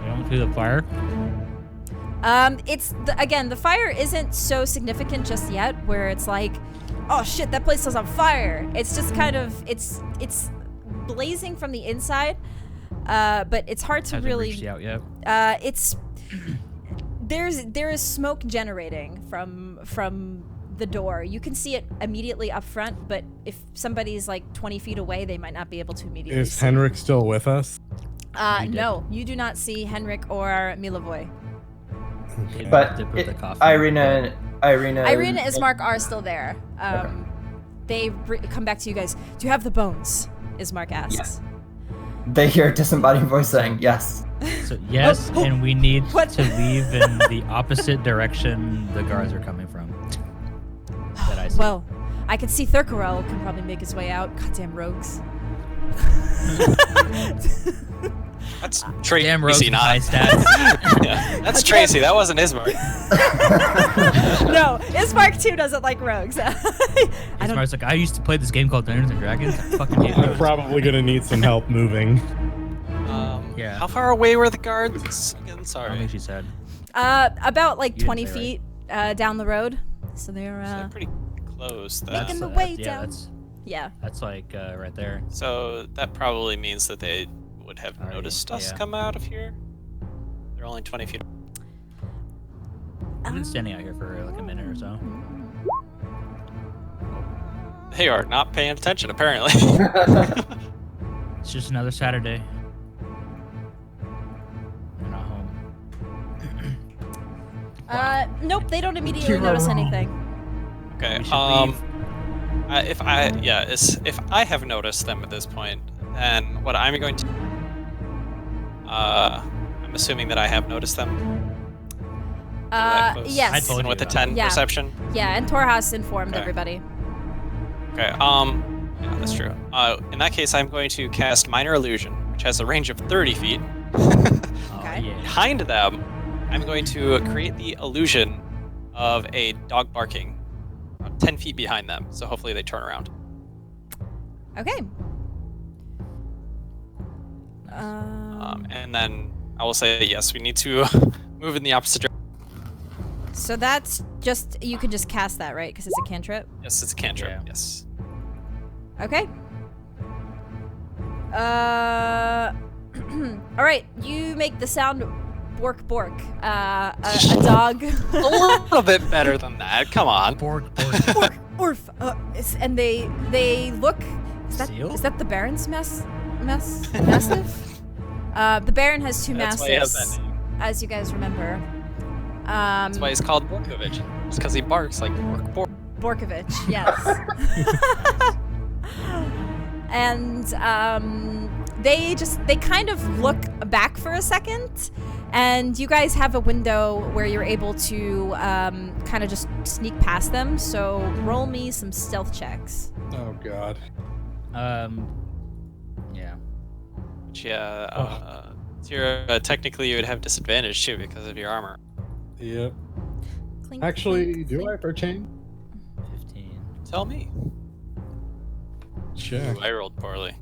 You went through the fire? Again, the fire isn't so significant just yet, where it's like, oh shit, that place is on fire. It's just kind of, it's blazing from the inside, but it's hard to Hasn't really. reached out yet. There is smoke generating from the door. You can see it immediately up front, but if somebody's like 20 feet away, they might not be able to immediately. Is see. Henrik still with us? No, you do not see Henrik or Milovoy. Okay. But Dip with the coffin. Irina, Irina and Ismark are still there. Okay. They come back to you guys. Do you have the bones? Ismark asks. Yes. They hear a disembodied voice saying yes. So, yes, and we need What? to leave in the opposite direction the guards are coming from. That I see. Well, I can see Thurkarel can probably make his way out. Goddamn rogues. That's Tracy, Damn rogues with not. high stats. Yeah, that's Tracy. That wasn't Ismark. No, Ismark too doesn't like rogues. I don't. Ismark's like, I used to play this game called Dungeons and Dragons. I fucking hate I'm rogues. probably gonna need some help moving. Yeah. How far away were the guards? Again, I sorry. think she said. About like You didn't 20 say feet down the road. So they're So they're pretty close. Then. Making the way yeah, down. That's yeah. like right there. So that probably means that they would have Already, noticed us yeah. come out of here. They're only 20 feet. I've been standing out here for like a minute or so. They are not paying attention, apparently. It's just another Saturday. They're not home. Nope, they don't immediately notice anything. Okay. We should leave. If I have noticed them at this point, then what I'm going to, I'm assuming that I have noticed them. That close. Yes. I told And you with the that. 10 Yeah. perception. Yeah, and Torhas informed Okay. everybody. Okay. Yeah, that's true. In that case, I'm going to cast Minor Illusion, which has a range of 30 feet. Oh, Okay. yeah. Behind them, I'm going to create the illusion of a dog barking, 10 feet behind them. So hopefully they turn around. Okay. And then I will say yes. We need to move in the opposite direction. So that's just, you can just cast that, right? Because it's a cantrip. Yes, it's a cantrip. Yeah. Yes. Okay. All right, you make the sound bork bork. A dog. A little bit better than that. Come on. Bork. Orf, orf. And they look. Seal? Is that the Baron's mastiff? The Baron has two That's why he has mastiffs, that name. as you guys remember. That's why he's called Borkovich. It's because he barks like Bork. Borkovich, yes. And they kind of look back for a second, and you guys have a window where you're able to kind of just sneak past them. So roll me some stealth checks. Oh God. Yeah. Which, Tira, technically you would have disadvantage too because of your armor. Yep. Clink, Actually, clink, do clink. I for chain? 15. Tell me. Check. Ooh, I rolled poorly.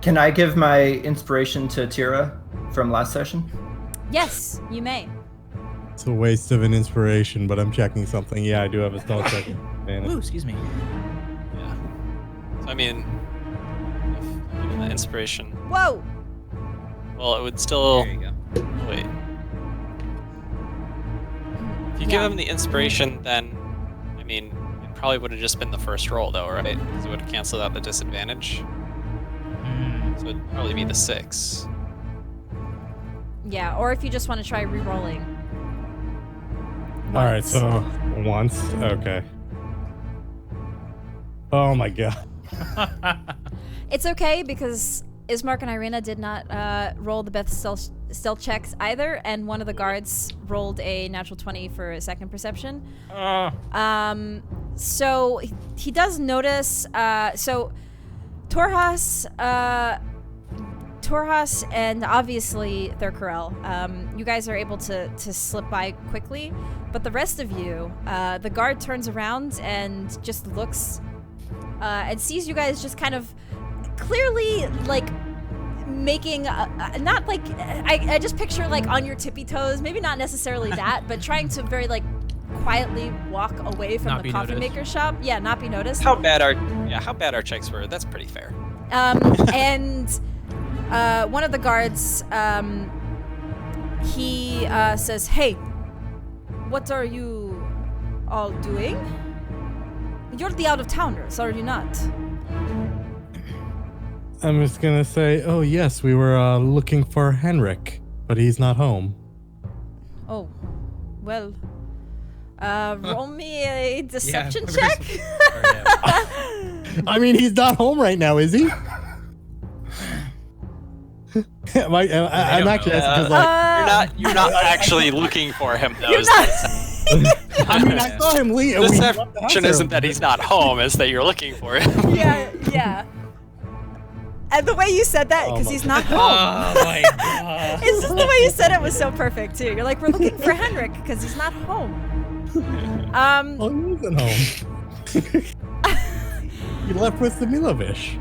Can I give my inspiration to Tira from last session? Yes, you may. It's a waste of an inspiration, but I'm checking something. Yeah, I do have a stealth check. Ooh, excuse me. Yeah. So I mean, if given the inspiration, Whoa! well, it would still There you go. wait. If you Yeah. give him the inspiration, then I mean, it probably would have just been the first roll, though, right? Because it would have canceled out the disadvantage. So it'd probably be the 6. Yeah, or if you just want to try re-rolling. All right, Once. so once. Okay. Oh my God. It's okay because Ismark and Irina did not roll the best stealth checks either, and one of the guards rolled a natural 20 for a second perception. So he does notice. So Torhas and obviously Thurkarel, you guys are able to slip by quickly, but the rest of you, the guard turns around and just looks and sees you guys just kind of clearly like making not like I just picture like on your tippy toes, maybe not necessarily that, but trying to very like quietly walk away from the Coffin Maker shop. Yeah, not be noticed. How bad our checks were? That's pretty fair. And one of the guards, he says, "Hey, what are you all doing? You're the out-of-towners, are you not?" I'm just gonna say, oh yes, we were looking for Henrik, but he's not home. Oh, well, roll me a deception Yeah, check. I mean, he's not home right now, is he? I'm actually asking because, like, You're not actually looking for him, though. You're not. I mean, I saw him leave. The deception isn't that he's not home; it's that you're looking for him. Yeah. And the way you said that, because he's not home. Oh my god. It's just the way you said it was so perfect too. You're like, we're looking for Henrik because he's not home. Oh, he isn't home. He left with Samilovish.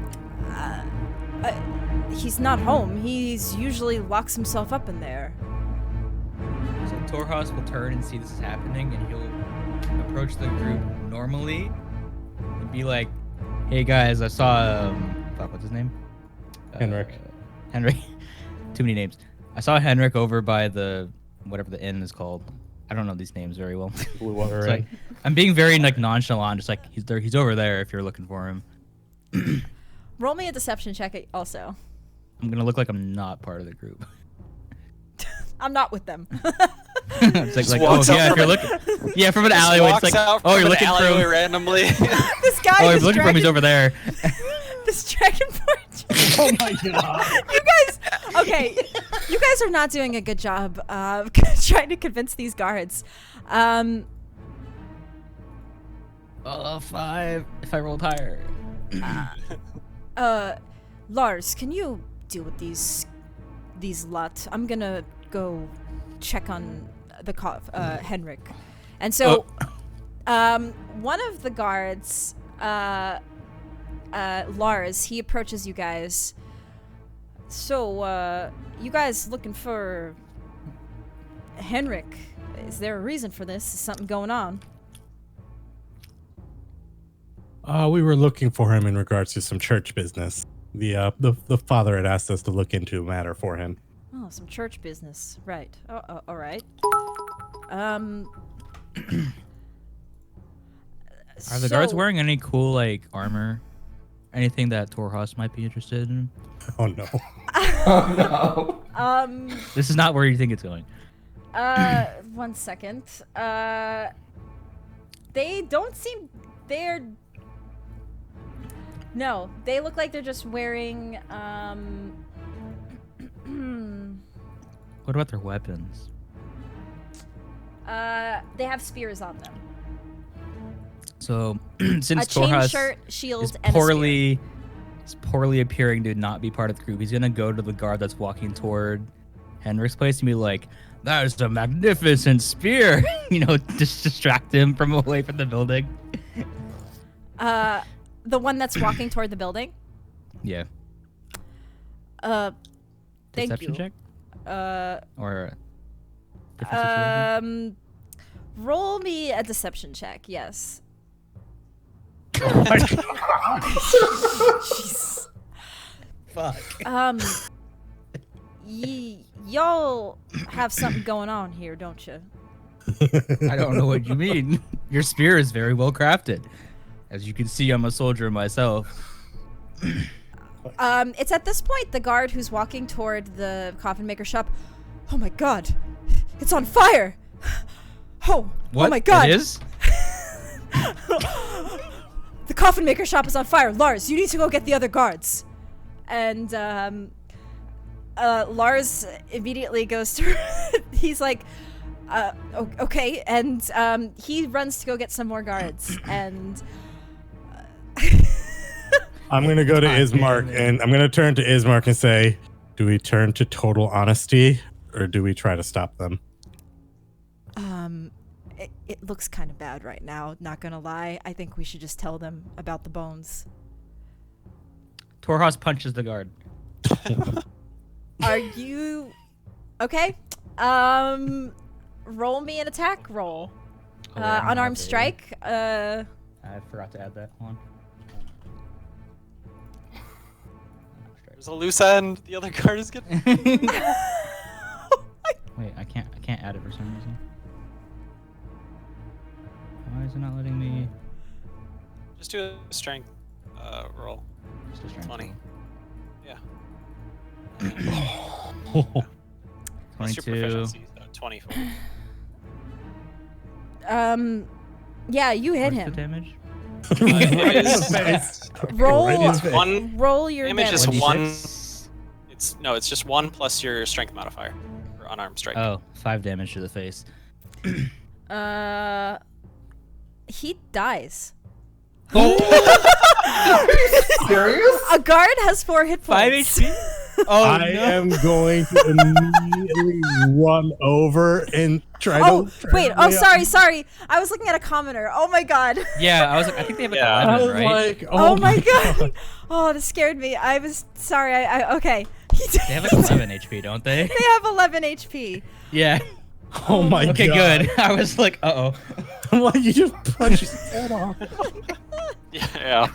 He's not home. He's usually locks himself up in there. So Torhas will turn and see this is happening, and he'll approach the group normally and be like, "Hey guys, I saw fuck, what's his name? Henrik. Henrik. Too many names. I saw Henrik over by the whatever the inn is called. I don't know these names very well. Blue Water It's like, I'm being very like nonchalant, just like he's there. He's over there if you're looking for him. Roll me a deception check also. I'm gonna look like I'm not part of the group. I'm not with them. It's like oh yeah, if you're looking, yeah, from an alleyway. It's like oh, you're looking for him randomly. This guy. Oh, is you're looking for him. He's over there. This dragonborn. Oh my god. You guys, okay, you guys are not doing a good job of trying to convince these guards. 5 if I rolled higher. Lars, can you deal with these lot? I'm gonna go check on the Henrik. And so, one of the guards, Lars, he approaches you guys. So, you guys looking for Henrik? Is there a reason for this? Is something going on? We were looking for him in regards to some church business. The father had asked us to look into a matter for him. Oh, some church business. Right. All right. Are the guards wearing any cool like armor? Anything that Torhas might be interested in? Oh no. Oh no. This is not where you think it's going. 1 second. They don't seem... No, they look like they're just wearing, What about their weapons? they have spears on them. So, since A chain Torhas shirt, shield, is and poorly appearing to not be part of the group, he's gonna go to the guard that's walking toward Henrik's place and be like, "That is a magnificent spear," just distract him from away from the building. The one that's walking toward the building? Yeah. Thank Deception you. check? Or different situation? Roll me a deception check, yes. Oh my god. Jeez. Fuck. Y'all have something going on here, don't you? I don't know what you mean. Your spear is very well crafted. As you can see, I'm a soldier myself. It's at this point the guard who's walking toward the Coffin Maker shop. Oh my god, it's on fire! Oh my god! It is? The Coffin Maker shop is on fire. Lars, you need to go get the other guards. And Lars immediately goes to he's like, okay, and he runs to go get some more guards, and I'm gonna go to Ismark, and I'm gonna turn to Ismark and say, do we turn to total honesty, or do we try to stop them? it looks kind of bad right now, not gonna lie. I think we should just tell them about the bones. Torhas punches the guard. Are you okay? Roll me an attack roll. Oh, wait, I'm Unarmed not strike. I forgot to add that one. There's a loose end. The other card is getting. Wait, I can't add it for some reason. Why is it not letting me? Just do a strength roll. Just a strength 20. roll. Yeah. That's your 22. proficiency, so 24. Yeah, you hit What's him. the damage? It is Roll. Right in his face. one. Roll your Damage is damage. 1. 1d6? It's just 1 plus your strength modifier for unarmed strike. Oh, 5 damage to the face. He dies. Serious? A guard has 4 hit 5 points. HP? Oh, I am going to immediately run over and try Oh, to. wait. Oh, sorry. I was looking at a commoner. Oh my god. Yeah, I was like, I think they have like Yeah. 11, I was right? like, Oh my god. Oh, this scared me. I was sorry. Okay. They have like 11 HP, don't they? They have 11 HP. Yeah. Oh my Okay, god. good. I was like, uh-oh. I'm like, you just punched his head off. Yeah.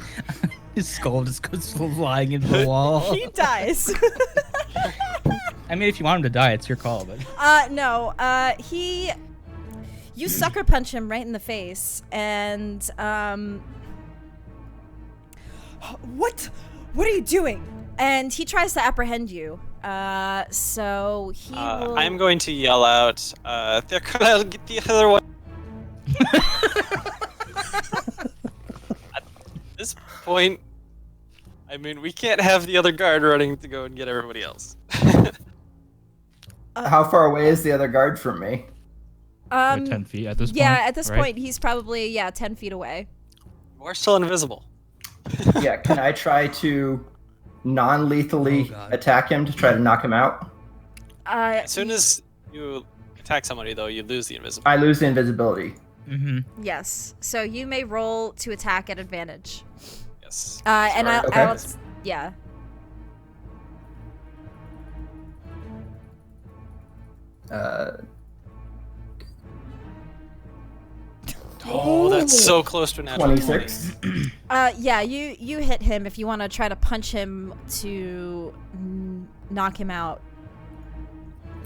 His skull just goes flying into the wall. He dies. I mean, if you want him to die, it's your call, but... No. You sucker punch him right in the face, and What are you doing? And he tries to apprehend you. So he will... I'm going to yell out, they're gonna get the other one. At this point, I mean, we can't have the other guard running to go and get everybody else. How far away is the other guard from me? Like 10 feet at this point. Yeah, at this right? point, he's probably 10 feet away. We're still invisible. Yeah, can I try to non-lethally Oh, God. attack him to try to knock him out? As soon as you attack somebody, though, you lose the invisibility. I lose the invisibility. Mm-hmm. Yes. So you may roll to attack at advantage. Yes. And Sorry. I'll Okay. yeah. Oh, that's so close to a natural 26. 20. Yeah, you hit him if you want to try to punch him to knock him out.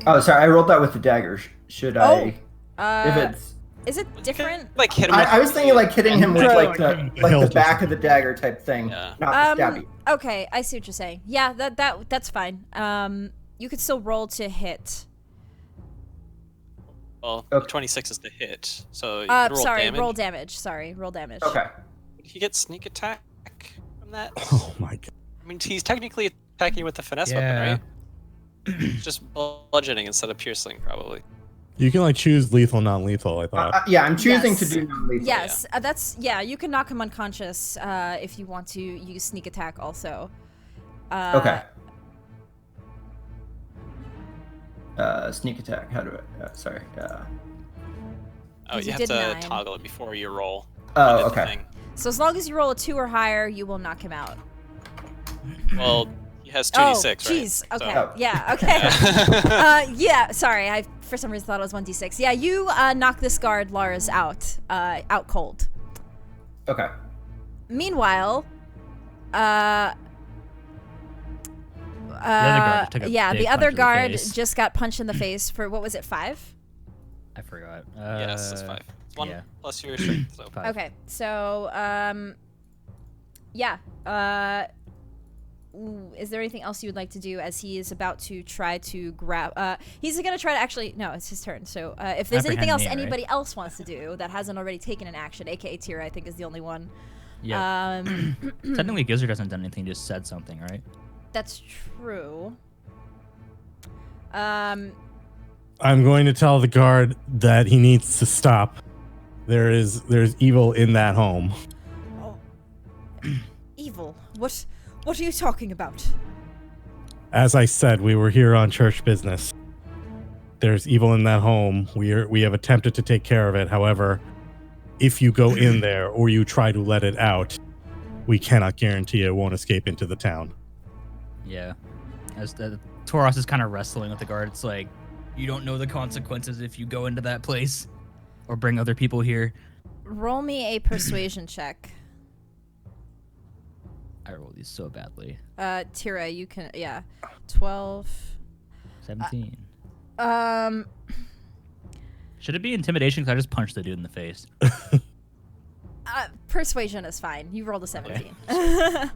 Oh, sorry, I rolled that with the dagger. Should I? If it's, Is it different? Like hit him. I was thinking like hitting him with Try like like the hilt or back of the dagger type thing, Yeah. not the stabby. Okay, I see what you're saying. Yeah, that's fine. You could still roll to hit. Well, Okay. 26 is the hit, so you could roll Sorry, damage. roll damage. Sorry, roll damage. Okay. Would he get sneak attack from that? Oh my god. I mean, he's technically attacking you with the finesse Yeah. weapon, right? It's just bludgeoning instead of piercing, probably. You can like choose lethal, non-lethal. I thought. Yeah, I'm choosing Yes. to do non-lethal. Yes, you can knock him unconscious if you want to use sneak attack also. Okay. Sneak attack. How do I? Sorry. Oh, You you have did to 9. toggle it before you roll. Oh, Hit the okay. thing. So as long as you roll a 2 or higher, you will knock him out. Well, he has Oh, 2d6, right? jeez. Okay. So- Yeah. Okay. Yeah. Sorry. I for some reason thought it was 1d6. Yeah. You knock this guard Lars out. Out cold. Okay. Meanwhile, guard took a yeah, big the other punch to the guard face. just got punched in the face for what was it, 5? I forgot. Yes, it's 5. It's 1 yeah. plus your strength, so. 5. Okay. So yeah. Is there anything else you would like to do as he is about to try to grab? He's gonna try to actually. No, it's his turn. So if there's anything else Apprehend me, right? anybody else wants to do that hasn't already taken an action, aka Tira, I think is the only one. Yeah. Technically, Gizzard hasn't done anything, just said something, right? That's true. I'm going to tell the guard that he needs to stop. There's evil in that home. Oh. Evil? What are you talking about? As I said, we were here on church business. There's evil in that home. We have attempted to take care of it. However, if you go in there or you try to let it out, we cannot guarantee it won't escape into the town. Yeah. As Toros is kind of wrestling with the guard, it's like, you don't know the consequences if you go into that place or bring other people here. Roll me a persuasion check. I roll these so badly. Tira, you can, 12. 17. Should it be intimidation? Because I just punched the dude in the face. Persuasion is fine. You rolled a 17. Okay.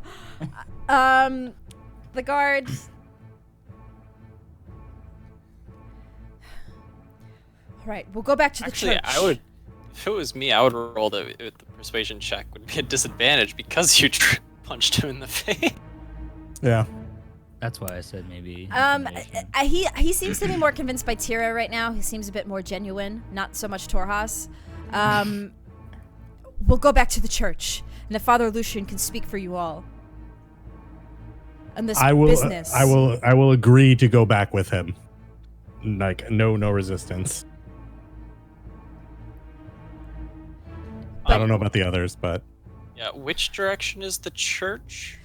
The guard. All right, we'll go back to the church. I would. If it was me, I would roll the persuasion check. Would be a disadvantage because you punched him in the face. Yeah. That's why I said maybe. He seems to be more convinced by Tira right now. He seems a bit more genuine, not so much Torhas. We'll go back to the church, and if Father Lucian can speak for you all. And this business. I will agree to go back with him. Like no resistance. I don't know about the others, but yeah, which direction is the church?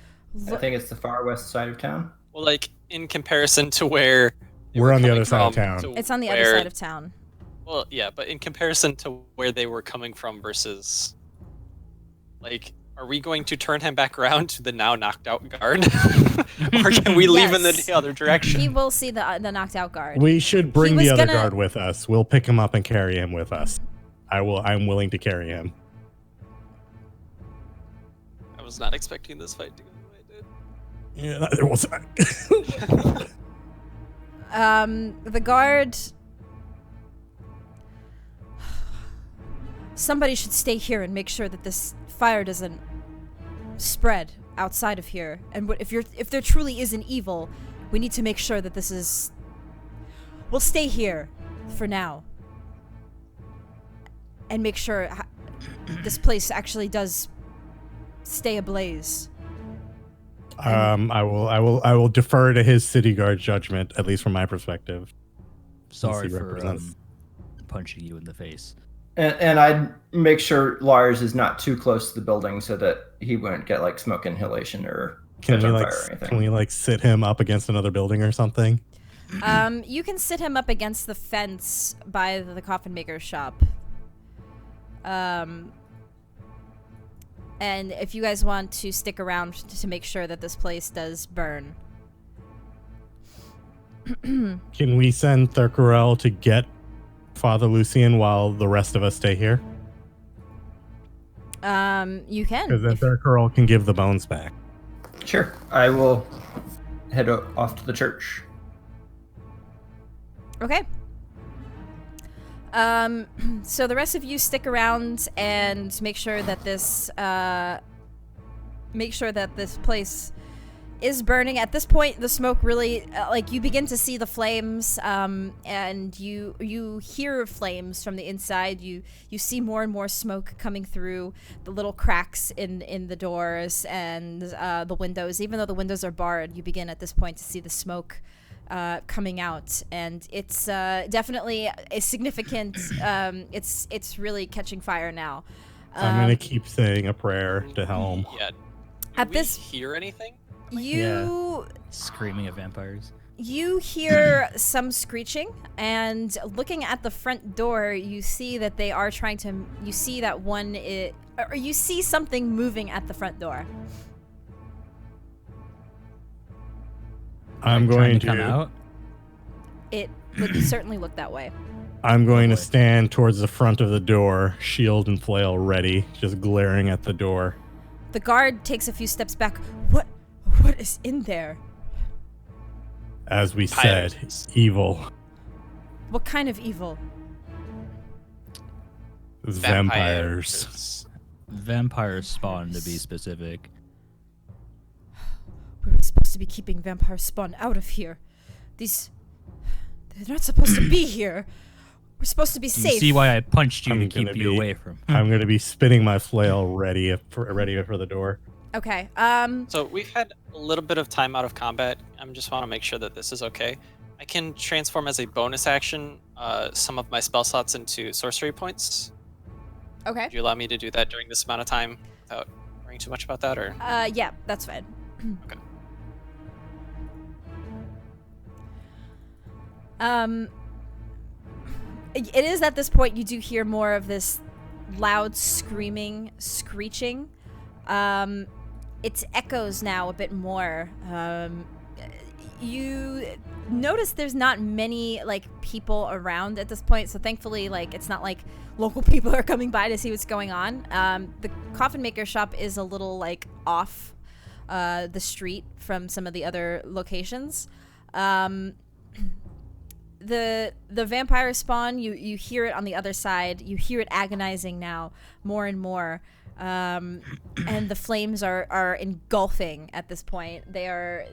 I think it's the far west side of town. Well, like in comparison to where we're on the other side of town. It's on the other side of town. Well, yeah, but in comparison to where they were coming from versus, like, are we going to turn him back around to the now knocked out guard, or can we leave in the other direction? He will see the knocked out guard. We should bring the other guard with us. We'll pick him up and carry him with us. I'm willing to carry him. I was not expecting this fight to go the way it did. Yeah, there was. The guard. Somebody should stay here and make sure that this fire doesn't spread outside of here. And if there truly is an evil, we need to make sure that this is. We'll stay here for now and make sure this place actually does stay ablaze. I will defer to his city guard judgment, at least from my perspective. Sorry for punching you in the face. And I'd make sure Lars is not too close to the building so that he wouldn't get like smoke inhalation or catch on fire or anything. Can we sit him up against another building or something? You can sit him up against the fence by the Coffin Maker shop. And if you guys want to stick around to make sure that this place does burn. Can we send Thurkarel to get Father Lucian while the rest of us stay here? You can. Because then Thurkarel can give the bones back. Sure. I will head off to the church. Okay. So the rest of you stick around and make sure that this place is burning. At this point, the smoke really, you begin to see the flames, and you hear flames from the inside. You see more and more smoke coming through the little cracks in the doors and the windows. Even though the windows are barred, you begin at this point to see the smoke coming out, and it's definitely a significant. It's really catching fire now. I'm gonna keep saying a prayer to Helm. Yeah. At this, hear anything? Screaming at vampires. You hear some screeching, and looking at the front door, you see that they are trying to. You see that one. Or you see something moving at the front door. I'm going to come out. It would certainly look that way. I'm going to stand towards the front of the door, shield and flail ready, just glaring at the door. The guard takes a few steps back. What is in there? As we said, evil. What kind of evil? Vampires. Vampires spawn, to be specific. We were supposed supposed to be keeping vampire spawn out of here. They're not supposed to be here. We're supposed to be safe. You see why I punched you I'm to keep gonna you be- away from. I'm going to be spinning my flail ready for the door. Okay. So we've had a little bit of time out of combat. I just want to make sure that this is okay. I can transform as a bonus action some of my spell slots into sorcery points. Okay. Would you allow me to do that during this amount of time without worrying too much about that, or? Yeah, that's fine. Okay. It is at this point you do hear more of this loud screaming, screeching. It echoes now a bit more. You notice there's not many like people around at this point, so thankfully like it's not like local people are coming by to see what's going on. The Coffin Maker shop is a little like off the street from some of the other locations. The vampire spawn, you hear it on the other side. You hear it agonizing now more and more. And the flames are engulfing at this point. They are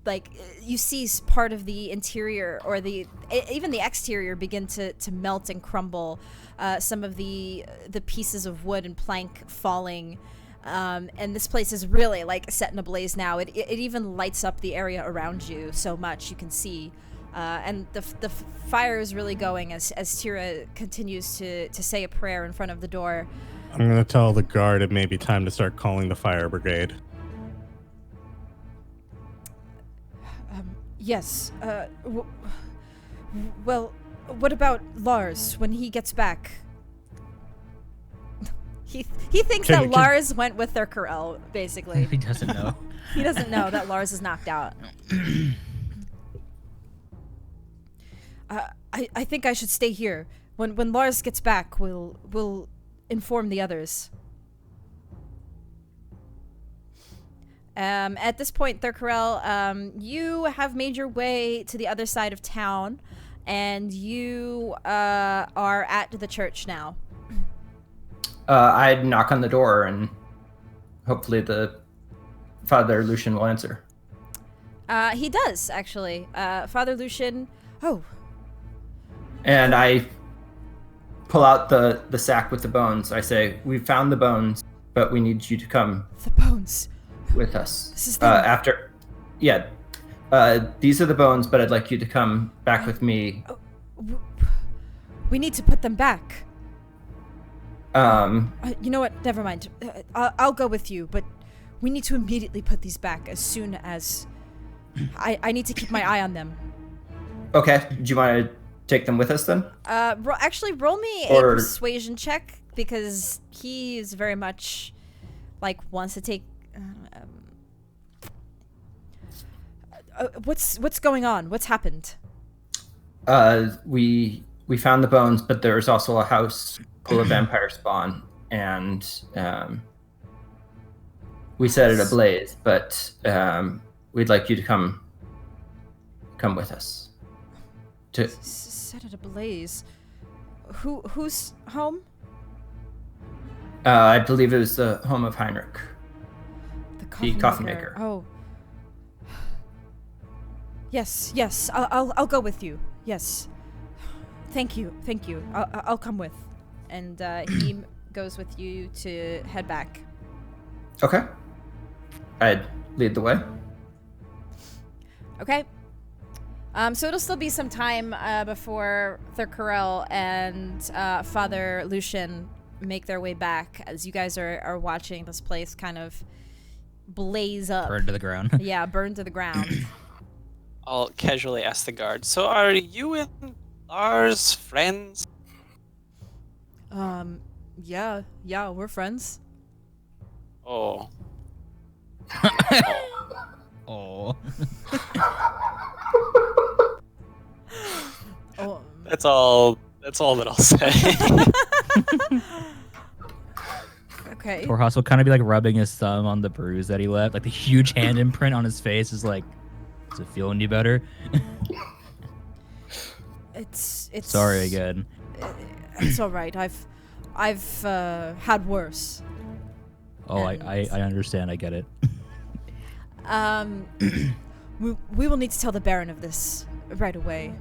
like, you see part of the interior or even the exterior begin to melt and crumble. Some of the pieces of wood and plank falling. And this place is really like set in a blaze now. It even lights up the area around you so much you can see. And the fire is really going as Tira continues to say a prayer in front of the door. I'm going to tell the guard it may be time to start calling the fire brigade. Yes. Well, what about Lars when he gets back? He thinks that Lars went with their Corel, basically. He doesn't know. He doesn't know that Lars is knocked out. I think I should stay here. When Lars gets back, we'll inform the others. At this point, Thurkarel, you have made your way to the other side of town, and you are at the church now. I'd knock on the door, and hopefully the Father Lucian will answer. He does, actually. Father Lucian... Oh. And I pull out the sack with the bones. I say, we found the bones, but we need you to come... The bones. ...with us. This is them. These are the bones, but I'd like you to come back with me. We need to put them back. You know what? Never mind. I'll go with you, but we need to immediately put these back as soon as... I need to keep my eye on them. Okay. Do you want to take them with us then? Actually, roll me a persuasion check, because he is very much like wants to take... what's going on? What's happened? We found the bones, but there's also a house full of vampire spawn, and we set it ablaze. But we'd like you to come with us. To set it ablaze. Whose home? I believe it was the home of Heinrich, the Coffin Maker. Oh. Yes. I'll go with you. Yes. Thank you. I'll come with. And he goes with you to head back. Okay. I'd lead the way. Okay. So it'll still be some time before Thurkarel and Father Lucian make their way back, as you guys are watching this place kind of blaze up. Burn to the ground. Yeah, burn to the ground. I'll casually ask the guard, so are you and Lars friends? Yeah, we're friends. Oh. Oh. Oh. That's all that I'll say. Okay. Torhas will kind of be like rubbing his thumb on the bruise that he left. Like the huge hand imprint on his face is like, does it feel any better? It's Sorry again. It's all right. I've had worse. Oh, I understand. I get it. We will need to tell the Baron of this right away.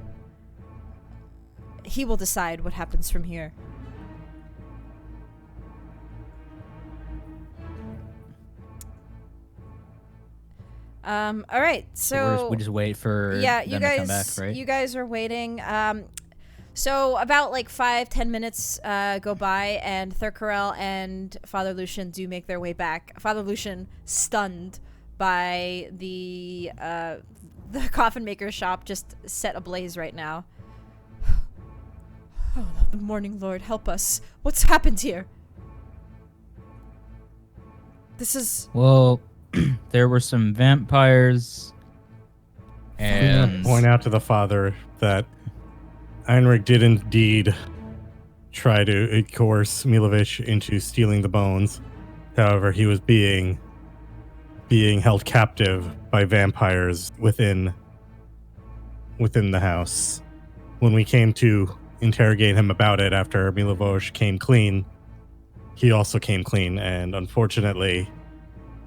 He will decide what happens from here. All right, so we just wait for yeah, them you to guys, come back, right? you guys are waiting. So about like 5-10 minutes go by, and Thurkarel and Father Lucian do make their way back. Father Lucian stunned by the Coffin Maker shop just set ablaze right now. Oh, the Morning Lord, help us! What's happened here? This is Well, there were some vampires, and Point out to the father that Heinrich did indeed try to coerce Milovich into stealing the bones. However, he was being held captive by vampires within the house. When we came to interrogate him about it after Milovich came clean, he also came clean, and unfortunately,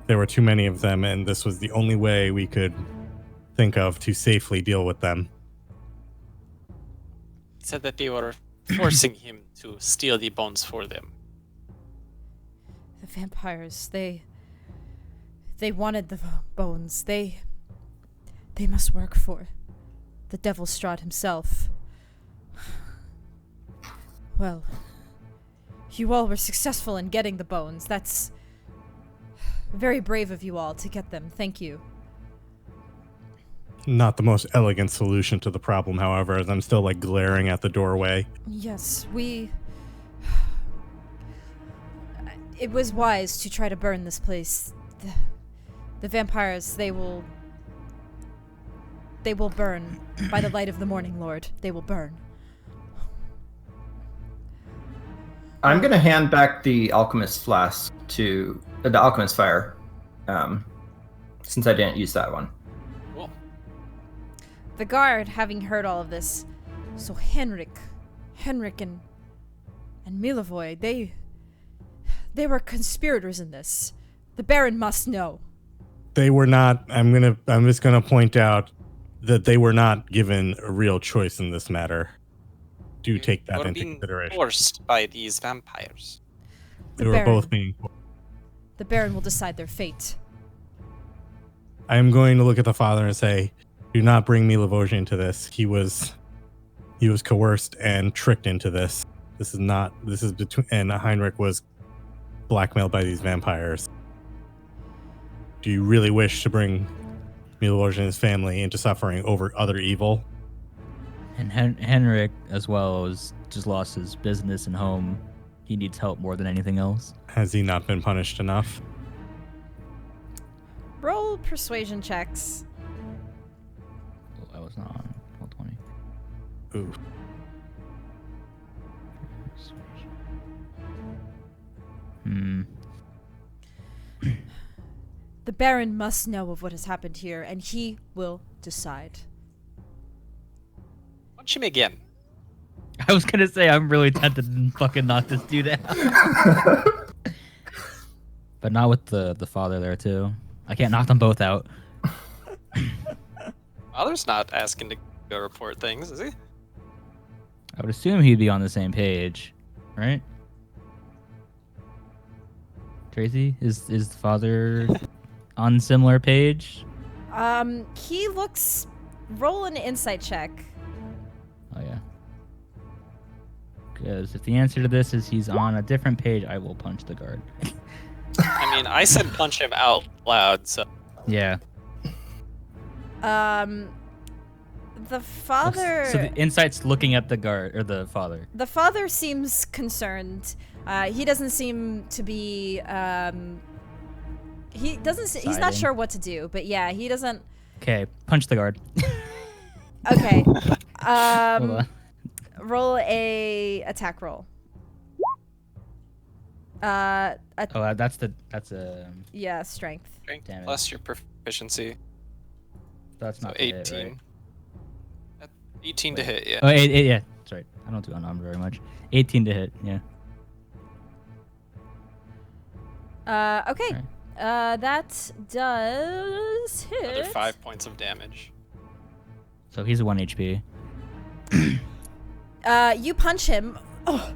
there were too many of them, and this was the only way we could think of to safely deal with them. Said that they were forcing him to steal the bones for them. the vampires. They wanted the bones. They must work for the Devil Strahd himself. Well, you all were successful in getting the bones. That's very brave of you all to get them. Thank you. Not the most elegant solution to the problem, however, as I'm still like glaring at the doorway. Yes, it was wise to try to burn this place. The vampires, they will burn. By the light of the Morning Lord, they will burn. I'm gonna hand back the alchemist flask to the alchemist fire, since I didn't use that one. Cool. The guard, having heard all of this, so Henrik and Milovoy, they were conspirators in this. The Baron must know. They were not. I'm just gonna point out that they were not given a real choice in this matter. Do take that Or into being consideration. forced by these vampires. They were both being. The Baron will decide their fate. I am going to look at the father and say, "Do not bring Milovoj into this. He was coerced and tricked into this. This is between, and Heinrich was blackmailed by these vampires. Do you really wish to bring Milovoj and his family into suffering over other evil?" And Henrik, as well, has just lost his business and home. He needs help more than anything else. Has he not been punished enough? Roll persuasion checks. Oh, I was not on roll 20. Ooh. The Baron must know of what has happened here, and he will decide. Punch him again. I was gonna say I'm really tempted to fucking knock this dude out. But not with the father there too. I can't knock them both out. Father's not asking to go report things, is he? I would assume he'd be on the same page, right? Tracy, is the father on similar page? He looks. Roll an insight check. Oh yeah. Because if the answer to this is he's on a different page, I will punch the guard. I mean, I said punch him out loud, so Yeah. The father. So the insight's looking at the guard or the father. The father seems concerned. He doesn't seem to be. He doesn't. He's not Siding. sure what to do. But yeah, he doesn't. Okay, punch the guard. Okay. Hold on. Roll a attack roll. Oh, that's a. Yeah, strength. strength Damn it. plus your proficiency. That's So not the 18. hit, right? 18 to hit, yeah. Oh, yeah. That's right. I don't do unarmed very much. 18 to hit. Yeah. Okay. That does hit. Another 5 points of damage. So he's 1 HP. You punch him. Oh.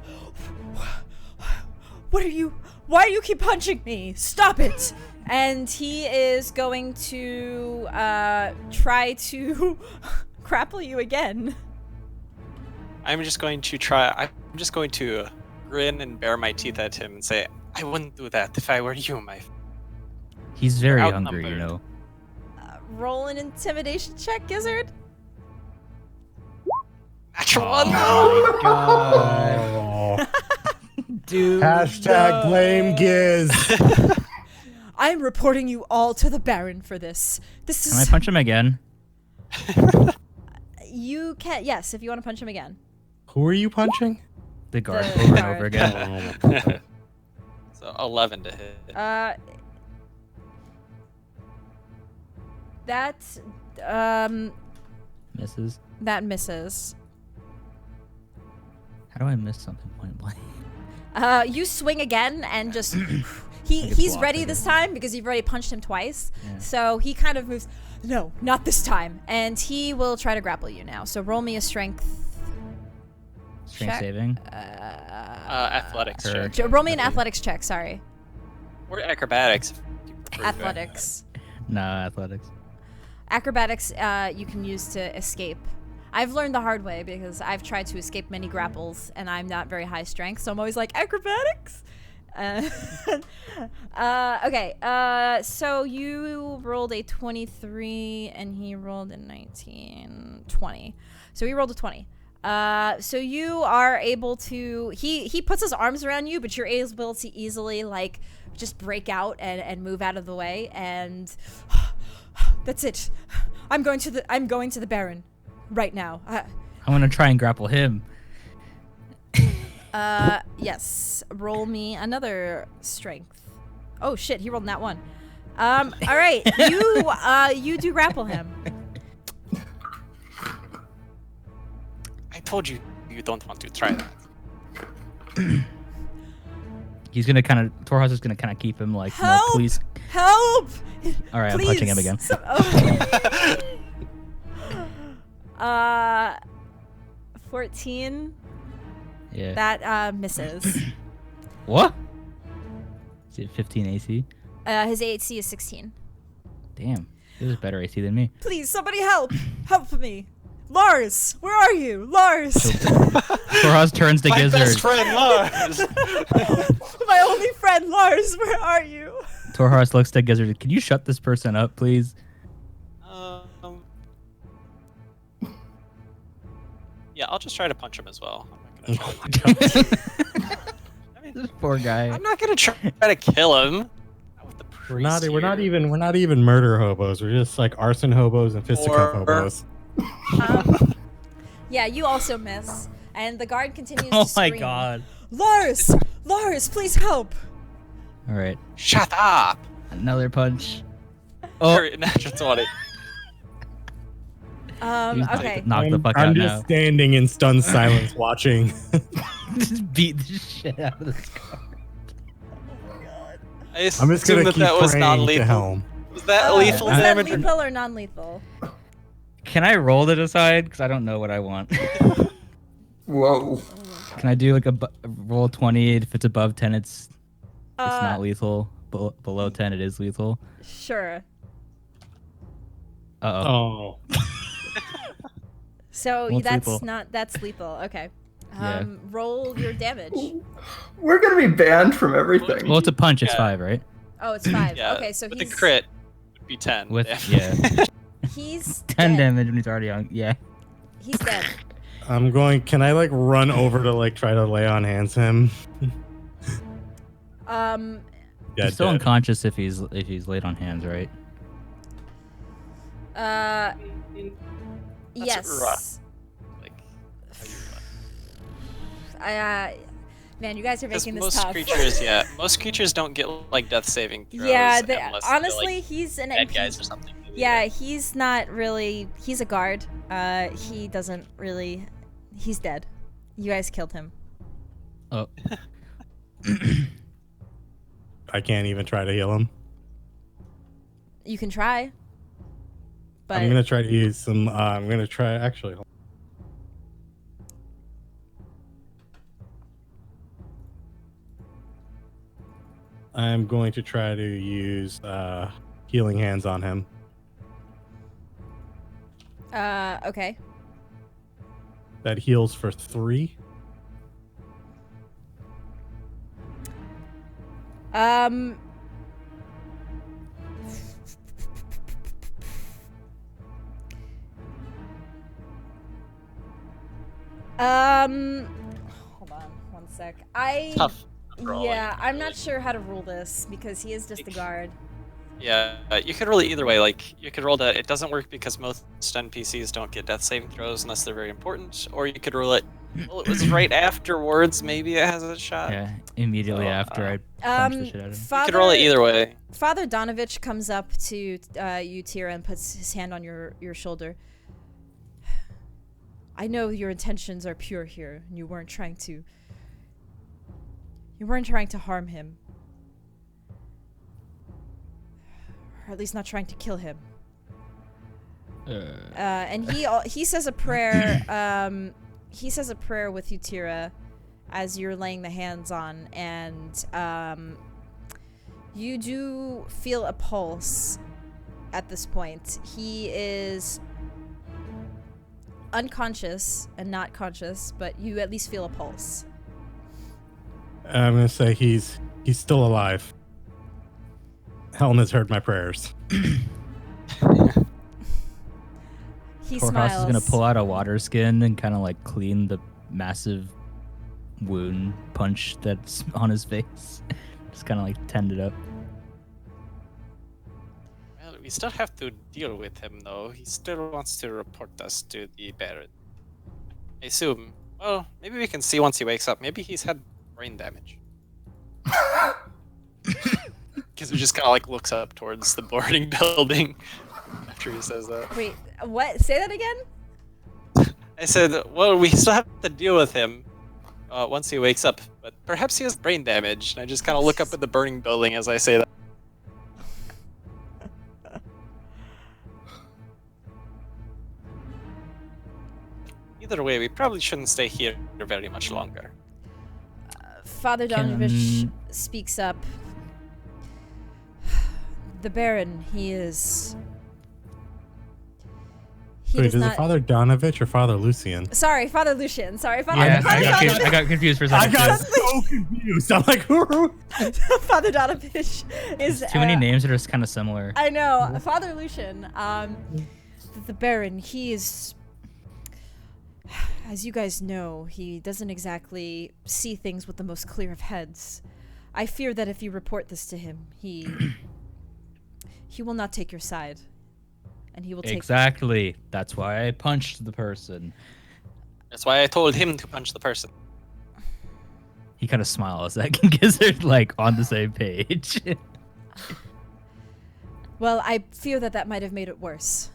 Why do you keep punching me? Stop it! And he is going to try to grapple you again. I'm just going to grin and bare my teeth at him and say, I wouldn't do that if I were you, my friend. He's very Outnumbered. hungry, you know. Roll an intimidation check, Gizzard. Natural one! Oh my god. Dude. Hashtag blame Giz. I'm reporting you all to the Baron for this. This Can I is. punch him again? You can. Yes, if you want to punch him again. Who are you punching? The guard The over and guard. over again. So 11 to hit. Misses. That misses. How do I miss something point blank? You swing again and just it's he's blocked, ready I this guess. time because you've already punched him twice. Yeah. So he kind of moves. No, not this time. And he will try to grapple you now. So roll me a strength. Strength check. saving. Athletics Or- check. Roll me an athletics check. Sorry, Or acrobatics. if you prefer. athletics. No, athletics. Acrobatics you can use to escape. I've learned the hard way because I've tried to escape many grapples and I'm not very high strength, so I'm always like, acrobatics? Okay, so you rolled a 23 and he rolled a 19, 20. So he rolled a 20. So you are able to, he puts his arms around you, but you're able to easily like just break out and move out of the way, and that's it. I'm going to the Baron right now. I'm gonna try and grapple him. Yes. Roll me another strength. Oh shit, he rolled that one. All right, you do grapple him. I told you you don't want to try that. He's gonna kind of. Torhaus is gonna kind of keep him like, no, Help! please. Help! All right, I'm punching him again. 14. Yeah. That misses. What? Is it 15 AC? His AC is 16. Damn. This is better AC than me. Please, somebody help! Help me! Lars, where are you? Lars! Torhaus turns to My Gizzard. best friend, Lars! My only friend, Lars, where are you? Torhaus looks to Gizzard. Can you shut this person up, please? Yeah, I'll just try to punch him as well. I'm not gonna try This poor guy. I'm not gonna try to kill him. Not with the We're not priest even here. murder hobos. We're just like arson hobos and fisticuff Or- hobos. Yeah, you also miss. And the guard continues Oh to my scream. god. Lars! Lars, please help! All right. Shut up! Another punch. Oh, Or natural 20. he's Okay. knocked the fuck I'm out just now. standing in stunned silence watching. Just beat the shit out of this guy. I I'm just assume gonna keep that was praying to non-lethal. Helm. Was that lethal Was that damage? or- lethal or non-lethal? Can I roll to decide? Because I don't know what I want. Whoa. Can I do like a roll 20? If it's above 10, it's not lethal. Below 10, it is lethal. Sure. Uh-oh. Oh. So What's that's lethal? that's lethal. Okay. Yeah. Roll your damage. We're gonna be banned from everything. Well, it's a punch. It's Yeah. 5, right? Oh, it's 5. Yeah, Okay, so with he's the crit would be 10. With yeah. yeah, he's 10 dead. damage when he's already on. Yeah. He's dead. I'm going. Can I like run over to like try to lay on hands him? He's still unconscious if he's laid on hands, right? Uh, That's yes. Like, how you Man, you guys are Because making this most tough. creatures, most creatures don't get like death saving throws. Yeah, unless they're, honestly, like, he's an bad NPC. guys or something. Yeah, he's not really. He's a guard. He doesn't really. He's dead. You guys killed him. Oh. I can't even try to heal him. You can try. But I'm gonna try to use some. I'm gonna try actually. Hold I'm going to try to use healing hands on him. Okay. That heals for 3. Hold on one sec. Tough. roll, Yeah, like, I'm really. not sure how to rule this because he is just the guard. Yeah, you could roll it either way. Like, you could roll that it doesn't work because most NPCs don't get death saving throws unless they're very important, or you could roll it, well, it was right afterwards, maybe it has a shot. Yeah, immediately So, after I punched the shit out of him. You Father, could roll it either way. Father Donovich comes up to you, Tira, and puts his hand on your shoulder. I know your intentions are pure here, and you weren't trying to harm him. Or at least not trying to kill him. And he says a prayer. He says a prayer with you, Tira, as you're laying the hands on, and you do feel a pulse at this point. He is unconscious and not conscious, but you at least feel a pulse. I'm gonna say he's still alive. Helm has heard my prayers. He Torhas smiles. is gonna pull out a water skin and kind of like clean the massive wound punch that's on his face. Just kind of like tend it up. Well, we still have to deal with him, though. He still wants to report us to the Baron. I assume. Well, maybe we can see once he wakes up. Maybe he's had brain damage. Because he just kind of like looks up towards the boarding building after he says that. Wait, what? Say that again? I said, well, we still have to deal with him once he wakes up, but perhaps he has brain damage. And I just kind of look up at the burning building as I say that. Either way, we probably shouldn't stay here very much longer. Father Donovich speaks up. The Baron, he is... Wait, does is not... it Father Donovich or Father Lucian? Sorry, Father Lucian. Sorry, Father, Yeah, Father I got confused for a second. I got too. so confused. I'm like, who? Father Donovich is... Too many names that are kind of similar. I know. Father Lucian, the Baron, he is... As you guys know, he doesn't exactly see things with the most clear of heads. I fear that if you report this to him, he will not take your side. And he will take... Exactly. That's why I punched the person. That's why I told him to punch the person. He kind of smiles because they're like on the same page. Well, I fear that might have made it worse.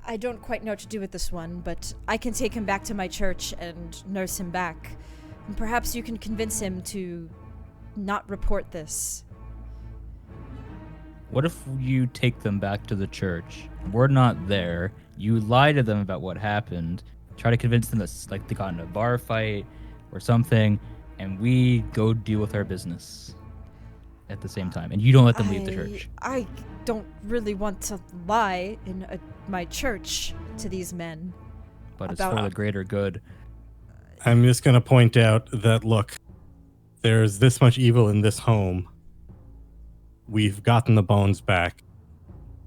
I don't quite know what to do with this one, but I can take him back to my church and nurse him back. And perhaps you can convince him to not report this. What if you take them back to the church? We're not there. You lie to them about what happened. Try to convince them that like they got in a bar fight or something, and we go deal with our business at the same time. And you don't let them leave the church. I don't really want to lie in my church to these men. But it's for the greater good. I'm just going to point out that, look, there's this much evil in this home. We've gotten the bones back,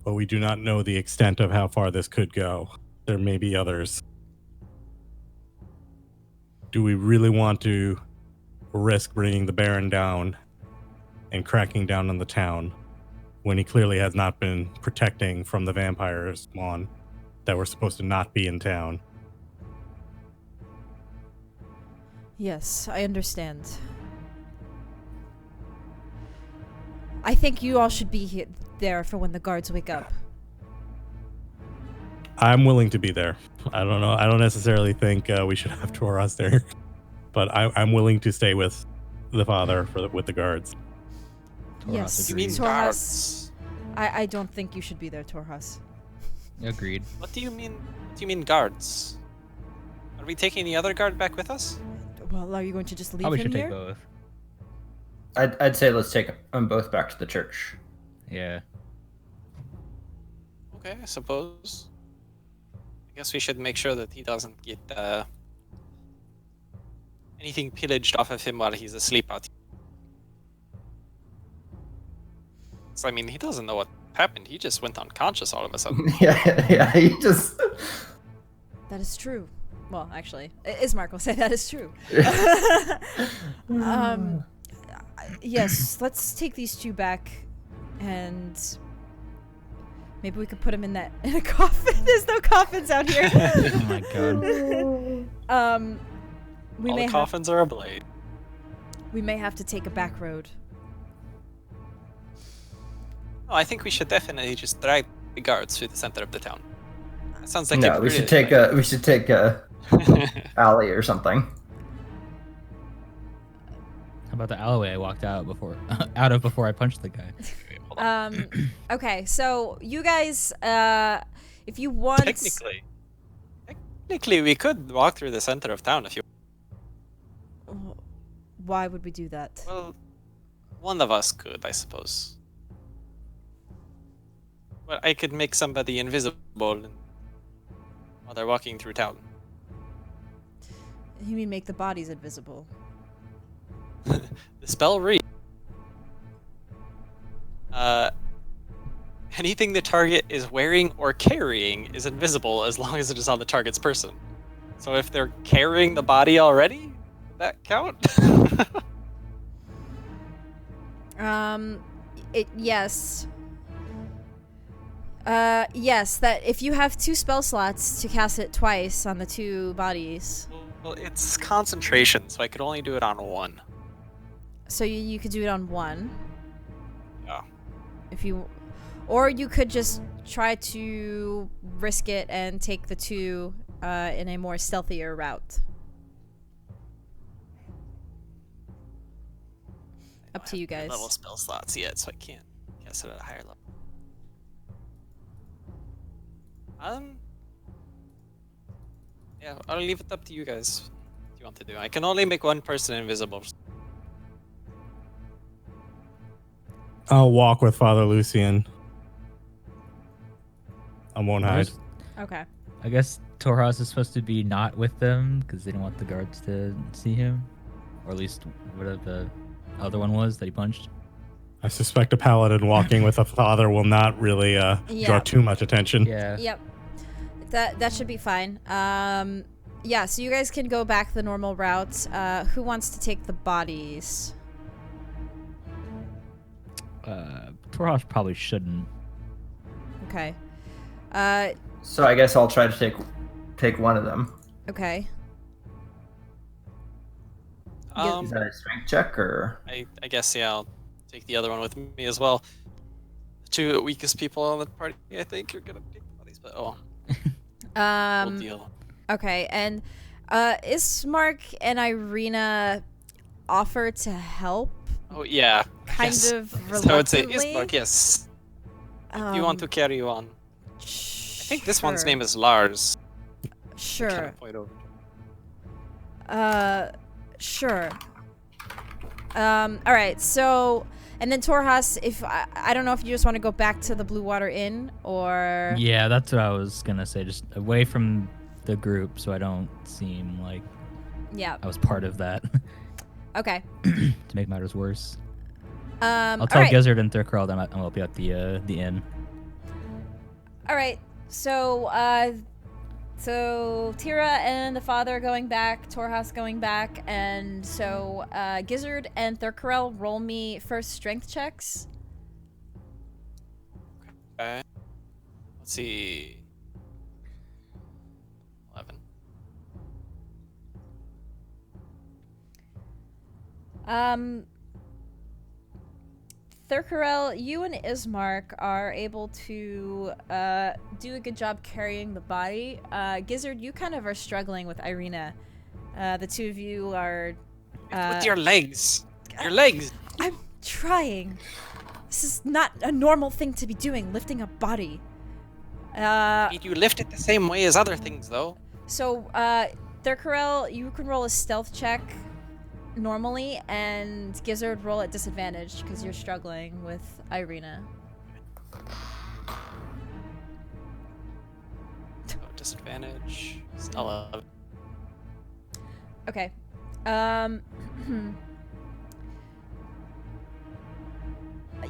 but we do not know the extent of how far this could go. There may be others. Do we really want to risk bringing the Baron down and cracking down on the town when he clearly has not been protecting from the vampires on that were supposed to not be in town? Yes, I understand. I think you all should be there for when the guards wake up. I'm willing to be there. I don't know. I don't necessarily think we should have Torhas there, but I'm willing to stay with the father with the guards. Yes, agreed. You mean Torhas. guards? I don't think you should be there, Torhas. Agreed. What do you mean? What do you mean guards? Are we taking the other guard back with us? Well, are you going to just leave Probably him should take here? both. I'd say let's take them both back to the church. Yeah. Okay, I suppose. I guess we should make sure that he doesn't get anything pillaged off of him while he's asleep out here. So, I mean, he doesn't know what happened. He just went unconscious all of a sudden. yeah, he just. That is true. Well, actually, Ismark will say that is true. Yes, let's take these two back, and maybe we could put him in a coffin. There's no coffins out here. Oh my god. We all may the coffins are ablaze. we may have to take a back road. Oh, I think we should definitely just drag the guards through the center of the town. That sounds like No, a we should really take a alley or something. How about the alleyway I walked out of before I punched the guy? Okay, so you guys, if you want, Technically, we could walk through the center of town if you. why would we do that? Well, one of us could, I suppose. But I could make somebody invisible while they're walking through town. You mean make the bodies invisible? The spell reads. Anything the target is wearing or carrying is invisible as long as it is on the target's person. So if they're carrying the body already, would that count? Yes. Yes, that if you have 2 spell slots to cast it twice on the 2 bodies. Well, it's concentration, so I could only do it on one. So you could do it on 1. Yeah. If you, or you could just try to risk it and take the 2 in a more stealthier route. Up to you I don't have guys. level spell slots yet, so I can't cast it at a higher level. Yeah, I'll leave it up to you guys. What you want to do? I can only make one person invisible. I'll walk with Father Lucian. I won't hide. Okay. I guess Torhas is supposed to be not with them because they don't want the guards to see him, or at least whatever the other one was that he punched. I suspect a paladin walking with a father will not really draw Yeah. too much attention. Yeah. Yep. That should be fine. Yeah, so you guys can go back the normal route. Who wants to take the bodies? Torhas probably shouldn't. Okay. So I guess I'll try to take one of them. Okay. Is that a strength check or? I guess, yeah, I'll take the other one with me as well. The 2 weakest people on the party, I think, are gonna take the bodies, but oh, we'll deal. Okay, and Ismark and Irina offer to help, Oh yeah, kind yes. of So I would say reluctantly. Ismark, yes. Do you want to carry you on? I think this one's Sure. name is Lars. Kind Sure. of point over. Sure. All right. So, and then Torhas, if I don't know if you just want to go back to the Blue Water Inn or Yeah, that's what I was gonna say. Just away from the group, so I don't seem like yeah. I was part of that. Okay. To make matters worse, I'll All tell right. Gizzard and Thurkrald I'm gonna be at the inn. All right. So, so Tira and the father are going back, Torhas going back, and so Gizzard and Thurkarel roll me first strength checks. Okay. Let's see. 11. Thurkarel, you and Ismark are able to do a good job carrying the body. Gizzard, you kind of are struggling with Irina. The 2 of you are. With your legs. Your legs. I'm trying. This is not a normal thing to be doing, lifting a body. You lift it the same way as other things, though. So, Thurkarel, you can roll a stealth check normally, and Gizzard roll at disadvantage because you're struggling with Irina. Disadvantage. Still 11. Okay.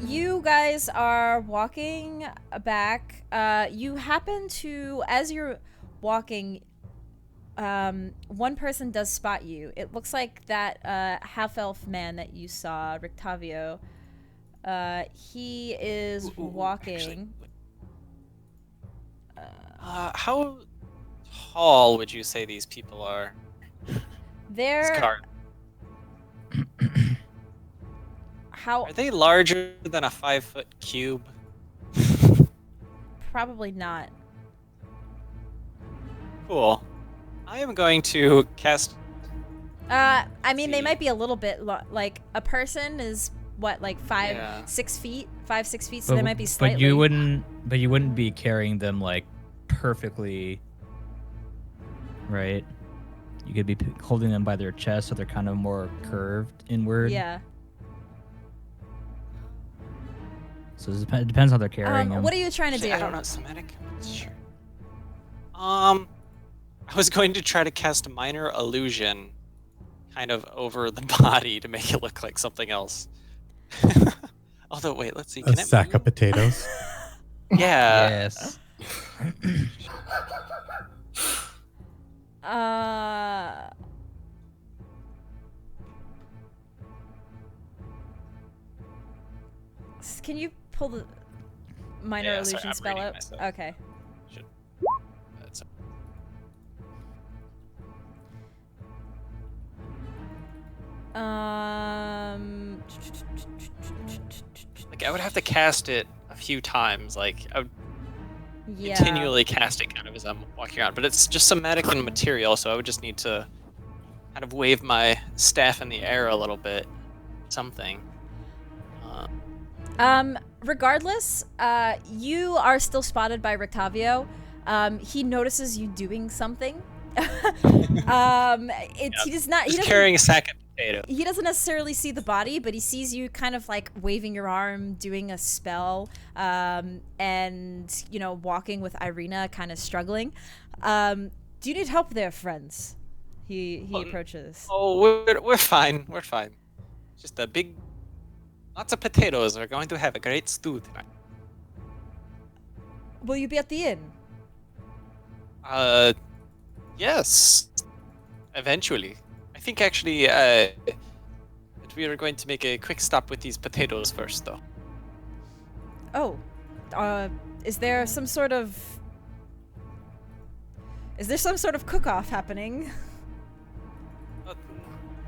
You guys are walking back. You happen to, as you're walking, one person does spot you. It looks like that half-elf man that you saw, Rictavio. He is walking. Actually, how tall would you say these people are? They're Scar. how Are they larger than a 5-foot cube? probably not. Cool. I am going to cast. I mean, they See. might be a little bit like a person is what, like 5, Yeah. 6 feet, 5, 6 feet. So they might be slightly. But you wouldn't be carrying them like perfectly, right? You could be holding them by their chest, so they're kind of more curved inward. Yeah. So it depends how they're carrying them. What are you trying to do? I don't know. Somatic? Sure. I was going to try to cast a minor illusion kind of over the body to make it look like something else. Although, wait, let's see. A Can it sack move? of potatoes. Yeah. Yes. Can you pull the minor Yeah, sorry, illusion I'm spell reading up? myself. Okay. Should. That's like I would have to cast it a few times. Like I would Yeah. continually cast it kind of as I'm walking around. But it's just somatic and material, so I would just need to kind of wave my staff in the air a little bit. Something. Regardless, you are still spotted by Rictavio. He notices you doing something. He does not. He Just doesn't. carrying a sack of potatoes. He doesn't necessarily see the body, but he sees you kind of like waving your arm, doing a spell, and walking with Irina, kind of struggling. Do you need help there, friends? He approaches. Oh, we're fine. We're fine. Just a big, lots of potatoes. We're going to have a great stew tonight. Will you be at the inn? Yes. Eventually. I think actually, that we are going to make a quick stop with these potatoes first, though. Oh, is there some sort of cook-off happening?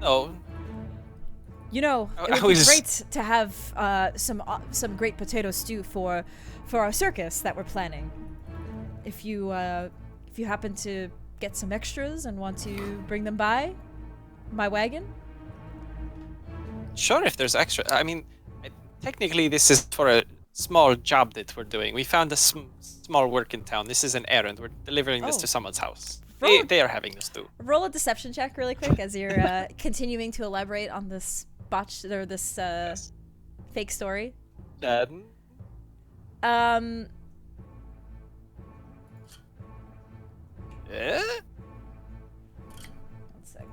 No. It would be great to have some great potato stew for our circus that we're planning. If you happen to get some extras and want to bring them by my wagon. Sure, if there's extra. I mean, technically, this is for a small job that we're doing. We found a small work in town. This is an errand. We're delivering this Oh. to someone's house. Roll- They are having this stew. Roll a deception check really quick as you're continuing to elaborate on this this fake story. Dad. Eh? 1 sec.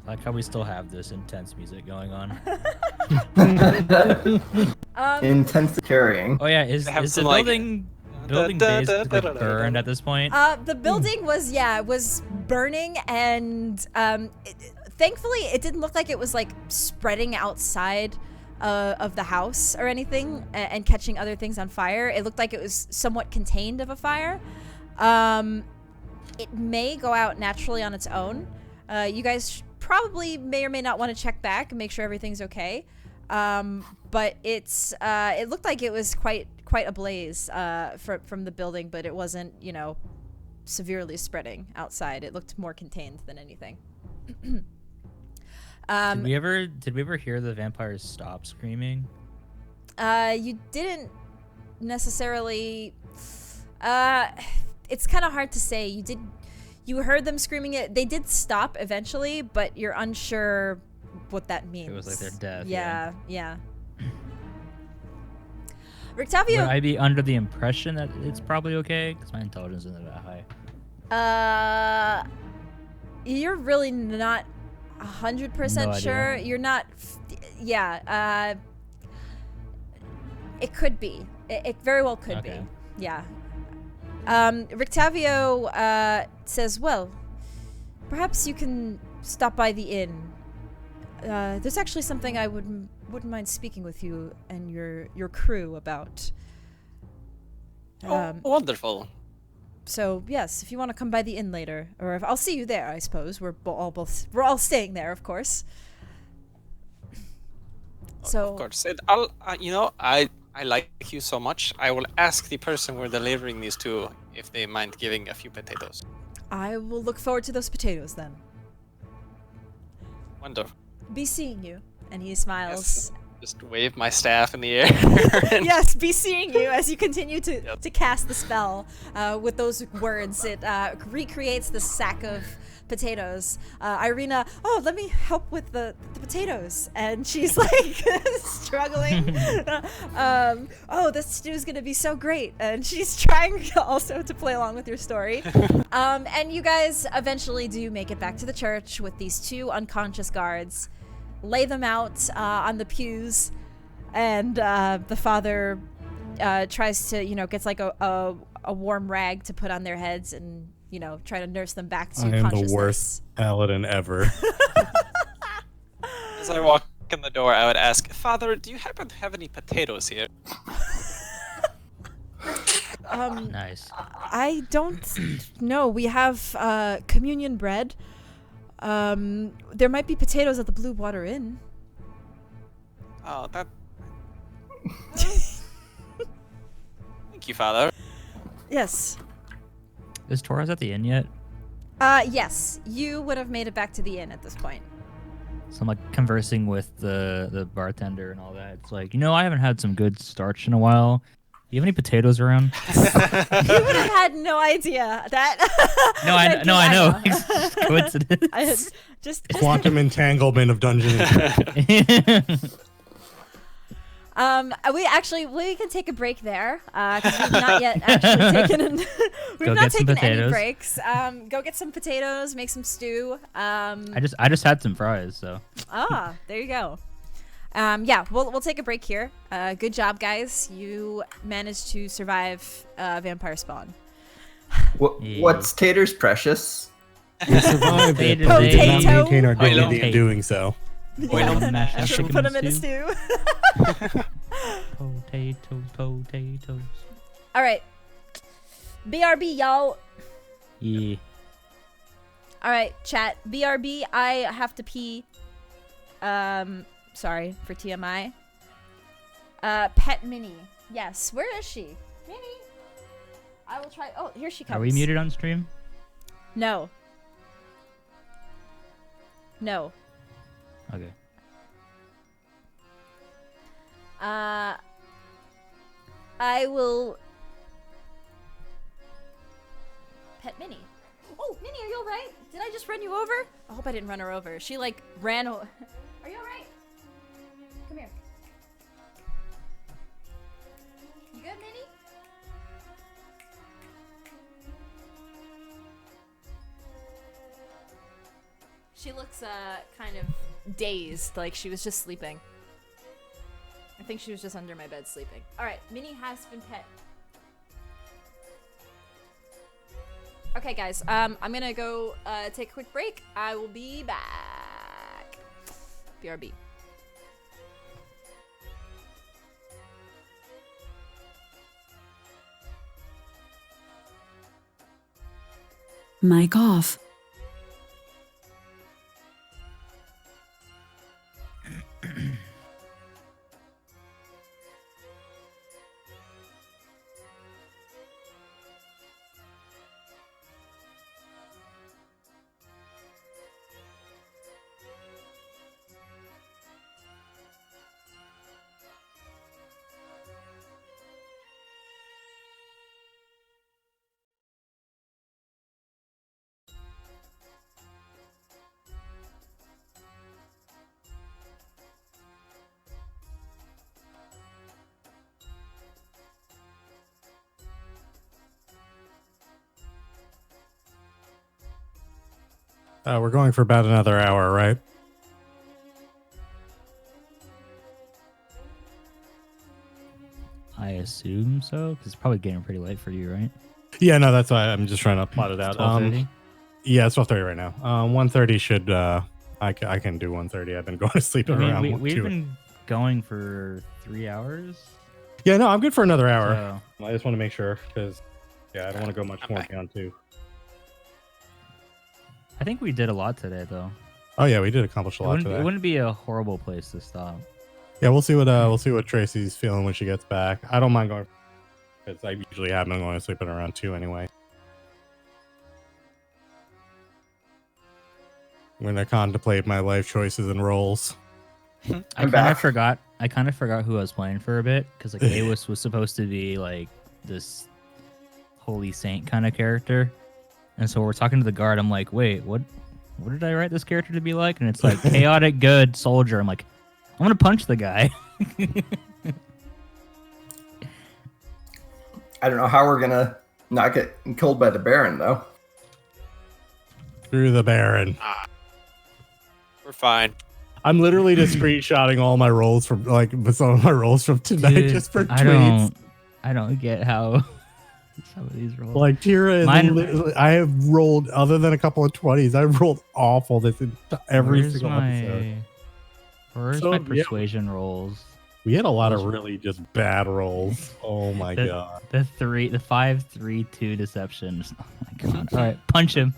I like how we still have this intense music going on. Intense carrying. Oh yeah, is They have the some, like, building basically burned at this point? The building was burning, and thankfully it didn't look like it was like spreading outside of the house or anything and catching other things on fire. It looked like it was somewhat contained of a fire. It may go out naturally on its own. You guys probably may or may not want to check back and make sure everything's okay. But it looked like it was quite a blaze from the building, but it wasn't, severely spreading outside. It looked more contained than anything. Did we ever hear the vampires stop screaming? You didn't necessarily. It's kind of hard to say. You heard them screaming it. They did stop eventually, but you're unsure what that means. It was like their death. Yeah. Rictavio. Would I be under the impression that it's probably okay? Because my intelligence isn't that high. You're really not 100% No sure. idea. You're not. It could be. It very well could Okay. be. Yeah. Rictavio says, well, perhaps you can stop by the inn. There's actually something I wouldn't mind speaking with you and your crew about. Wonderful. So yes, if you want to come by the inn later, or if I'll see you there, I suppose. We're all staying there, of course. So Of course. And I'll, I like you so much. I will ask the person we're delivering these to if they mind giving a few potatoes. I will look forward to those potatoes then. Wonderful. Be seeing you. And he smiles. Yes. Just wave my staff in the air. and- Yes, be seeing you as you continue to, Yep. to cast the spell with those words. It recreates the sack of potatoes. Irina, let me help with the potatoes. And she's like struggling. This stew's going to be so great. And she's trying also to play along with your story. And you guys eventually do make it back to the church with these two unconscious guards. Lay them out on the pews, and the father tries to, gets like a warm rag to put on their heads and, try to nurse them back to I am consciousness. the worst paladin ever. As I walk in the door, I would ask, Father, do you happen to have any potatoes here? Nice. I don't know. We have communion bread. There might be potatoes at the Blue Water Inn. Oh, that... Thank you, Father. Yes. Is Torres at the inn yet? Yes. You would have made it back to the inn at this point. So I'm like conversing with the bartender and all that. It's like, I haven't had some good starch in a while. Do you have any potatoes around? You would have had no idea that. No, I know. It's just coincidence. I had just Quantum entanglement of Dungeons and Dragons. we can take a break there because we've not yet actually taken we've not taken any breaks. Go get some potatoes, make some stew. I just had some fries, so. There you go. We'll take a break here. Good job, guys. You managed to survive vampire spawn. What's Tater's precious? We survived it, Potato. but we did not maintain our Potato. dignity in doing so. Mashed up chicken Put them in a stew. stew. Potatoes. All right. BRB, y'all. Yeah. All right, chat. BRB, I have to pee. Sorry for TMI. Pet Minnie. Yes, where is she? Minnie. I will try. Oh, here she comes. Are we muted on stream? No. Okay. I will pet Minnie. Oh, Minnie, are you alright? Did I just run you over? I hope I didn't run her over. She like ran over. Are you alright? Come here. You good, Minnie? She looks kind of dazed, like she was just sleeping. I think she was just under my bed sleeping. Alright, Minnie has been pet. Okay, guys, I'm gonna go take a quick break. I will be back. BRB. Mic off. We're going for about another hour, right? I assume so, because it's probably getting pretty late for you, right? Yeah, no, that's why I'm just trying to plot it out. 12:30? Yeah, it's 12:30 right now. 1:30 should. I can do 1:30. I've been going to sleep I around. mean, we've 2. been going for 3 hours. Yeah, no, I'm good for another hour. So, I just want to make sure because I don't want to go much more back. beyond 2. I think we did a lot today, though. Oh yeah, we did accomplish a lot It today. wouldn't be a horrible place to stop. Yeah, we'll see what Tracy's feeling when she gets back. I don't mind going because I usually have been going to sleep at around 2 anyway. I'm gonna contemplate my life choices and roles. I I'm kind of back. forgot. I kind of forgot who I was playing for a bit because like Awis was supposed to be like this holy saint kind of character, and so we're talking to the guard. I'm like, wait, what did I write this character to be like? And it's like chaotic good soldier. I'm like, I'm gonna punch the guy. I don't know how we're gonna not get killed by the Baron though. Through the Baron. We're fine. I'm literally just screenshotting all my rolls from some of my rolls from tonight Dude, just for tweets. I don't get how some of these rolls. Like Tira, I have rolled other than a couple of 20s. I've rolled awful every Where's single episode. Where's So, my yeah. persuasion rolls? We had a lot of really just bad rolls. Oh my god. The 5-3-2 deceptions. Oh my god! All right, punch him.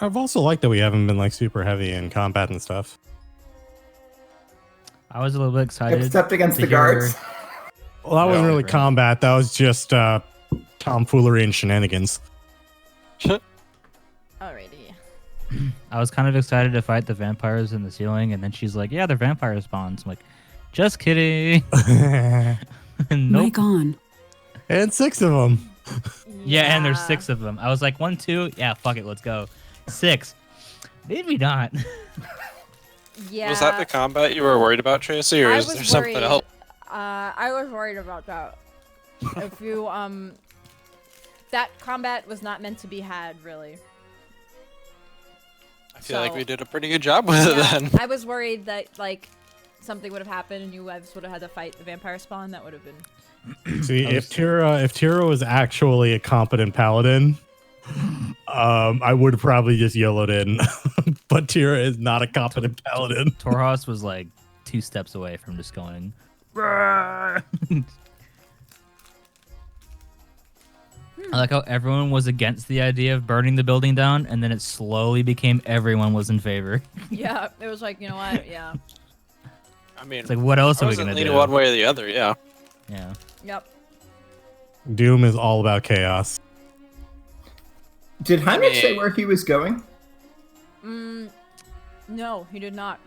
I've also liked that we haven't been like super heavy in combat and stuff. I was a little bit excited. Except against to the guards. hear- Well, that wasn't Yeah. really combat. That was just tomfoolery and shenanigans. Alrighty. I was kind of excited to fight the vampires in the ceiling, and then she's like, "Yeah, they're vampire spawns." I'm like, "Just kidding." Nope. Mic on. And 6 of them. Yeah, and there's 6 of them. I was like, 1, 2, yeah, fuck it, let's go. 6, maybe not. Yeah. Was that the combat you were worried about, Tracy, or I is was there something worried. else? I was worried about that. If you that combat was not meant to be had, really. I feel like So- we did a pretty good job with it Yeah, then. I was worried that like something would have happened and you guys would have had to fight the vampire spawn. That would have been. See, if Tira was actually a competent paladin, I would have probably just yellowed in. But Tira is not a competent paladin. Torhas was like 2 steps away from just going. I like how everyone was against the idea of burning the building down, and then it slowly became everyone was in favor. Yeah, it was like, you know what? Yeah. I mean, It's like, what else I are we wasn't gonna leaning do? one way or the other, yeah. Yeah. Yep. Doom is all about chaos. Did Heinrich say where he was going? No, he did not.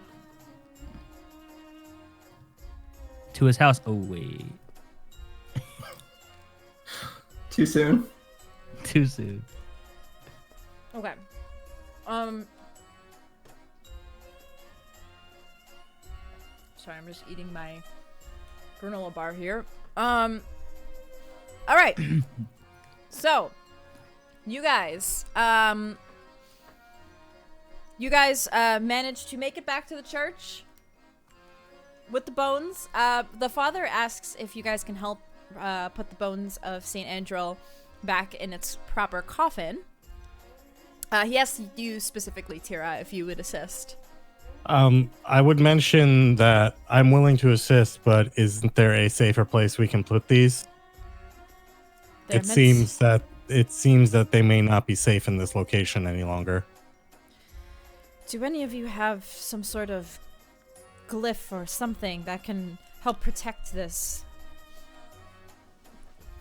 To his house. Oh, wait. Too soon? Too soon. Okay. Sorry, I'm just eating my granola bar here. All right. So, you guys managed to make it back to the church with the bones. The father asks if you guys can help put the bones of Saint Andrel back in its proper coffin. He asks you specifically, Tira, if you would assist. I would mention that I'm willing to assist, but isn't there a safer place we can put these? They're It meant- seems that they may not be safe in this location any longer. Do any of you have some sort of glyph or something that can help protect this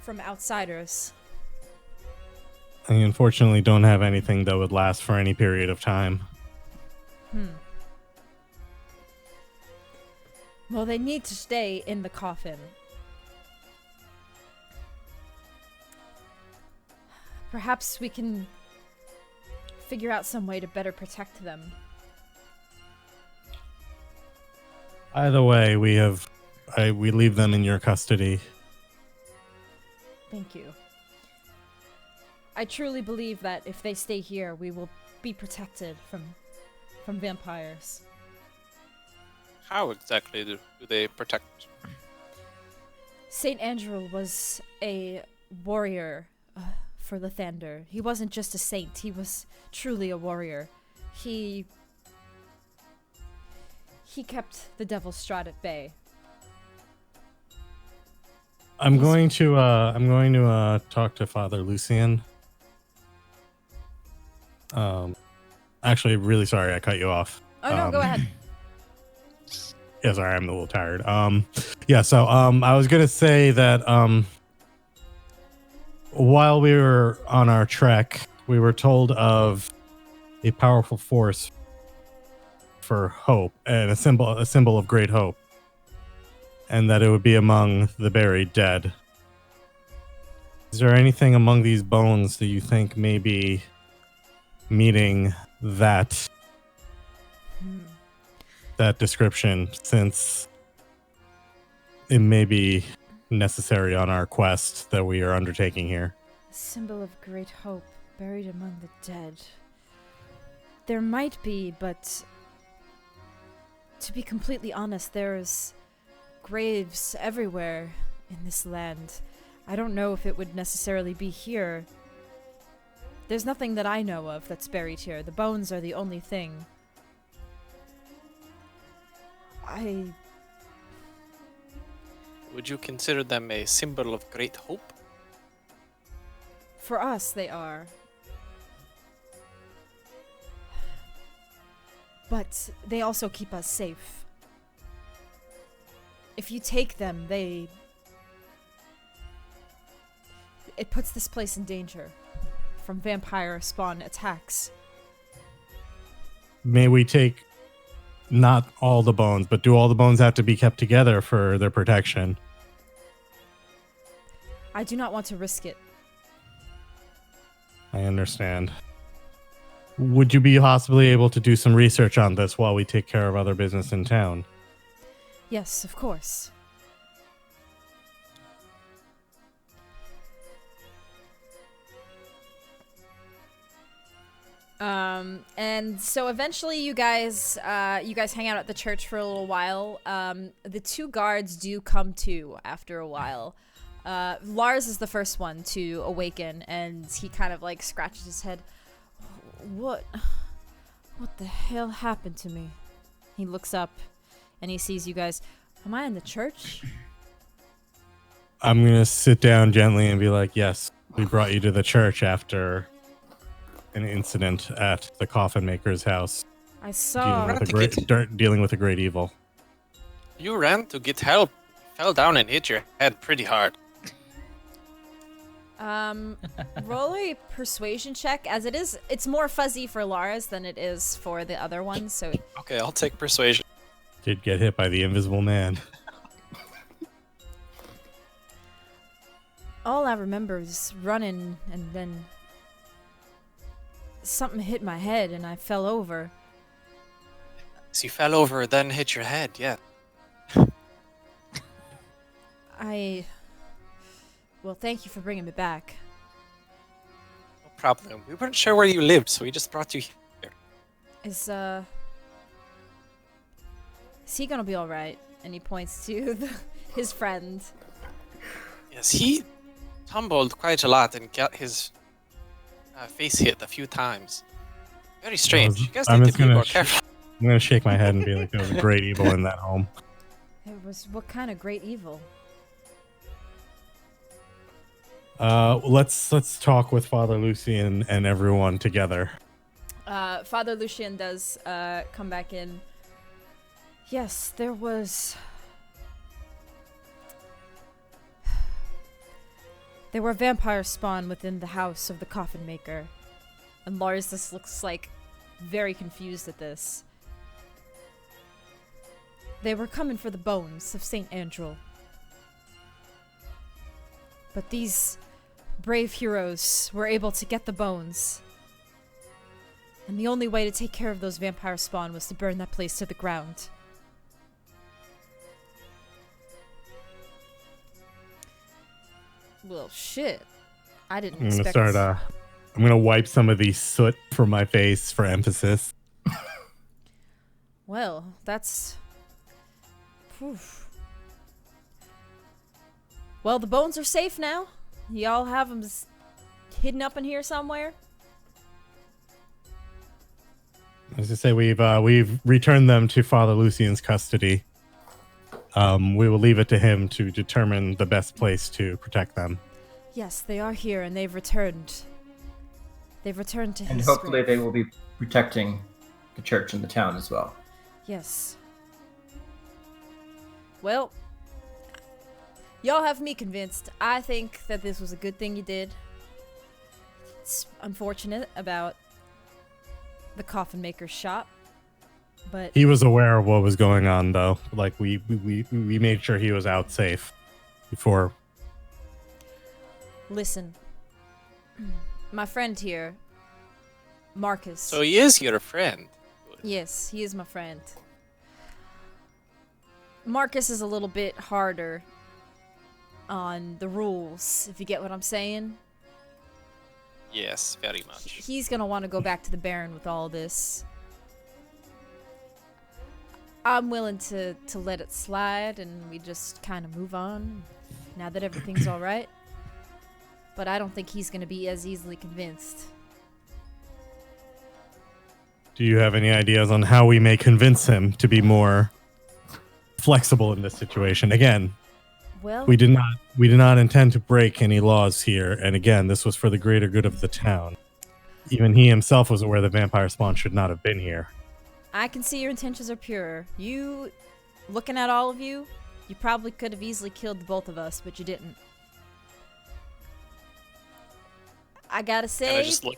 from outsiders? I unfortunately don't have anything that would last for any period of time. Well, they need to stay in the coffin. Perhaps we can figure out some way to better protect them. Either way, we leave them in your custody. Thank you. I truly believe that if they stay here, we will be protected from vampires. How exactly do they protect? Saint Andrew was a warrior for Lathander. He wasn't just a saint, he was truly a warrior. He kept the Devil's Strahd at bay. I'm going to talk to Father Lucian. Actually, really sorry I cut you off. Oh no, go ahead. Yeah, sorry, I'm a little tired. I was gonna say that while we were on our trek, we were told of a powerful force for hope and a symbol of great hope, and that it would be among the buried dead. Is there anything among these bones that you think may be meeting that description, since it may be necessary on our quest that we are undertaking here? A symbol of great hope buried among the dead. There might be, but to be completely honest, there's graves everywhere in this land. I don't know if it would necessarily be here. There's nothing that I know of that's buried here. The bones are the only thing. Would you consider them a symbol of great hope? For us, they are. But they also keep us safe. If you take them, it puts this place in danger from vampire spawn attacks. May we take not all the bones, but do all the bones have to be kept together for their protection? I do not want to risk it. I understand. Would you be possibly able to do some research on this while we take care of other business in town? Yes, of course. And so eventually you guys hang out at the church for a little while. The two guards do come to after a while. Lars is the first one to awaken, and he kind of like scratches his head. What the hell happened to me? He looks up and he sees you guys. Am I in the church? I'm going to sit down gently and be like, yes, we brought you to the church after an incident at the Coffin Maker's house. I saw. Dealing with a great evil. You ran to get help, fell down and hit your head pretty hard. Roll a persuasion check. As it is, it's more fuzzy for Lars than it is for the other one. So Okay, I'll take persuasion. Did get hit by the invisible man. all I remember is running, and then something hit my head, and I fell over. So you fell over, then hit your head. Yeah. Well, thank you for bringing me back. No problem. We weren't sure where you lived, so we just brought you here. Is he gonna be all right? And he points to his friend. Yes, he tumbled quite a lot and got his face hit a few times. Very strange. You guys I'm need just to be gonna more careful. I'm gonna shake my head and be like, "There was a great evil in that home." It was what kind of great evil? Let's talk with Father Lucian and everyone together. Father Lucian does come back in. Yes, there were vampire spawn within the house of the Coffin Maker. And Lars just looks like very confused at this. They were coming for the bones of Saint Andrew. But these brave heroes were able to get the bones. And the only way to take care of those vampire spawn was to burn that place to the ground. Well, shit. I didn't expect... I'm gonna wipe some of the soot from my face for emphasis. Well, that's... Whew. Well, the bones are safe now. Y'all have them hidden up in here somewhere? As I say, we've returned them to Father Lucian's custody. We will leave it to him to determine the best place to protect them. Yes, they are here, and they've returned. They've returned to his And hopefully grave. they will be protecting the church and the town as well. Yes. Well, y'all have me convinced. I think that this was a good thing you did. It's unfortunate about the Coffin Maker's shop, but He was aware of what was going on, though. Like we made sure he was out safe before. listen. My friend here, Marcus. So he is your friend. Yes, he is my friend. Marcus is a little bit harder on the rules, if you get what I'm saying. Yes, very much. He's gonna want to go back to the Baron with all this. I'm willing to let it slide and we just kind of move on now that everything's all right. But I don't think he's gonna be as easily convinced. Do you have any ideas on how we may convince him to be more flexible in this situation? Again, Well, we did not intend to break any laws here, and again, this was for the greater good of the town. Even he himself was aware the vampire spawn should not have been here. I can see your intentions are pure. You, looking at all of you, you probably could have easily killed the both of us, but you didn't. I gotta Kind say, of just look.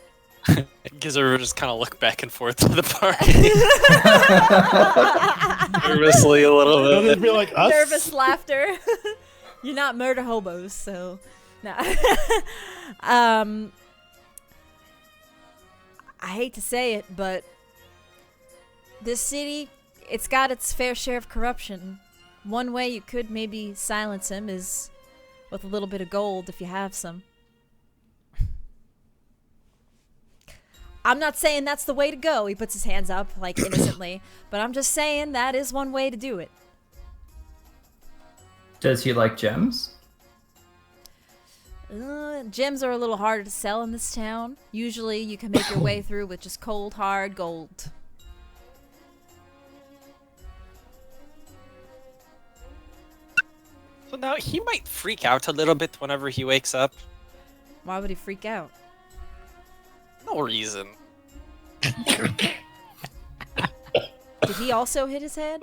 Gizzard just kind of look back and forth to the party. Nervously a little bit. They'd be like us. nervous laughter. You're not murder hobos, so no. I hate to say it, but this city, it's got its fair share of corruption. One way you could maybe silence him is with a little bit of gold if you have some. I'm not saying that's the way to go. He puts his hands up like innocently, but I'm just saying that is one way to do it. Does he like gems? Gems are a little harder to sell in this town. Usually you can make your way through with just cold, hard gold. So now he might freak out a little bit whenever he wakes up. Why would he freak out? No reason. Did he also hit his head?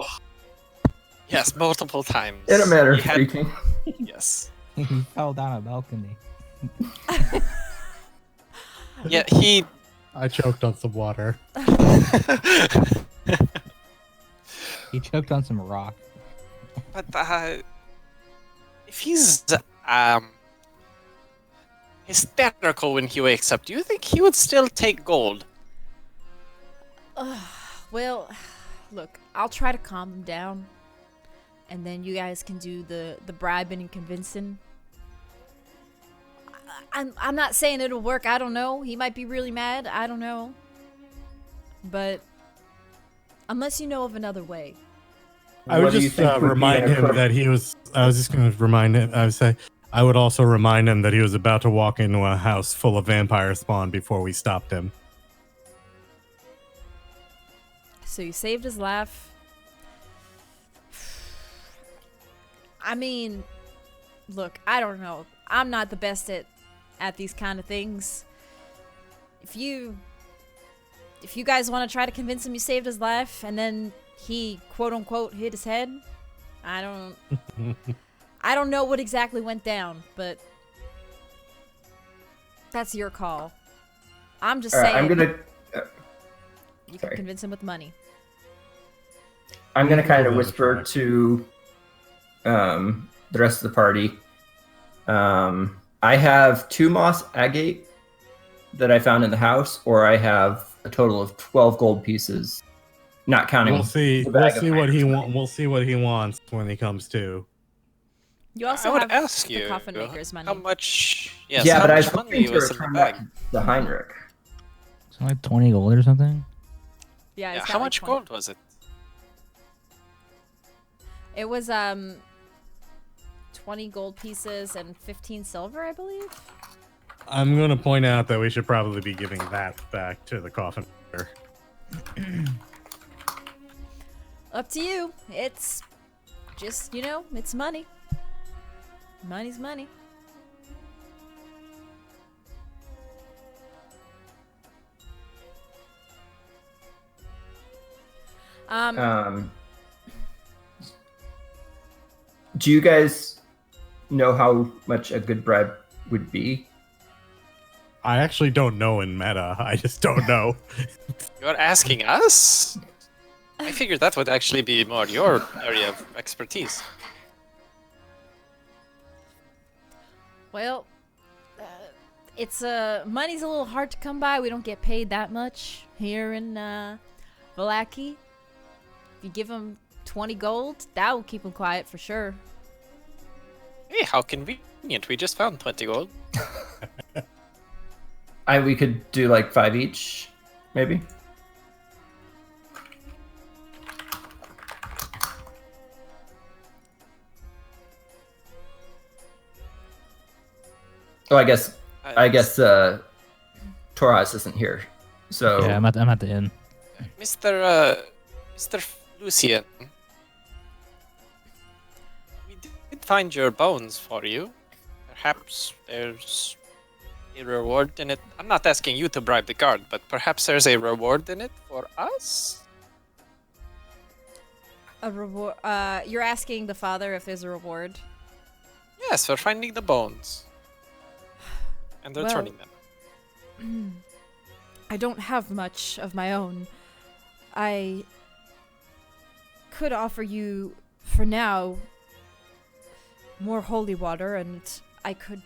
Yes, multiple times. In a matter of He had- speaking. Yes. He fell down a balcony. Yeah, he. I choked on some water. He choked on some rock. But if he's hysterical when he wakes up, do you think he would still take gold? Well, look, I'll try to calm him down, and then you guys can do the bribing and convincing. I'm not saying it'll work. I don't know. He might be really mad. I don't know. But unless you know of another way. I would What do you just think would be remind an him appropriate- that he was. I was just going to remind him. I would say I would also remind him that he was about to walk into a house full of vampire spawn before we stopped him. So you saved his life. I mean, look, I don't know. I'm not the best at these kind of things. If you guys want to try to convince him you saved his life and then he quote unquote hit his head, I don't know what exactly went down, but that's your call. I'm just All right, saying I'm gonna you can sorry. convince him with money. kind of whisper to the rest of the party. I have 2 moss agate that I found in the house, or I have a total of 12 gold pieces, not counting. We'll see. the We'll bag of see what he items. wants. We'll see what he wants when he comes to. You also I would have ask the you Coffin Maker's money. how much. Yes, yeah, how but I much was money hoping to was in the return bag? that to Heinrich. It's like 20 gold or something. Yeah, Yeah, it's got how like much 20. gold was it? It was 20 gold pieces and 15 silver, I believe. I'm going to point out that we should probably be giving that back to the coffin maker. Up to you. It's just, it's money. Money's money. Do you guys know how much a good bribe would be? I actually don't know in meta. I just don't know. You're asking us? I figured that would actually be more your area of expertise. Well, it's money's a little hard to come by. We don't get paid that much here in Vallaki. If you give him 20 gold, that will keep him quiet for sure. Hey, how convenient. We just found 20 gold. We could do like 5 each, maybe. Oh, I guess Toras isn't here, so Yeah, I'm at the inn. Mr. Lucian, we did find your bones for you. Perhaps there's a reward in it. I'm not asking you to bribe the guard, but perhaps there's a reward in it for us? A reward. You're asking the father if there's a reward. Yes, for finding the bones. And Well- returning them. I don't have much of my own. I could offer you, for now, more holy water, and I could,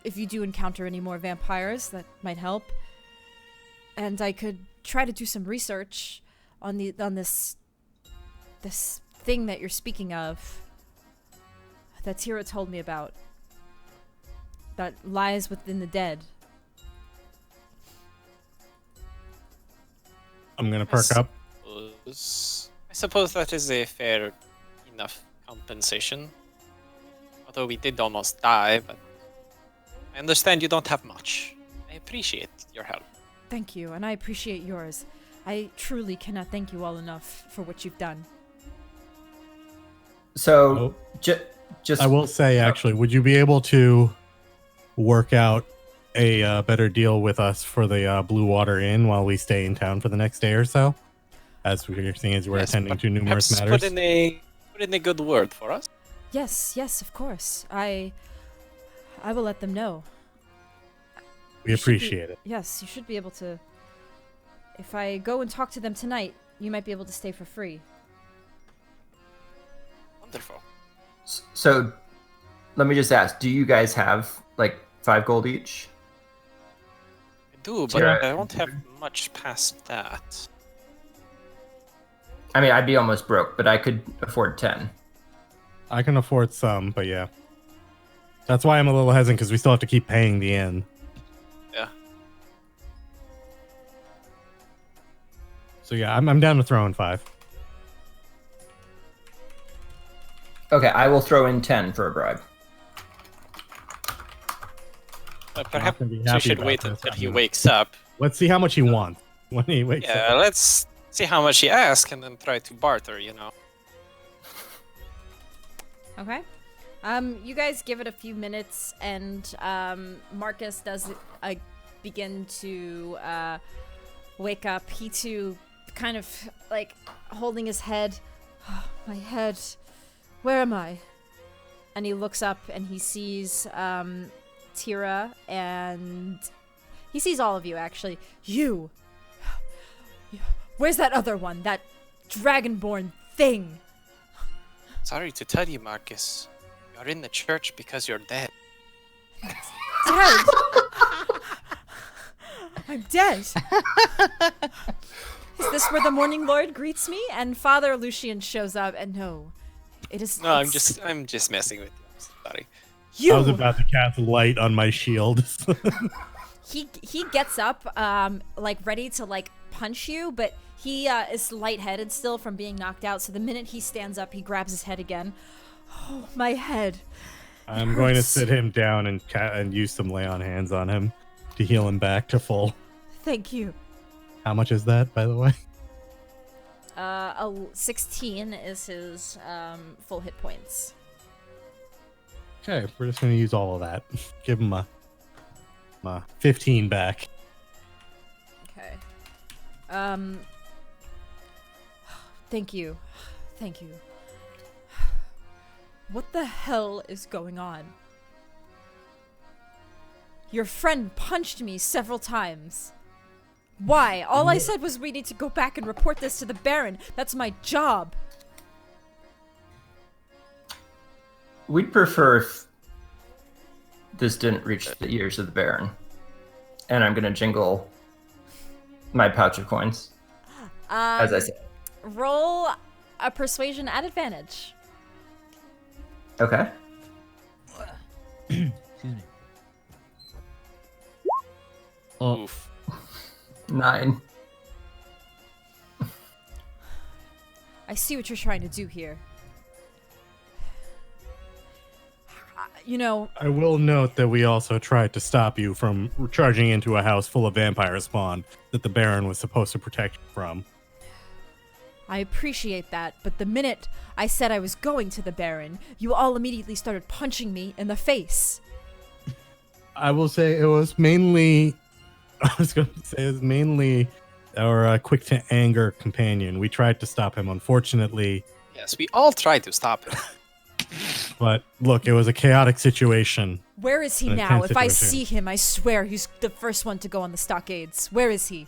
if you do encounter any more vampires, that might help. And I could try to do some research on this thing that you're speaking of, that Tira told me about, that lies within the dead. I'm going to perk up. I suppose that is a fair enough compensation. Although we did almost die, but I understand you don't have much. I appreciate your help. Thank you, and I appreciate yours. I truly cannot thank you all enough for what you've done. so Oh. just I will say, actually, would you be able to work out a better deal with us for the Blue Water Inn while we stay in town for the next day or so? As we're seeing as we're Yes, attending to numerous perhaps matters. put in a good word for us. Yes, of course. I I will let them know. We You should be- appreciate it. Yes, you should be able to. If I go and talk to them tonight, you might be able to stay for free. Wonderful. So, let me just ask: do you guys have like 5 gold each? I do, but Yeah. I don't have much past that. I mean, I'd be almost broke, but I could afford 10. I can afford some, but yeah. That's why I'm a little hesitant, because we still have to keep paying the inn. Yeah. So yeah, I'm down to throw in 5. Okay, I will throw in 10 for a bribe. Perhaps gonna be we happy should about wait this, until I'm he gonna- wakes up. Let's see how much he wants when he wakes Yeah, up. let's see how much he asks and then try to barter, you know. Okay. You guys give it a few minutes, and Marcus does begin to wake up. He too, kind of like holding his head. Oh, my head. Where am I? And he looks up and he sees Tira, and he sees all of you actually. You. Where's that other one? That dragonborn thing. Sorry to tell you, Marcus. You're in the church because you're dead. Dead. I'm dead. Is this where the Morning Lord greets me? And Father Lucian shows up, and no, it is. No, it's I'm just messing with you. I'm sorry. you. I was about to cast light on my shield. He gets up, like ready to like punch you, but he is lightheaded still from being knocked out. So the minute he stands up, he grabs his head again. Oh, my head. I'm going to hurts. sit him down and use some lay on hands on him to heal him back to full. Thank you. How much is that, by the way? 16 is his full hit points. Okay, we're just going to use all of that. Give him a 15 back. Okay. Thank you. Thank you. What the hell is going on? Your friend punched me several times. Why? All I said was we need to go back and report this to the Baron. That's my job. We'd prefer if this didn't reach the ears of the Baron. And I'm gonna jingle my pouch of coins, as I said. Roll a persuasion at advantage. Okay. Excuse me. Oh, Oof. 9. I see what you're trying to do here. You know, I will note that we also tried to stop you from charging into a house full of vampire spawn that the Baron was supposed to protect you from. I appreciate that, but the minute I said I was going to the Baron, you all immediately started punching me in the face. I will say it was mainly... our quick to anger companion. We tried to stop him, unfortunately. Yes, we all tried to stop him. But look, it was a chaotic situation. Where is he An now? intense If I situation. see him, I swear he's the first one to go on the stockades. Where is he?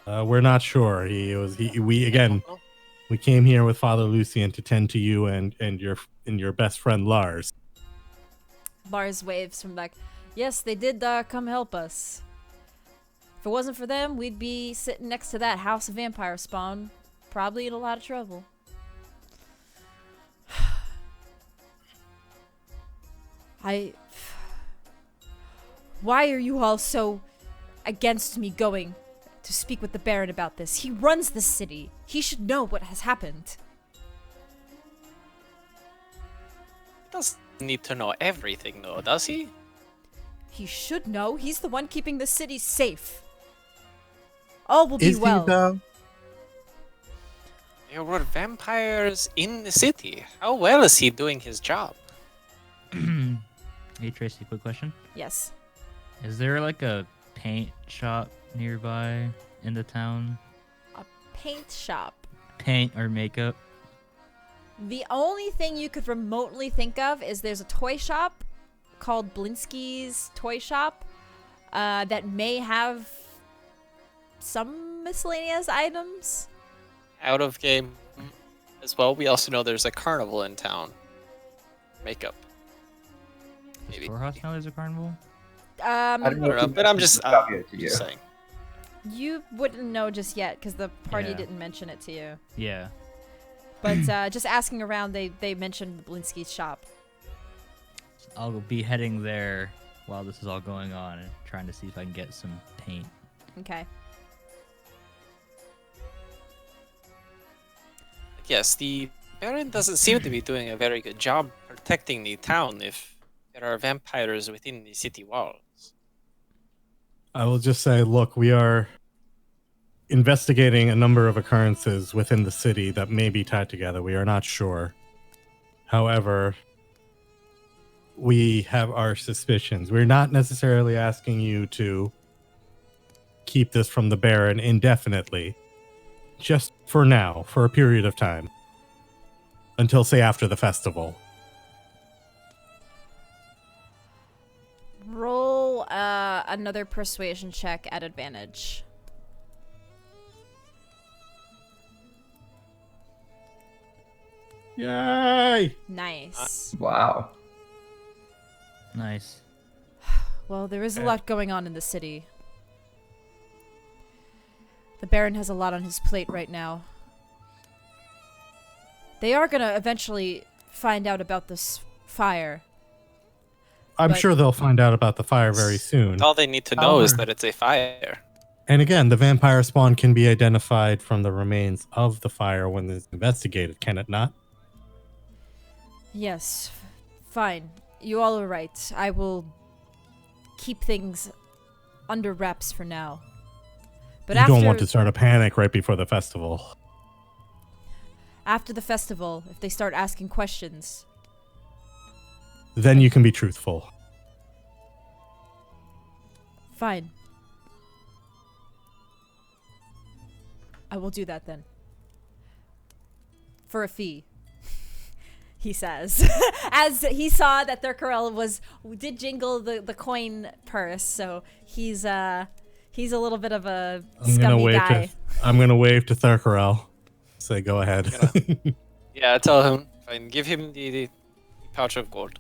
We're not sure. We came here with Father Lucian to tend to you and your best friend Lars. Lars waves from back. Yes, they did come help us. If it wasn't for them, we'd be sitting next to that house of vampire spawn, probably in a lot of trouble. Why are you all so against me going to speak with the Baron about this? He runs the city. He should know what has happened. He doesn't need to know everything, though, does he? He should know. He's the one keeping the city safe. All will be Is well. he though? There were vampires in the city. How well is he doing his job? Hey Tracy, quick question. Yes. Is there like a paint shop nearby in the town? A paint shop. Paint or makeup? The only thing you could remotely think of is there's a toy shop called Blinsky's Toy Shop that may have some miscellaneous items. Out of game as well. We also know there's a carnival in town. Makeup. Does Maybe. Torhaus know there's a carnival? I don't I don't know, if but I'm just saying. You wouldn't know just yet because the party Yeah. didn't mention it to you. Yeah. But just asking around, they mentioned the Blinsky's shop. I'll be heading there while this is all going on and trying to see if I can get some paint. Okay. Yes, the Baron doesn't seem to be doing a very good job protecting the town if there are vampires within the city walls. I will just say, look, we are investigating a number of occurrences within the city that may be tied together. We are not sure. However, we have our suspicions. We're not necessarily asking you to keep this from the Baron indefinitely. Just for now, for a period of time. Until, say, after the festival. Roll another persuasion check at advantage. Yay! Nice. Wow. Nice. Well, there is a lot going on in the city. The Baron has a lot on his plate right now. They are gonna eventually find out about this fire. I'm But- sure they'll find out about the fire very soon. All they need to know is However- that it's a fire. And again, the vampire spawn can be identified from the remains of the fire when it's investigated, can it not? Yes. Fine. You all are right. I will keep things under wraps for now. But You after don't want to start a panic right before the festival. after the festival, if they start asking questions, Then you can be truthful. fine. I will do that then. For a fee. He says. As he saw that Thurkarel did jingle the coin purse, so he's a little bit of a scummy guy. I'm gonna wave to Thurkarel. Say go ahead. Yeah, tell him. Fine, give him the pouch of gold.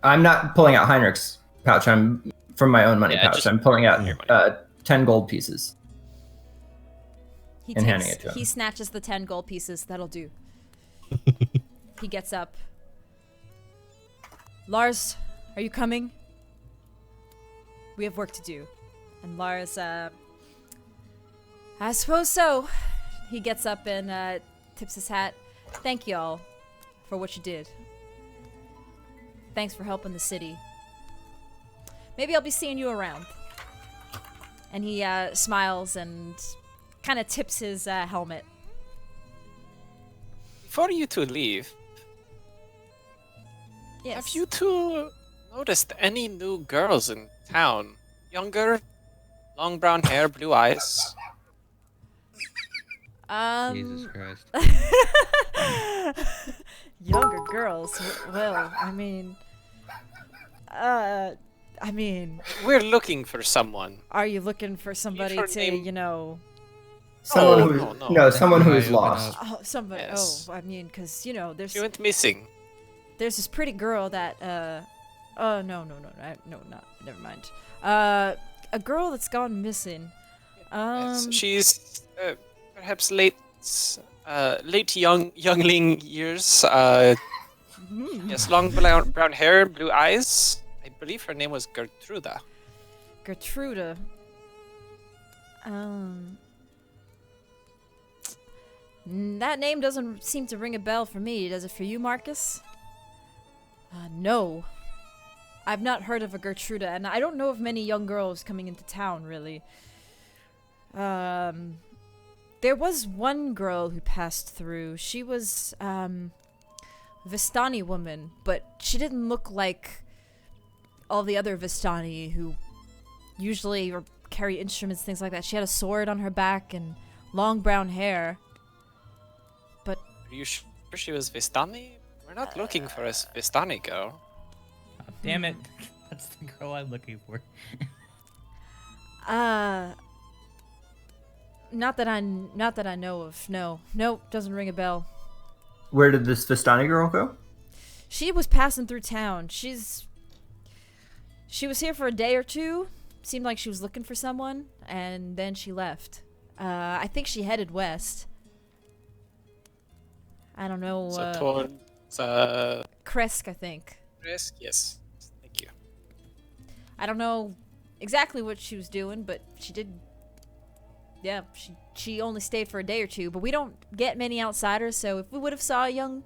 I'm not pulling out Heinrich's pouch. I'm from my own money Yeah, pouch. just I'm pulling out your money. 10 gold pieces. He and handing it to him. He snatches the 10 gold pieces. That'll do. He gets up. Lars, are you coming? We have work to do. And Lars, I suppose so. He gets up and tips his hat. Thank y'all for what you did. Thanks for helping the city. Maybe I'll be seeing you around. And he smiles and kind of tips his helmet. Before you two leave, Yes. have you two noticed any new girls in town? Younger, long brown hair, blue eyes. Jesus Christ. Younger girls. Well, I mean, We're looking for someone. are you looking for somebody her to, name- Someone Oh, who no. someone who is Open lost. up. oh, somebody. Yes. Oh, I mean, because there's She went missing. this pretty girl that oh no, never mind. A girl that's gone missing. Yes, she's perhaps late youngling years. Yes, long brown hair, blue eyes. I believe her name was Gertruda. Gertruda. That name doesn't seem to ring a bell for me. Does it for you, Marcus? No. I've not heard of a Gertruda, and I don't know of many young girls coming into town, really. There was one girl who passed through. She was, Vistani woman, but she didn't look like all the other Vistani who usually carry instruments, things like that. She had a sword on her back and long brown hair. Are you sure she was Vistani? We're not looking for a Vistani girl. Damn it. That's the girl I'm looking for. Not that I know of. No. Nope, doesn't ring a bell. Where did this Vistani girl go? She was passing through town. She was here for a day or two. Seemed like she was looking for someone, and then she left. I think she headed west. I don't know. So towards Kresk, I think. risk? Yes. Thank you. I don't know exactly what she was doing, but she did. Yeah, she only stayed for a day or two. But we don't get many outsiders, so if we would have saw a young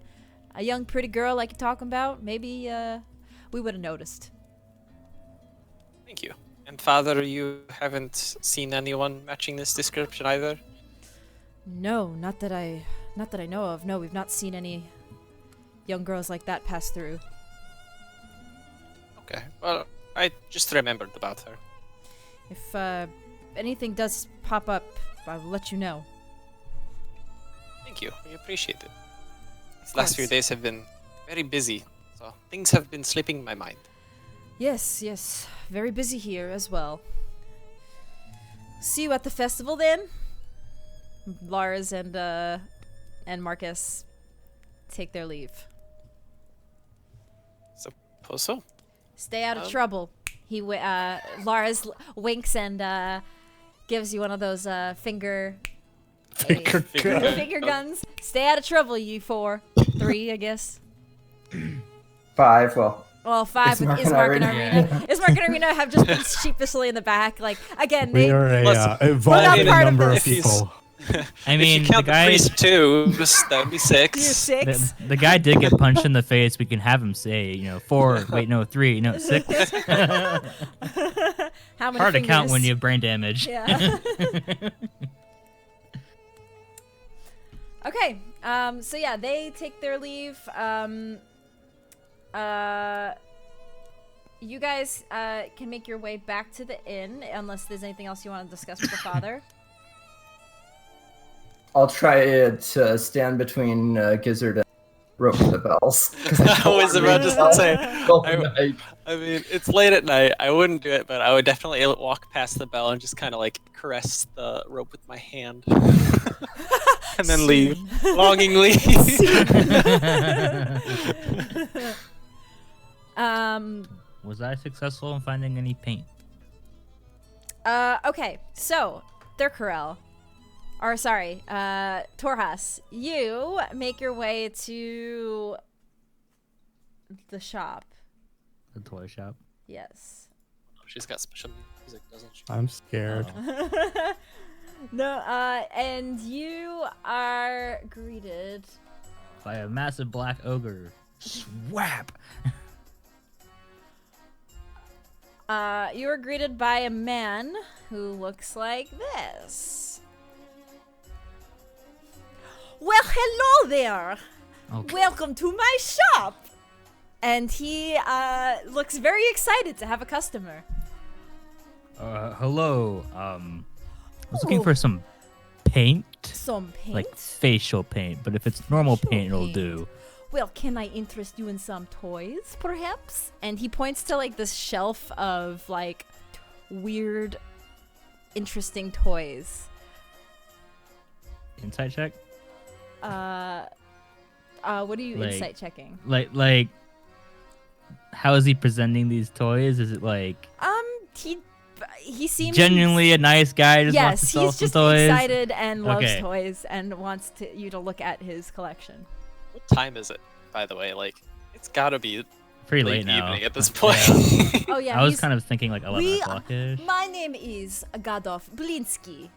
pretty girl like you're talking about, maybe we would have noticed. Thank you. And Father, you haven't seen anyone matching this description either? No, not that I know of. No, we've not seen any young girls like that pass through. Okay. Well, I just remembered about her. If anything does pop up, I will let you know. Thank you. We appreciate it. These Of last few course. days have been very busy, so things have been slipping my mind. Yes. Very busy here as well. See you at the festival then. Lars and Marcus take their leave. Suppose so. Stay out of trouble. Lars winks and gives you one of those finger guns. Stay out of trouble, you 3, I guess. 5. Well, 5 Ismark is and Mark and Irina. Irina. Ismark and Irina have just been sheepishly in the back. Like, again, We they. are a Listen, evolving not part of number of this. people. I mean, if you count the guy, priest too, that would be 6. You're 6. the guy did get punched in the face. We can have him say, 4. Wait, no, 3. No, 6. How many Hard to count fingers? when you have brain damage. Yeah. Okay. So yeah, they take their leave. You guys can make your way back to the inn, unless there's anything else you want to discuss with the father. I'll try to stand between Gizzard and rope the bells. 'cause I was about to say, I I mean, it's late at night. I wouldn't do it, but I would definitely walk past the bell and just kind of like caress the rope with my hand. And then leave. Longingly. Was I successful in finding any paint? Okay, so Thurkarel, or sorry, Torhas, you make your way to the shop. The toy shop. Yes. She's got special music, doesn't she? I'm scared. Oh. No, and you are greeted. By a massive black ogre. Swap! You are greeted by a man who looks like this. Well, hello there. Okay. Welcome to my shop. And he looks very excited to have a customer. Hello. I was looking Oh. for some paint. Some paint. Like facial paint, but if it's normal Facial paint, it'll paint. do. Well, can I interest you in some toys, perhaps? And he points to like this shelf of like weird, interesting toys. Insight check? What are you Like- insight checking? Like, how is he presenting these toys? Is it like He seems genuinely a nice guy? Just wants to Yes, sell he's some just toys? excited and loves Okay. toys and wants you to look at his collection. What time is it, by the way? Like, it's gotta be Pretty late late now. evening at this point. Oh yeah, I was he's- kind of thinking like 11 we- o'clock-ish. My name is Gadolf Blinsky,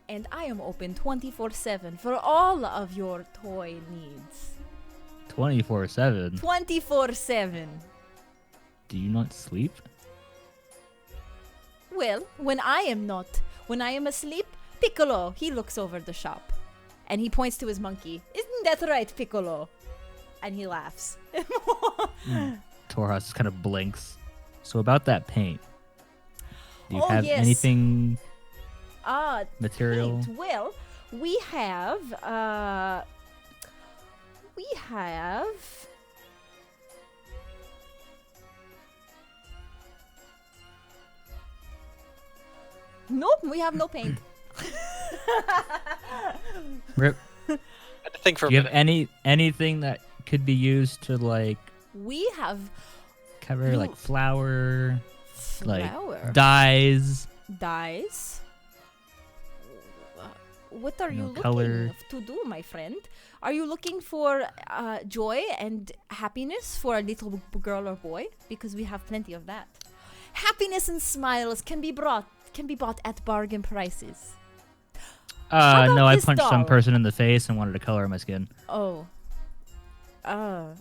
and I am open 24/7 for all of your toy needs. 24/7. 24/7. Do you not sleep? Well, when I am asleep, Piccolo, he looks over the shop. And he points to his monkey. Isn't that right, Piccolo? And he laughs. Torhas just kind of blinks. So about that paint. Do you Oh, have yes. anything Ah, material? paint. Well, we have Nope, we have no paint. Rip. I had to think for a Do you have minute. anything that could be used to like We have cover like flour, flour. like dyes? Dyes. What are you No looking color. to do, my friend? Are you looking for joy and happiness for a little girl or boy? Because we have plenty of that. Happiness and smiles can be bought at bargain prices. How No, about I this punched some doll? person in the face and wanted to color my skin. Oh. Oh,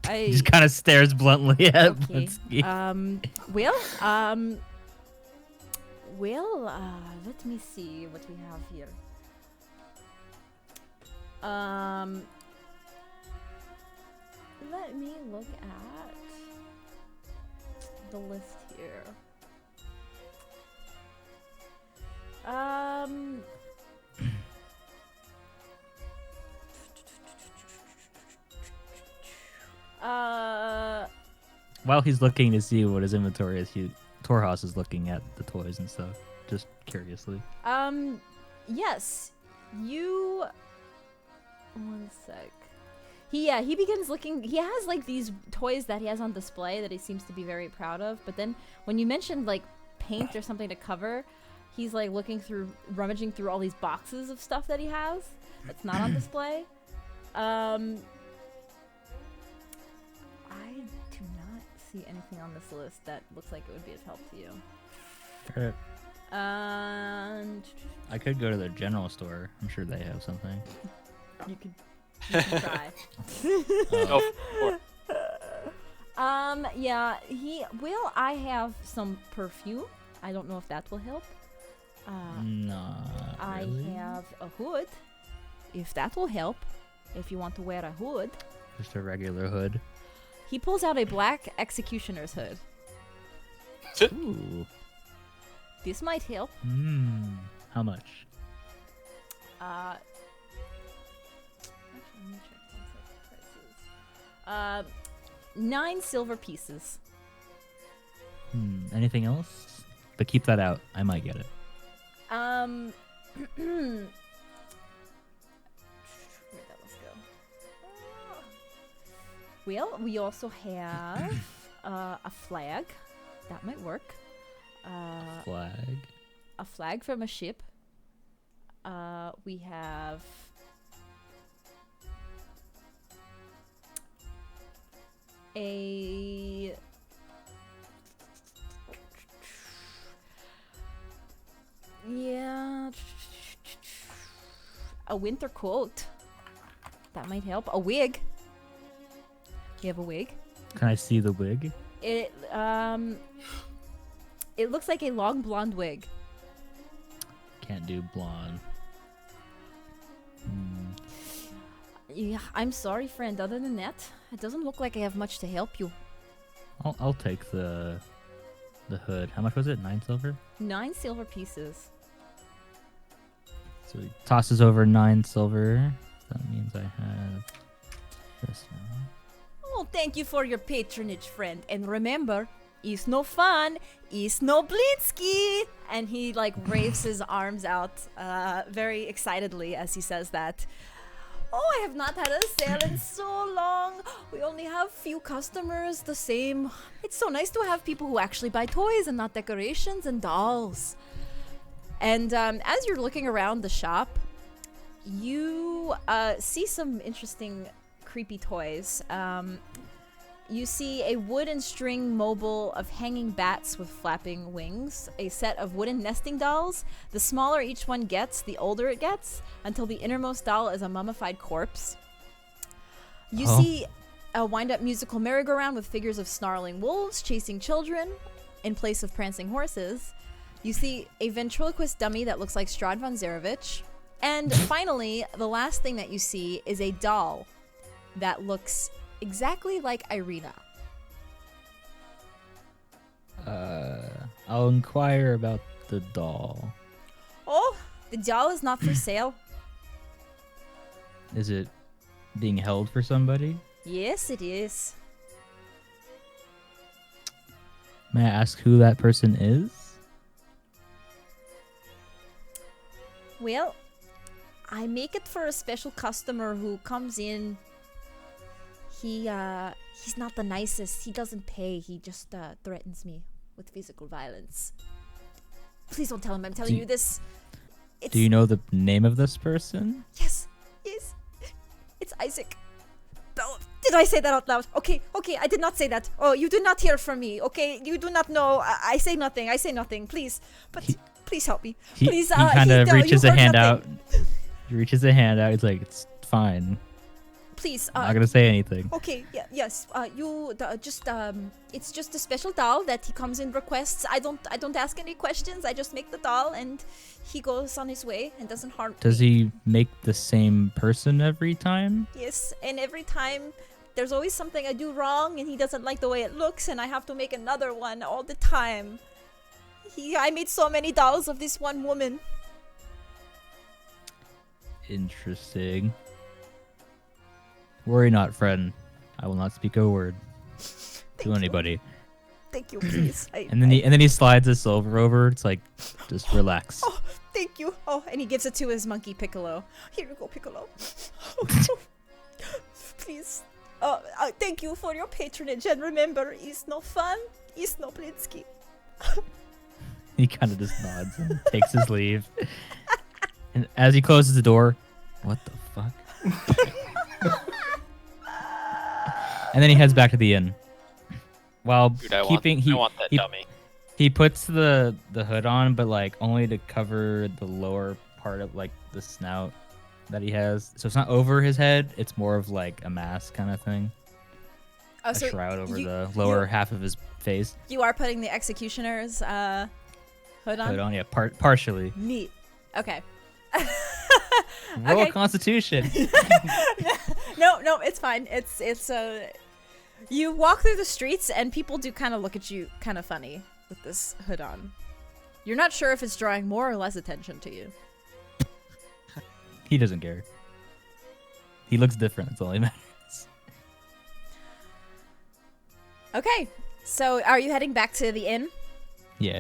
I. He just kind of stares bluntly at Okay. Blinsky. Let me see what we have here. Let me look at the list here. While he's looking to see what his inventory is, Torhas is looking at the toys and stuff, just curiously. Yes, you. One sec. He begins looking. He has like these toys that he has on display that he seems to be very proud of. But then when you mentioned like paint or something to cover, he's like rummaging through all these boxes of stuff that he has that's not on display. I do not see anything on this list that looks like it would be of help to you. Alright. And I could go to the general store. I'm sure they have something. you can try. Oh, or- Yeah, I have some perfume. I don't know if that will help. No. I Really? have a hood. If that will help. If you want to wear a hood. Just a regular hood. He pulls out a black executioner's hood. Ooh. This might help. How much? Actually, let me check prices. 9 silver pieces. Anything else? But keep that out. I might get it. Where'd that list go? Well, we also have a flag. That might work. Flag. A flag from a ship. We have a winter coat. That might help. A wig. We have a wig. Can I see the wig? It looks like a long blonde wig. Can't do blonde. Yeah, I'm sorry, friend. Other than that, it doesn't look like I have much to help you. I'll take the hood. How much was it? 9 silver? 9 silver pieces. So he tosses over 9 silver. That means I have this now. Oh, thank you for your patronage, friend. And remember, it's no fun, it's no Blinsky. And he like waves his arms out very excitedly as he says that. Oh, I have not had a sale in so long. We only have few customers, the same. It's so nice to have people who actually buy toys and not decorations and dolls. And as you're looking around the shop, you see some interesting, creepy toys. You see a wooden string mobile of hanging bats with flapping wings, a set of wooden nesting dolls. The smaller each one gets, the older it gets, until the innermost doll is a mummified corpse. You see a wind-up musical merry-go-round with figures of snarling wolves chasing children in place of prancing horses. You see a ventriloquist dummy that looks like Strahd von Zarevich. And finally, the last thing that you see is a doll that looks exactly like Irina. I'll inquire about the doll. Oh, the doll is not for sale. Is it being held for somebody? Yes, it is. May I ask who that person is? Well, I make it for a special customer who comes in. He's not the nicest. He doesn't pay. He just threatens me with physical violence. Please don't tell him I'm telling you this. Do you know the name of this person? Yes. It's Isaac. Oh, did I say that out loud? Okay, I did not say that. Oh, you do not hear from me, okay? You do not know. I say nothing, please. But please help me. Please, he kind of reaches a hand out. nothing. He reaches a hand out. He's like, it's fine. Please. I'm not going to say anything. Okay, yes. It's just a special doll that he comes in requests. I don't ask any questions. I just make the doll and he goes on his way and doesn't harm me. Does he make the same person every time? Yes, and every time there's always something I do wrong and he doesn't like the way it looks and I have to make another one all the time. I made so many dolls of this one woman. Interesting. Worry not, friend. I will not speak a word to anybody. Thank you, please. And then he slides the silver over. It's like, just relax. Oh, thank you. Oh, and he gives it to his monkey Piccolo. Here you go, Piccolo. Please. Thank you for your patronage. And remember, it's no fun, it's no Blitzky. He kind of just nods and takes his leave. And as he closes the door, what the fuck? And then he heads back to the inn. While Dude, I keeping want that dummy. he puts the hood on, but like only to cover the lower part of like the snout that he has. So it's not over his head. It's more of like a mask kind of thing. Oh, A so shroud over the lower half of his face. You are putting the executioner's hood on? Hood on, yeah, partially. Neat. Okay. Roll Okay. Constitution. No, it's fine. It's you walk through the streets and people do kind of look at you kind of funny with this hood on. You're not sure if it's drawing more or less attention to you. He doesn't care. He looks different. That's all he matters. Okay. So, are you heading back to the inn? Yeah.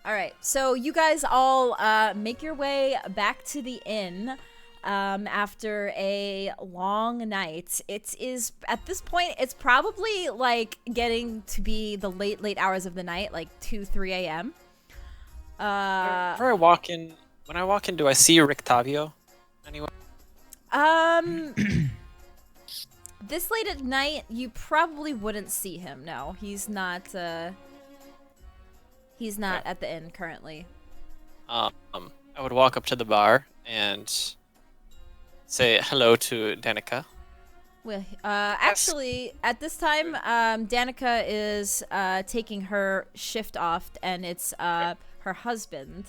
All right. So, you guys all make your way back to the inn after a long night. It is, at this point, it's probably like getting to be the late hours of the night, like 2, 3 a.m. When I walk in, do I see Rictavio anywhere? This late at night, you probably wouldn't see him. No, he's not. He's not at the inn currently. I would walk up to the bar and say hello to Danica. Well, actually, at this time, Danica is taking her shift off, and it's her husband,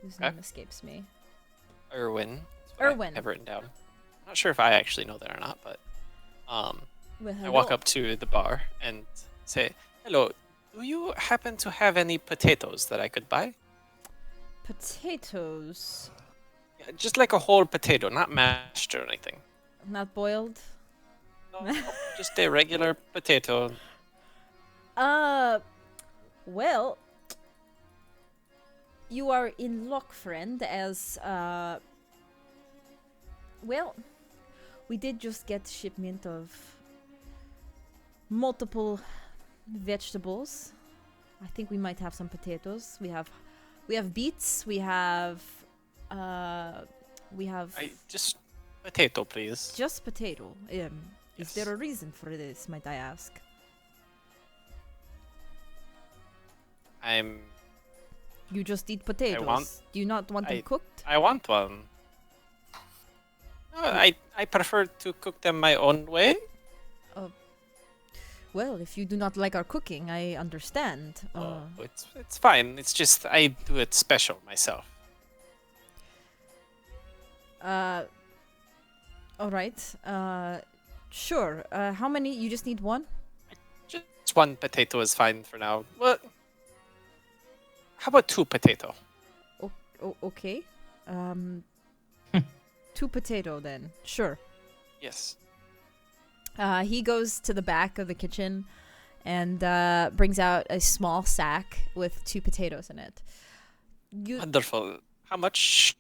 whose name escapes me. Erwin. Erwin. I have written down. I'm not sure if I actually know that or not, but Well, I walk up to the bar and say, hello, do you happen to have any potatoes that I could buy? Potatoes. Yeah, just like a whole potato, not mashed or anything. Not boiled. No, just a regular potato. Well, you are in luck, friend, as, well, we did just get shipment of multiple vegetables. I think we might have some potatoes. We have beets. We have Just potato, please. just potato. Is Yes. there a reason for this, might I ask? You just eat potatoes. Do you not want them cooked? I want one. No, I prefer to cook them my own way. Well, if you do not like our cooking, I understand. It's fine. It's just I do it special myself. All right. Sure. How many? You just need one? Just one potato is fine for now. What? How about 2 potato? Okay. 2 potato then. Sure. Yes. He goes to the back of the kitchen and brings out a small sack with 2 potatoes in it. You Wonderful. How much?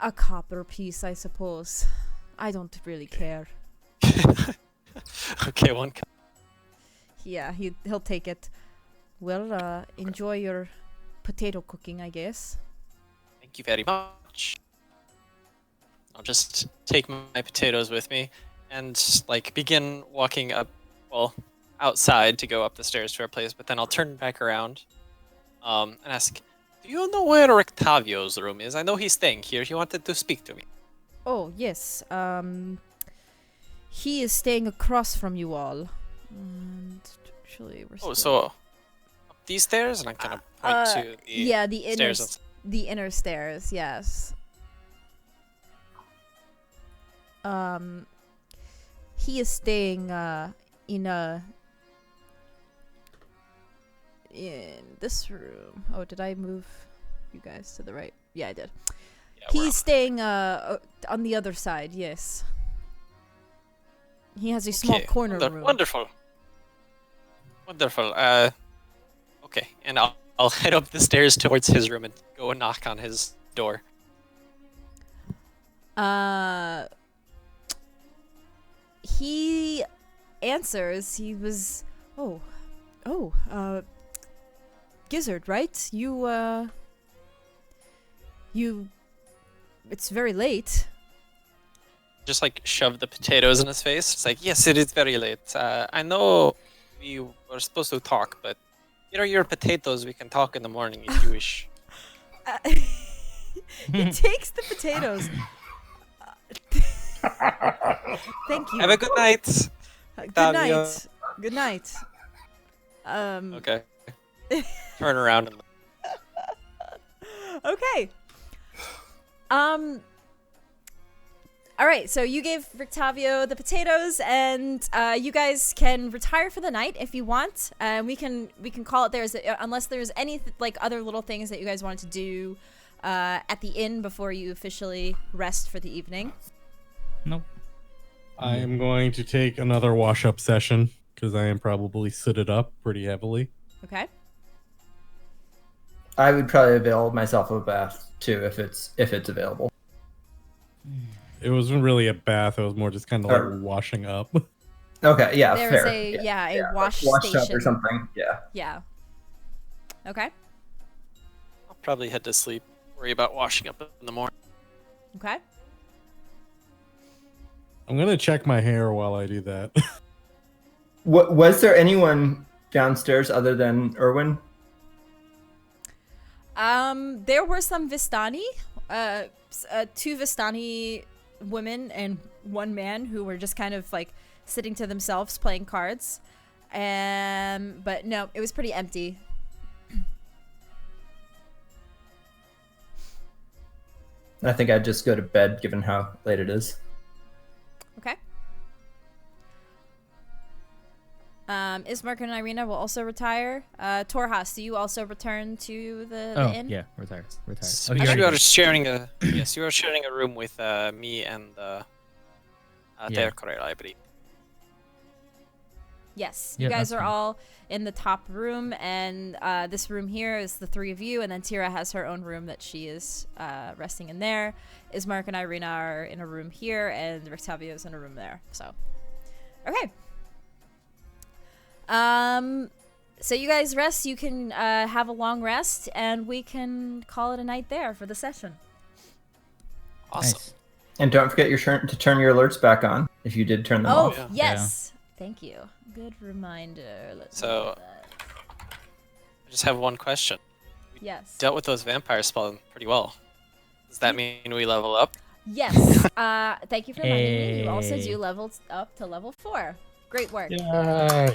a copper piece, I suppose. I don't really care. Okay, one. Yeah, he'll take it. Well, enjoy your potato cooking, I guess. Thank you very much. I'll just take my potatoes with me and like begin walking up, well, outside to go up the stairs to our place. But then I'll turn back around, and ask, "Do you know where Octavio's room is? I know he's staying here. He wanted to speak to me." Oh, yes. He is staying across from you all. And actually, we're Oh, still... so up these stairs, and I'm gonna point to the yeah, the inner stairs. the inner stairs. Yes. He is staying in this room. Oh, did I move you guys to the right? Yeah, I did. Yeah, we're He's staying on the other side. Yes. He has a small Okay, corner room. Wonderful. Wonderful. Okay, and I'll head up the stairs towards his room and go and knock on his door. He answers. He was, Gizzard, right? You, it's very late. Just like shove the potatoes in his face. It's like, yes, it is very late. I know we were supposed to talk, but here are your potatoes. We can talk in the morning if you wish. He takes the potatoes. Thank you. Have a good night. Good Octavio. night. Good night. Okay. Turn around and Okay. All right, so you gave Rictavio the potatoes, and you guys can retire for the night if you want. We can call it there, unless there's any like other little things that you guys wanted to do at the inn before you officially rest for the evening. Nope. I am going to take another wash-up session because I am probably sitted up pretty heavily. Okay. I would probably avail myself of a bath too if it's available. It wasn't really a bath; it was more just kind of like washing up. Okay, yeah, There's fair. a wash wash station tub or something. Yeah. Yeah. Okay. I'll probably head to sleep. Worry about washing up in the morning. Okay. I'm gonna check my hair while I do that. Was there anyone downstairs other than Erwin? There were some Vistani, two Vistani women and one man who were just kind of like sitting to themselves playing cards. But no, it was pretty empty. I think I'd just go to bed given how late it is. Okay. Ismark and Irina will also retire. Torhas, do you also return to the inn? Yeah, retire. Oh, you Actually, already you are did. sharing a yes. You are sharing a room with me and Yeah. Terkorel, I believe. Yes, Yeah, you guys that's are fine. all in the top room, and this room here is the three of you, and then Tira has her own room that she is resting in there. Ismark and Irina are in a room here, and Rictavio is in a room there. So, okay. So you guys rest. You can have a long rest, and we can call it a night there for the session. Awesome. Nice. And don't forget to turn your alerts back on if you did turn them Oh, off. yeah. yes. Thank you. Good reminder. Let's So- do that. I just have one question. Yes. Dealt with those vampire spells pretty well. Does that mean we level up? Yes. Thank you for reminding me. You also Hey. do level up to level 4. Great work. Yay!